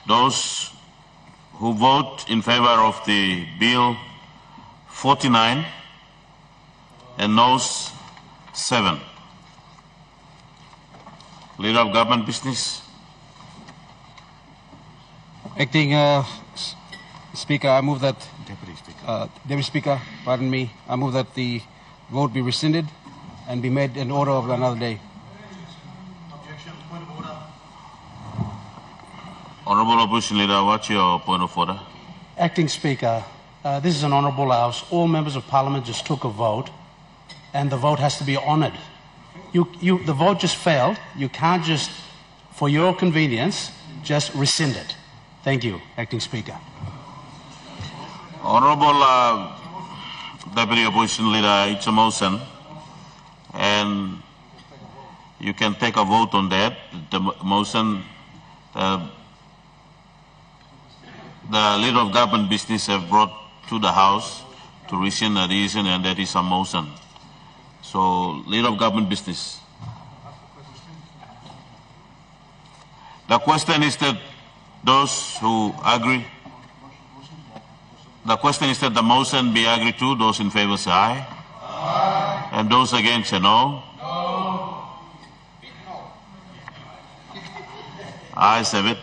those who vote in favor of the bill 49 and noes 7. Leader of Government Business. Acting Speaker, I move that... Deputy Speaker, pardon me. I move that the vote be rescinded and be made in order of another day. Honorable Opposition Leader, what's your point of order? Acting Speaker, this is an honourable House. All members of Parliament just took a vote, and the vote has to be honoured. The vote just failed. You can't just, for your convenience, just rescind it. Thank you, Acting Speaker. Honorable Deputy Opposition Leader, it's a motion, and you can take a vote on that. The motion, the Leader of Government Business have brought to the House to rescind the reason, and that is a motion. So, leader of government business. The question is that those who agree, the question is that the motion be agreed to. Those in favor say aye. Aye. And those against say no. No. Ayes have it.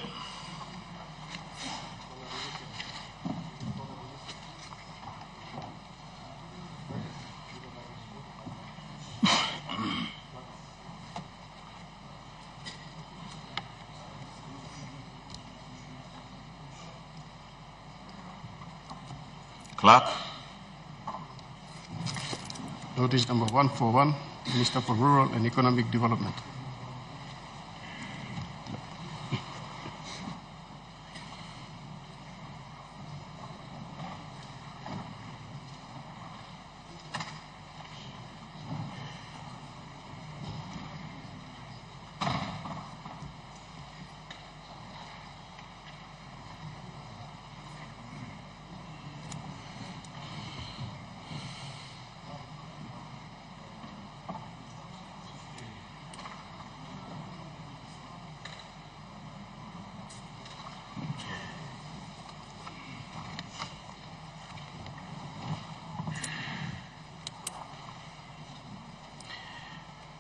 Clerk. Notice number 141, Minister for Rural and Economic Development.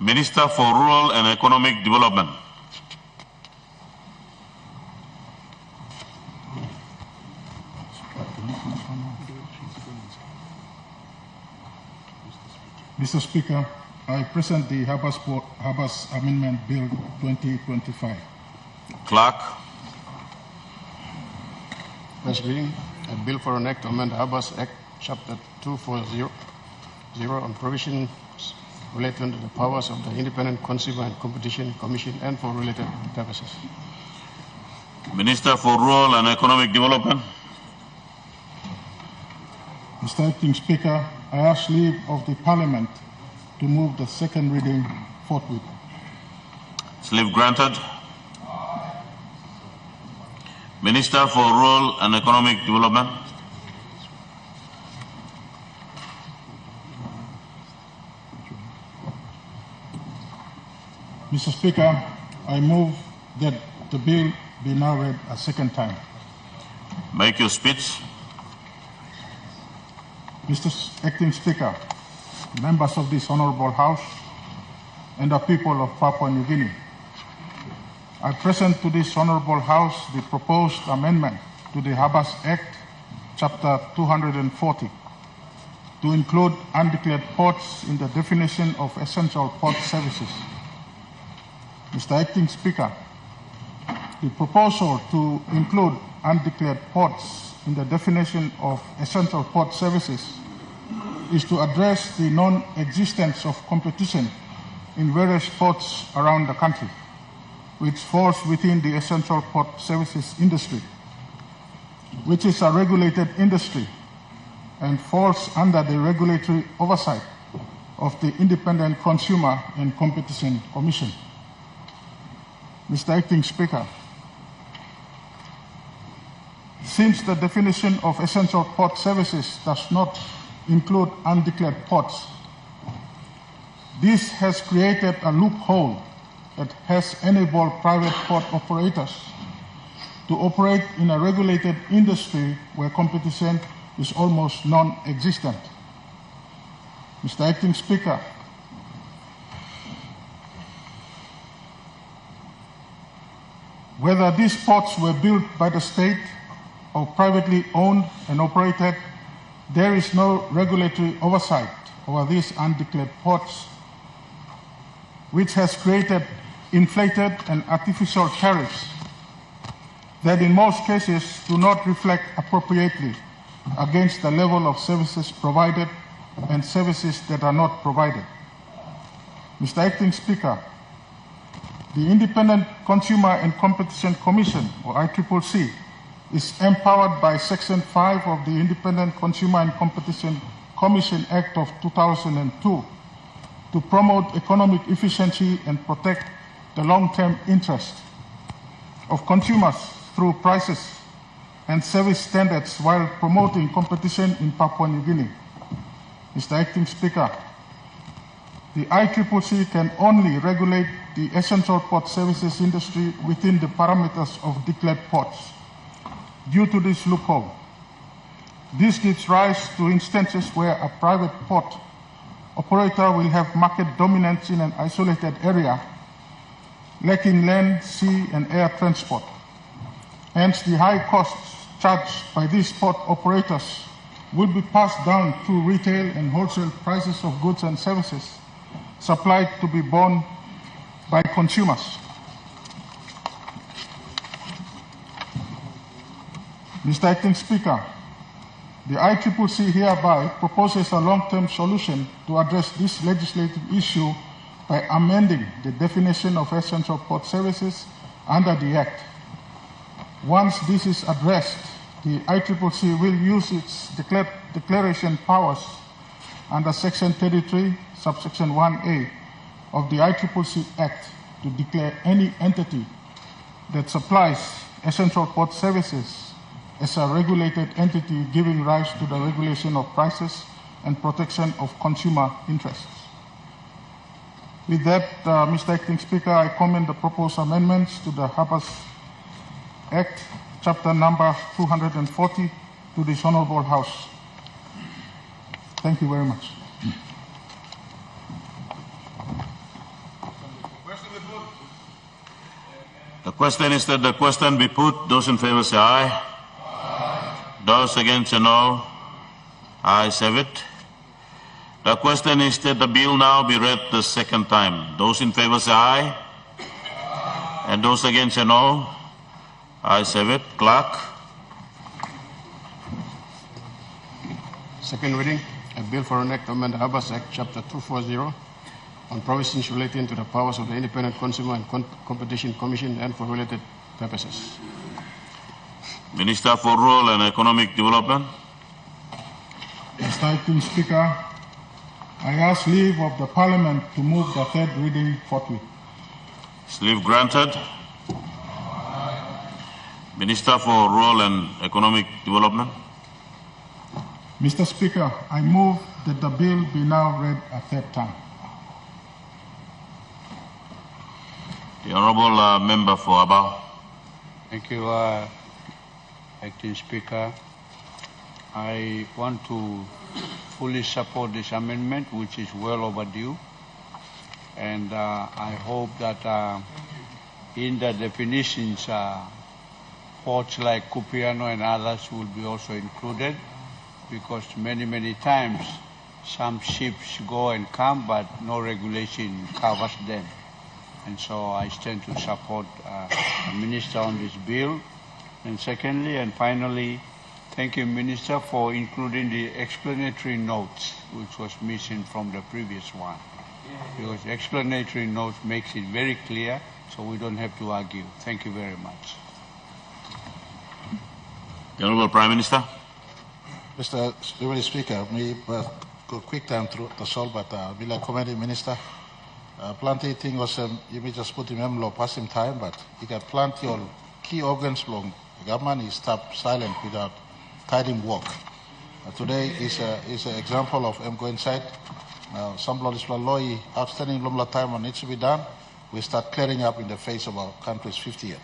Minister for Rural and Economic Development. Mr. Speaker, I present the Habas Amendment Bill 2025. Clerk. First reading, a bill for an act to amend Habas Act, Chapter 240 on provisions relating to the powers of the Independent Consumer and Competition Commission and for related purposes. Minister for Rural and Economic Development. Mr. Acting Speaker, I ask leave of the Parliament to move the second reading forthwith. Is leave granted? Minister for Rural and Economic Development. Mr. Speaker, I move that the bill be now read a second time. Make your speech. Mr. Acting Speaker, members of this Honorable House, and the people of Papua New Guinea, I present to this Honorable House the proposed amendment to the Habas Act, Chapter 240, to include undeclared ports in the definition of essential port services. Mr. Acting Speaker, the proposal to include undeclared ports in the definition of essential port services is to address the non-existence of competition in various ports around the country, which falls within the essential port services industry, which is a regulated industry and falls under the regulatory oversight of the Independent Consumer and Competition Commission. Mr. Acting Speaker, since the definition of essential port services does not include undeclared ports, this has created a loophole that has enabled private port operators to operate in a regulated industry where competition is almost non-existent. Mr. Acting Speaker, whether these ports were built by the state or privately owned and operated, there is no regulatory oversight over these undeclared ports, which has created inflated and artificial tariffs that in most cases do not reflect appropriately against the level of services provided and services that are not provided. Mr. Acting Speaker, the Independent Consumer and Competition Commission, or ICCC, is empowered by Section 5 of the Independent Consumer and Competition Commission Act of 2002 to promote economic efficiency and protect the long-term interest of consumers through prices and service standards while promoting competition in Papua New Guinea. Mr. Acting Speaker, the ICCC can only regulate the essential port services industry within the parameters of declared ports. Due to this loophole, this gives rise to instances where a private port operator will have market dominance in an isolated area, lacking land, sea, and air transport. Hence, the high costs charged by these port operators will be passed down through retail and wholesale prices of goods and services supplied to be borne by consumers. Mr. Acting Speaker, the ICCC hereby proposes a long-term solution to address this legislative issue by amending the definition of essential port services under the Act. Once this is addressed, the ICCC will use its declaration powers under Section 33, subsection 1A of the ICCC Act to declare any entity that supplies essential port services as a regulated entity giving rise to the regulation of prices and protection of consumer interests. With that, Mr. Acting Speaker, I commend the proposed amendments to the Harbours Act, chapter number 240, to this Honourable House. Thank you very much. The question is that the question be put. Those in favor say aye. Aye. Those against say no. Ayes have it. The question is that the bill now be read the second time. Those in favor say aye. Aye. And those against say no. Ayes have it. Clerk. Second reading, a bill for an act to amend the Harbours Act, chapter 240, on provisions relating to the powers of the Independent Consumer and Competition Commission and for related purposes. Minister for Rural and Economic Development. Mr. Acting Speaker, I ask leave of the Parliament to move the third reading forthwith. Is leave granted? Minister for Rural and Economic Development. Mr. Speaker, I move that the bill be now read a third time. The Honourable Member for Abao. Thank you, Acting Speaker. I want to fully support this amendment, which is well overdue. And I hope that in the definitions, ports like Cupiano and others will be also included, because many times some ships go and come, but no regulation covers them. And so I stand to support the Minister on this bill. And secondly and finally, thank you, Minister, for including the explanatory notes, which was missing from the previous one. Because explanatory notes makes it very clear, so we don't have to argue. Thank you very much. The Honourable Prime Minister. Mr. Deputy Speaker, me go quick time through the solve, but me like commending Minister. Plenty thing was you may just put him in law pass him time, but he got plenty of key organs long. The government is stopped silent without tidying work. Today is an example of go inside. Some law outstanding lumla time needs to be done. We start clearing up in the face of our country's 50th.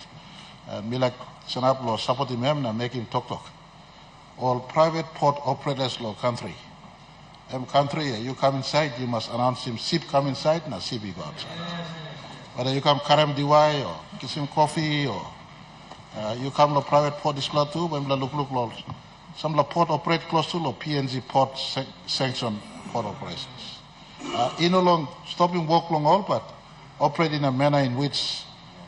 And me like Senap law supporting him and make him talk. All private port operators law country. Country, you come inside, you must announce him, SIP come inside, now SIP you go outside. Whether you come Karam DY or get some coffee or you come to private port is close too, but look. Some port operate close to PNG port sanction port operations. In a long, stopping work long all, but operate in a manner in which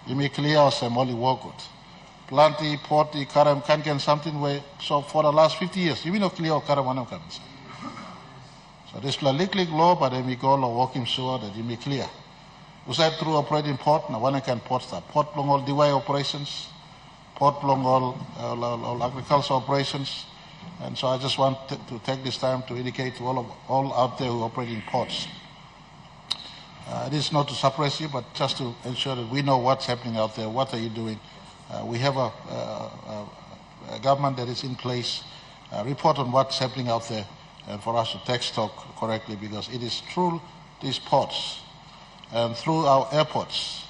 you may clear us and only work good. Plenty, porty, Karam, can something where, so for the last 50 years, you may not clear Karam one of them. So this is a little law, but then we go law working sure that you may clear. We said through operating port, now one can port start. Port long all DY operations, port long all agricultural operations. And so I just want to take this time to indicate to all out there who operate in ports. It is not to suppress you, but just to ensure that we know what's happening out there, what are you doing. We have a government that is in place, report on what's happening out there, and for us to take stock correctly, because it is true these ports and through our airports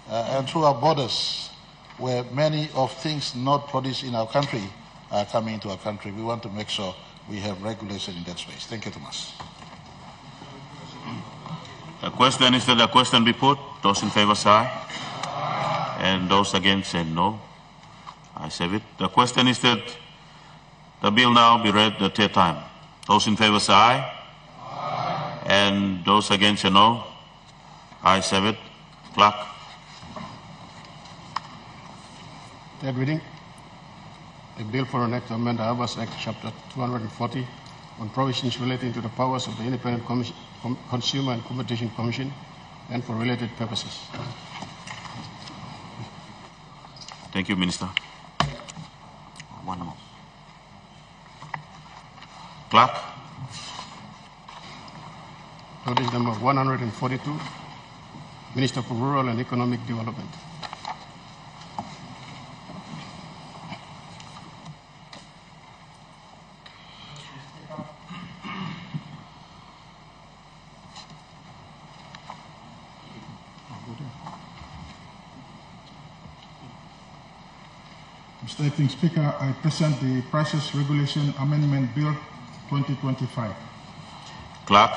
and through our borders, where many of things not produced in our country are coming into our country. We want to make sure we have regulation in that space. Thank you, Thomas. The question is that the question be put. Those in favor say aye. And those against say no. I say it. The question is that the bill now be read the third time. Those in favor say aye. And those against say no. I say it. Clerk. Third reading. A bill for an act to amend the Harbours Act, Chapter 240, on provisions relating to the powers of the Independent Consumer and Competition Commission and for related purposes. Thank you, Minister. One more. Clerk. Notice number 142, Minister for Rural and Economic Development. Mr. Acting Speaker, I present the Prices Regulation Amendment Bill 2025. Clerk.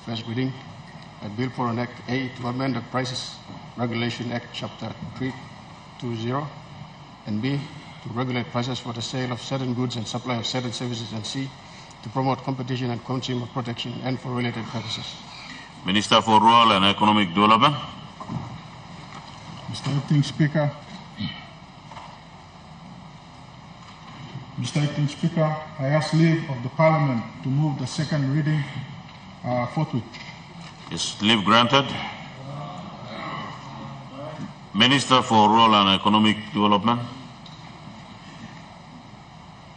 First reading, a bill for an Act A to amend the Prices Regulation Act, Chapter 320, and B to regulate prices for the sale of certain goods and supply of certain services, and C to promote competition and consumer protection and for related purposes. Minister for Rural and Economic Development. Mr. Acting Speaker, I ask leave of the Parliament to move the second reading forthwith. Is leave granted? Minister for Rural and Economic Development.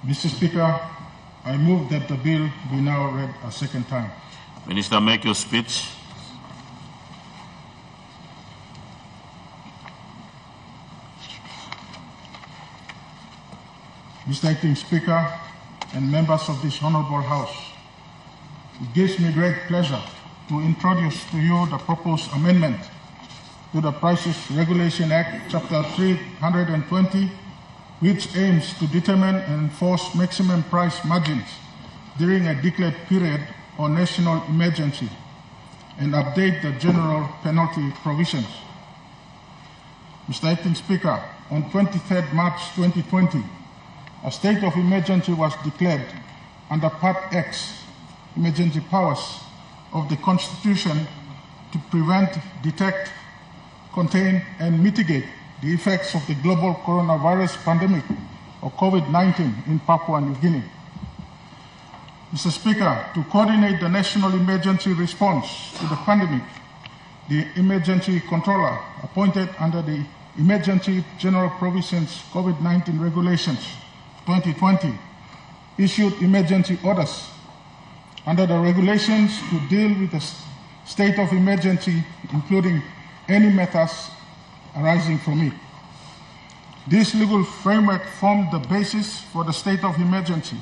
Mr. Speaker, I move that the bill be now read a second time. Minister, make your speech. Mr. Acting Speaker and members of this Honorable House, it gives me great pleasure to introduce to you the proposed amendment to the Prices Regulation Act, Chapter 320, which aims to determine and enforce maximum price margins during a declared period or national emergency and update the general penalty provisions. Mr. Acting Speaker, on 23rd March 2020, a state of emergency was declared under Part X, Emergency Powers of the Constitution, to prevent, detect, contain, and mitigate the effects of the global coronavirus pandemic or COVID-19 in Papua New Guinea. Mr. Speaker, to coordinate the national emergency response to the pandemic, the Emergency Controller appointed under the Emergency General Provisions COVID-19 Regulations 2020 issued emergency orders under the regulations to deal with the state of emergency, including any matters arising from it. This legal framework formed the basis for the state of emergency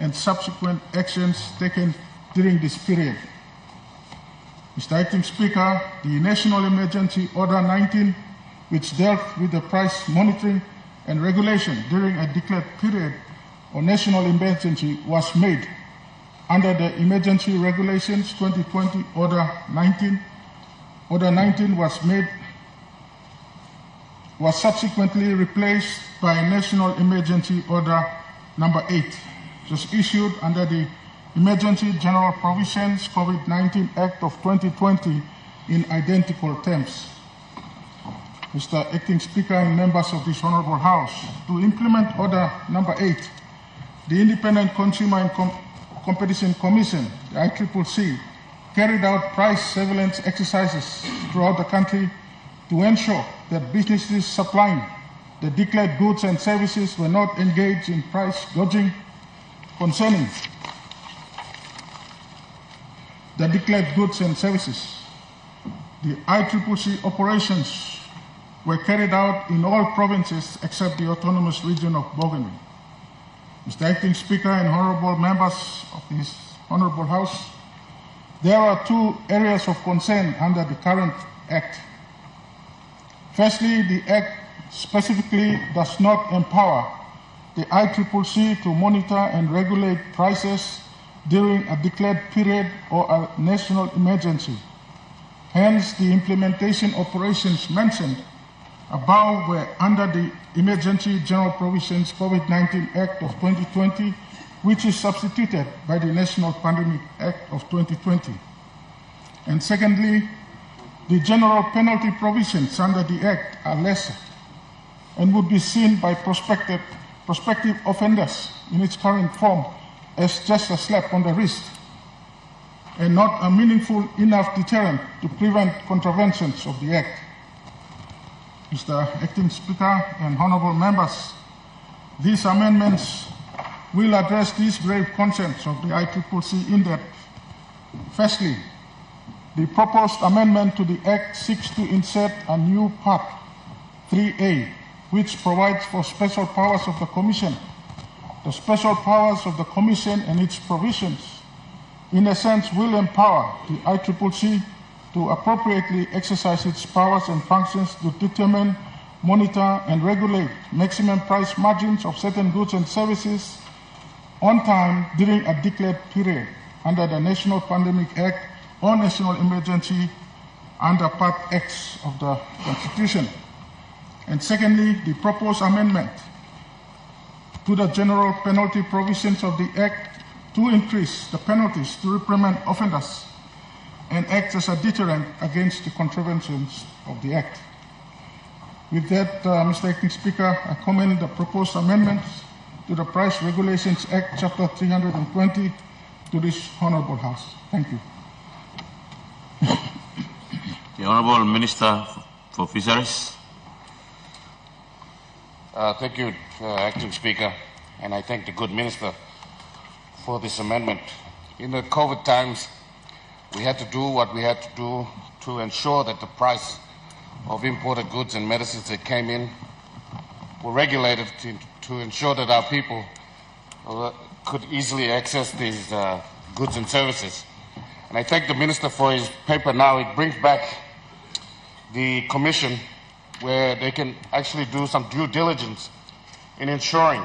and subsequent actions taken during this period. Mr. Acting Speaker, the National Emergency Order 19, which dealt with the price monitoring and regulation during a declared period or national emergency, was made under the Emergency Regulations 2020 Order 19. Order 19 was subsequently replaced by National Emergency Order number 8, which was issued under the Emergency General Provisions COVID-19 Act of 2020 in identical terms. Mr. Acting Speaker and members of this Honorable House, to implement Order number 8, the Independent Consumer and Competition Commission, the ICCC, carried out price surveillance exercises throughout the country to ensure that businesses supplying the declared goods and services were not engaged in price gouging. Concerning the declared goods and services, the ICCC operations were carried out in all provinces except the autonomous region of Bougainville. Mr. Acting Speaker and honorable members of this Honorable House, there are two areas of concern under the current Act. Firstly, the Act specifically does not empower the ICCC to monitor and regulate prices during a declared period or a national emergency. Hence, the implementation operations mentioned above were under the Emergency General Provisions COVID-19 Act of 2020, which is substituted by the National Pandemic Act of 2020. And secondly, the general penalty provisions under the Act are lesser and would be seen by prospective offenders in its current form as just a slap on the wrist and not a meaningful enough deterrent to prevent contraventions of the Act. Mr. Acting Speaker and honorable members, these amendments will address these grave concerns of the ICCC in depth. Firstly, the proposed amendment to the Act seeks to insert a new Part 3A, which provides for special powers of the Commission. The special powers of the Commission and its provisions, in a sense, will empower the ICCC to appropriately exercise its powers and functions to determine, monitor, and regulate maximum price margins of certain goods and services on time during a declared period under the National Pandemic Act or National Emergency under Part X of the Constitution. And secondly, the proposed amendment to the general penalty provisions of the Act to increase the penalties to reprimand offenders and act as a deterrent against the contraventions of the Act. With that, Mr. Acting Speaker, I commend the proposed amendments to the Price Regulations Act, Chapter 320, to this Honourable House. Thank you. The Honourable Minister for Fisheries. Thank you, Acting Speaker, and I thank the good Minister for this amendment. In the COVID times, we had to do what we had to do to ensure that the price of imported goods and medicines that came in were regulated to ensure that our people could easily access these goods and services. And I thank the Minister for his paper now. It brings back the Commission where they can actually do some due diligence in ensuring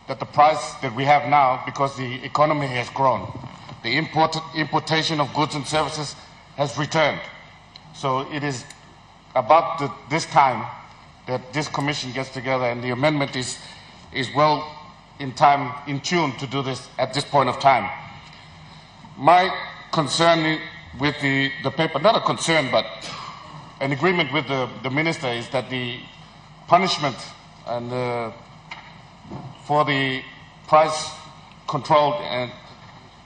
that the price that we have now, because the economy has grown, the importation of goods and services has returned. So it is about this time that this Commission gets together, and the amendment is well in tune to do this at this point of time. My concern with the paper, not a concern, but an agreement with the Minister, is that the punishment and for the price control and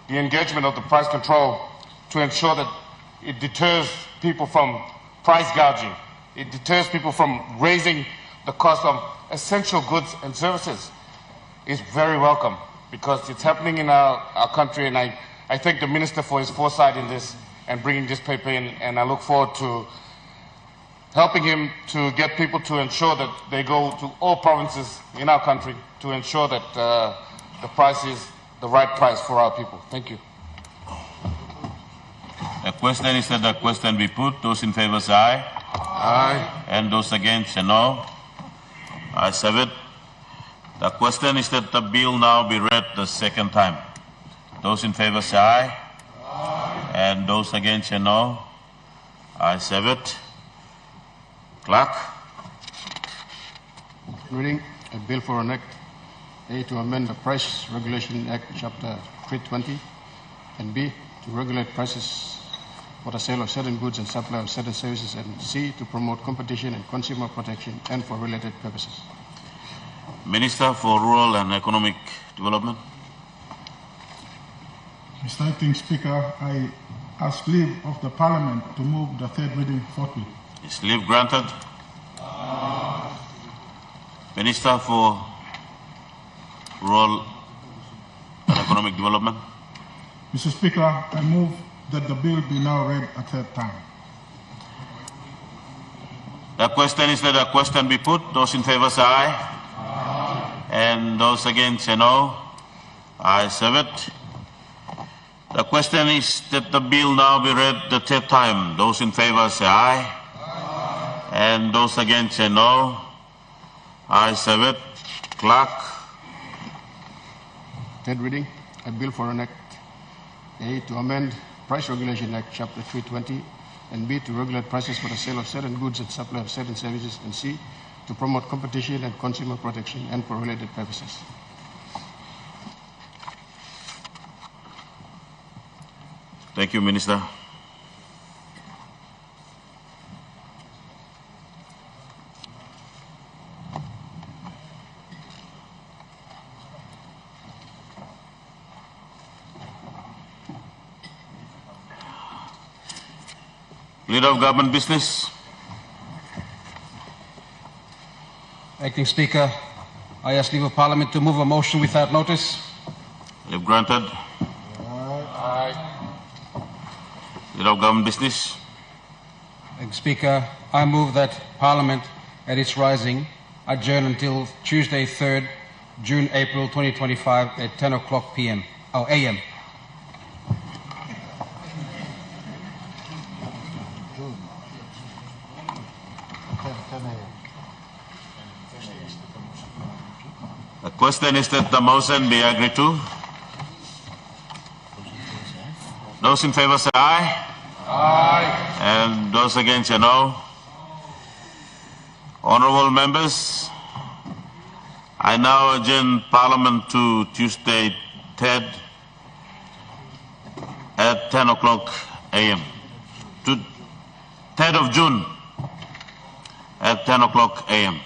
the engagement of the price control to ensure that it deters people from price gouging. It deters people from raising the cost of essential goods and services is very welcome, because it's happening in our country, and I thank the Minister for his foresight in this and bringing this paper in, and I look forward to helping him to get people to ensure that they go to all provinces in our country to ensure that the price is the right price for our people. Thank you. The question is that the question be put. Those in favor say aye. Aye. And those against say no. Ayes have it. The question is that the bill now be read the second time. Those in favor say aye. Aye. And those against say no. Ayes have it. Clerk. Reading a bill for an Act A to amend the Price Regulation Act, Chapter 320, and B to regulate prices for the sale of certain goods and supply of certain services, and C to promote competition and consumer protection and for related purposes. Minister for Rural and Economic Development. Mr. Acting Speaker, I ask leave of the Parliament to move the third reading forthwith. Is leave granted? Minister for Rural and Economic Development. Mr. Speaker, I move that the bill be now read a third time. The question is that the question be put. Those in favor say aye. Aye. And those against say no. Ayes have it. The The question is that the bill now be read the third time. Those in favor say aye. Aye. And those against say no. Ayes have it. Clerk. Third reading, a bill for an Act A to amend Price Regulation Act Chapter 320, and B to regulate prices for the sale of certain goods and supply of certain services, and C to promote competition and consumer protection and for related purposes. Thank you, Minister. Leader of Government Business. Acting Speaker, I ask leave of Parliament to move a motion without notice. If granted. Leader of Government Business. Acting Speaker, I move that Parliament at its rising adjourn until Tuesday 3rd June, April 2025 at 10 o'clock p.m. or a.m. The question is that the motion be agreed to. Those in favor say aye. Aye. And those against say no. Honorable members, I now adjourn Parliament to Tuesday 3rd at 10 o'clock a.m. to 3rd of June at 10 o'clock a.m.